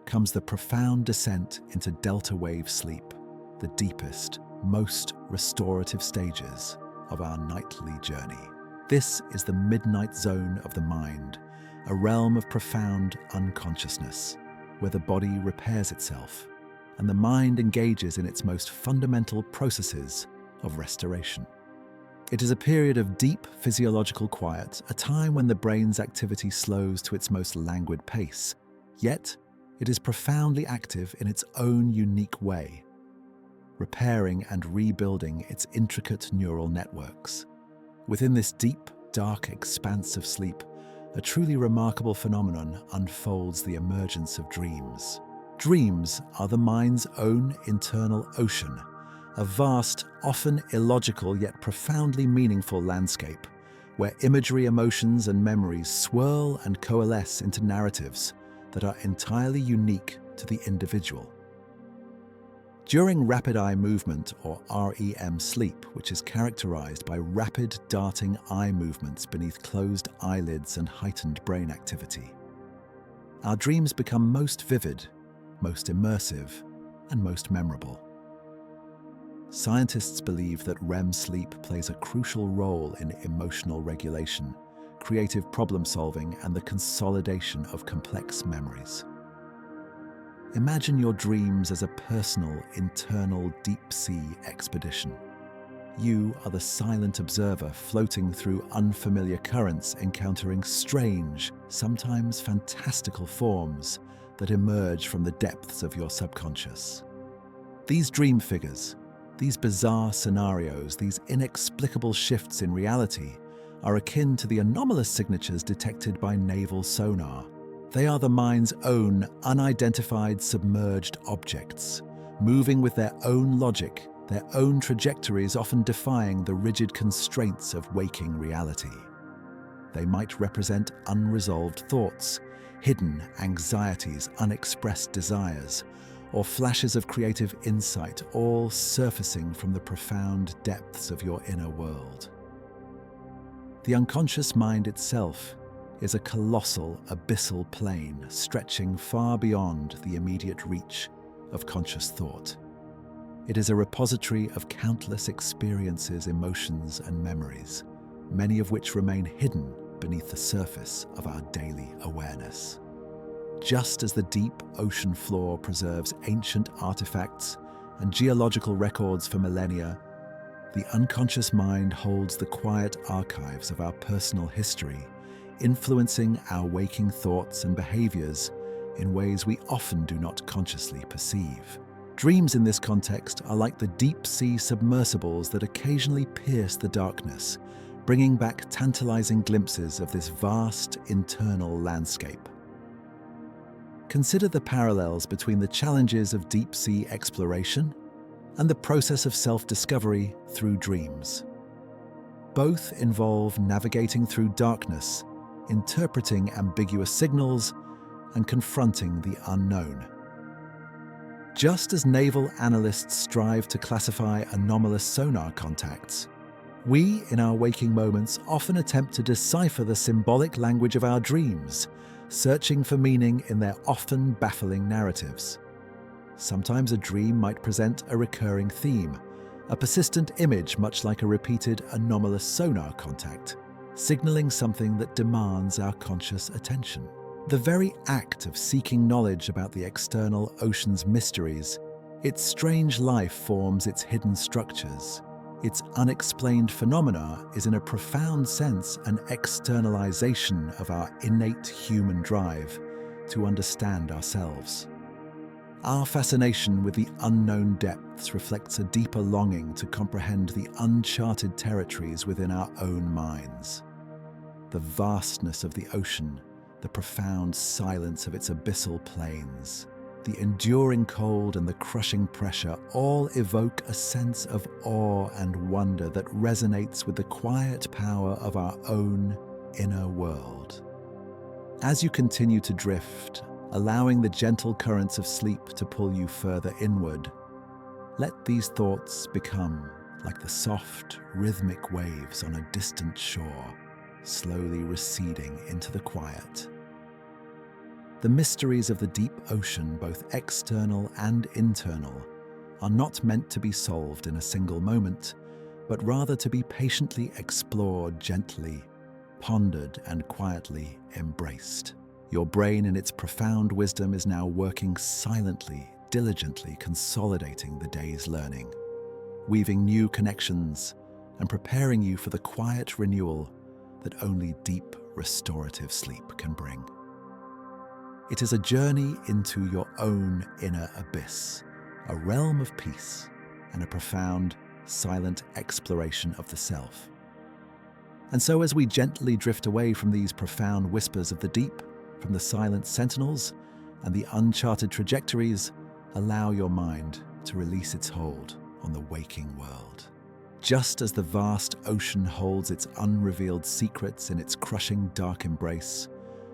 comes the profound descent into delta wave sleep, the deepest, most restorative stages of our nightly journey. This is the midnight zone of the mind, a realm of profound unconsciousness, where the body repairs itself and the mind engages in its most fundamental processes of restoration. It is a period of deep physiological quiet, a time when the brain's activity slows to its most languid pace, yet it is profoundly active in its own unique way, repairing and rebuilding its intricate neural networks. Within this deep, dark expanse of sleep, a truly remarkable phenomenon unfolds: the emergence of dreams. Dreams are the mind's own internal ocean, a vast, often illogical yet profoundly meaningful landscape, where imagery, emotions, and memories swirl and coalesce into narratives that are entirely unique to the individual. During rapid eye movement, or REM sleep, which is characterized by rapid darting eye movements beneath closed eyelids and heightened brain activity, our dreams become most vivid, most immersive, and most memorable. Scientists believe that REM sleep plays a crucial role in emotional regulation, creative problem-solving, and the consolidation of complex memories. Imagine your dreams as a personal, internal, deep-sea expedition. You are the silent observer floating through unfamiliar currents, encountering strange, sometimes fantastical forms that emerge from the depths of your subconscious. These dream figures, these bizarre scenarios, these inexplicable shifts in reality are akin to the anomalous signatures detected by Naval sonar. They are the mind's own unidentified submerged objects, moving with their own logic, their own trajectories, often defying the rigid constraints of waking reality. They might represent unresolved thoughts, hidden anxieties, unexpressed desires, or flashes of creative insight, all surfacing from the profound depths of your inner world. The unconscious mind itself is a colossal, abyssal plane stretching far beyond the immediate reach of conscious thought. It is a repository of countless experiences, emotions, and memories, many of which remain hidden beneath the surface of our daily awareness. Just as the deep ocean floor preserves ancient artifacts and geological records for millennia, the unconscious mind holds the quiet archives of our personal history, influencing our waking thoughts and behaviors in ways we often do not consciously perceive. Dreams in this context are like the deep-sea submersibles that occasionally pierce the darkness, bringing back tantalizing glimpses of this vast internal landscape. Consider the parallels between the challenges of deep-sea exploration and the process of self-discovery through dreams. Both involve navigating through darkness, interpreting ambiguous signals, and confronting the unknown. Just as naval analysts strive to classify anomalous sonar contacts, we, in our waking moments, often attempt to decipher the symbolic language of our dreams, searching for meaning in their often baffling narratives. Sometimes a dream might present a recurring theme, a persistent image much like a repeated anomalous sonar contact, signaling something that demands our conscious attention. The very act of seeking knowledge about the external ocean's mysteries Its strange life forms its hidden structures. Its unexplained phenomena is in a profound sense an externalization of our innate human drive to understand ourselves. Our fascination with the unknown depths reflects a deeper longing to comprehend the uncharted territories within our own minds. The vastness of the ocean, the profound silence of its abyssal plains, the enduring cold and the crushing pressure all evoke a sense of awe and wonder that resonates with the quiet power of our own inner world. As you continue to drift, allowing the gentle currents of sleep to pull you further inward, let these thoughts become like the soft, rhythmic waves on a distant shore, slowly receding into the quiet. The mysteries of the deep ocean, both external and internal, are not meant to be solved in a single moment, but rather to be patiently explored gently, pondered and quietly embraced. Your brain in its profound wisdom is now working silently, diligently consolidating the day's learning, weaving new connections and preparing you for the quiet renewal that only deep, restorative sleep can bring. It is a journey into your own inner abyss, a realm of peace and a profound, silent exploration of the self. And so as we gently drift away from these profound whispers of the deep, from the silent sentinels and the uncharted trajectories, allow your mind to release its hold on the waking world. Just as the vast ocean holds its unrevealed secrets in its crushing dark embrace,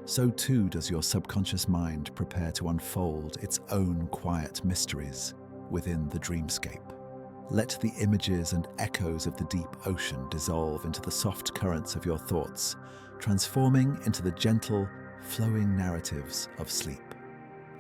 so too does your subconscious mind prepare to unfold its own quiet mysteries within the dreamscape. Let the images and echoes of the deep ocean dissolve into the soft currents of your thoughts, transforming into the gentle, flowing narratives of sleep.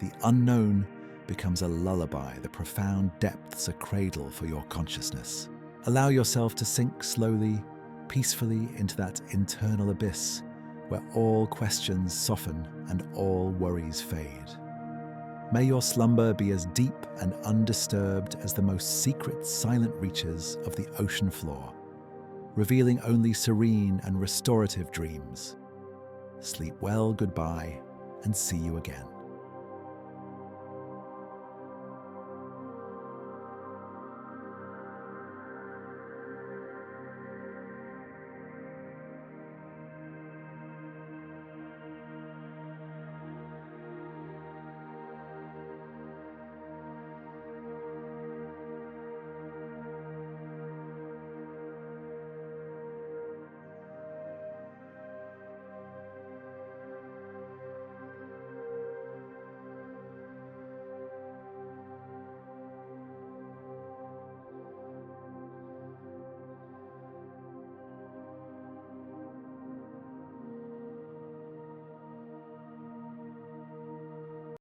The unknown becomes a lullaby, the profound depths a cradle for your consciousness. Allow yourself to sink slowly, peacefully into that internal abyss where all questions soften and all worries fade. May your slumber be as deep and undisturbed as the most secret, silent reaches of the ocean floor, revealing only serene and restorative dreams. Sleep well, goodbye, and see you again.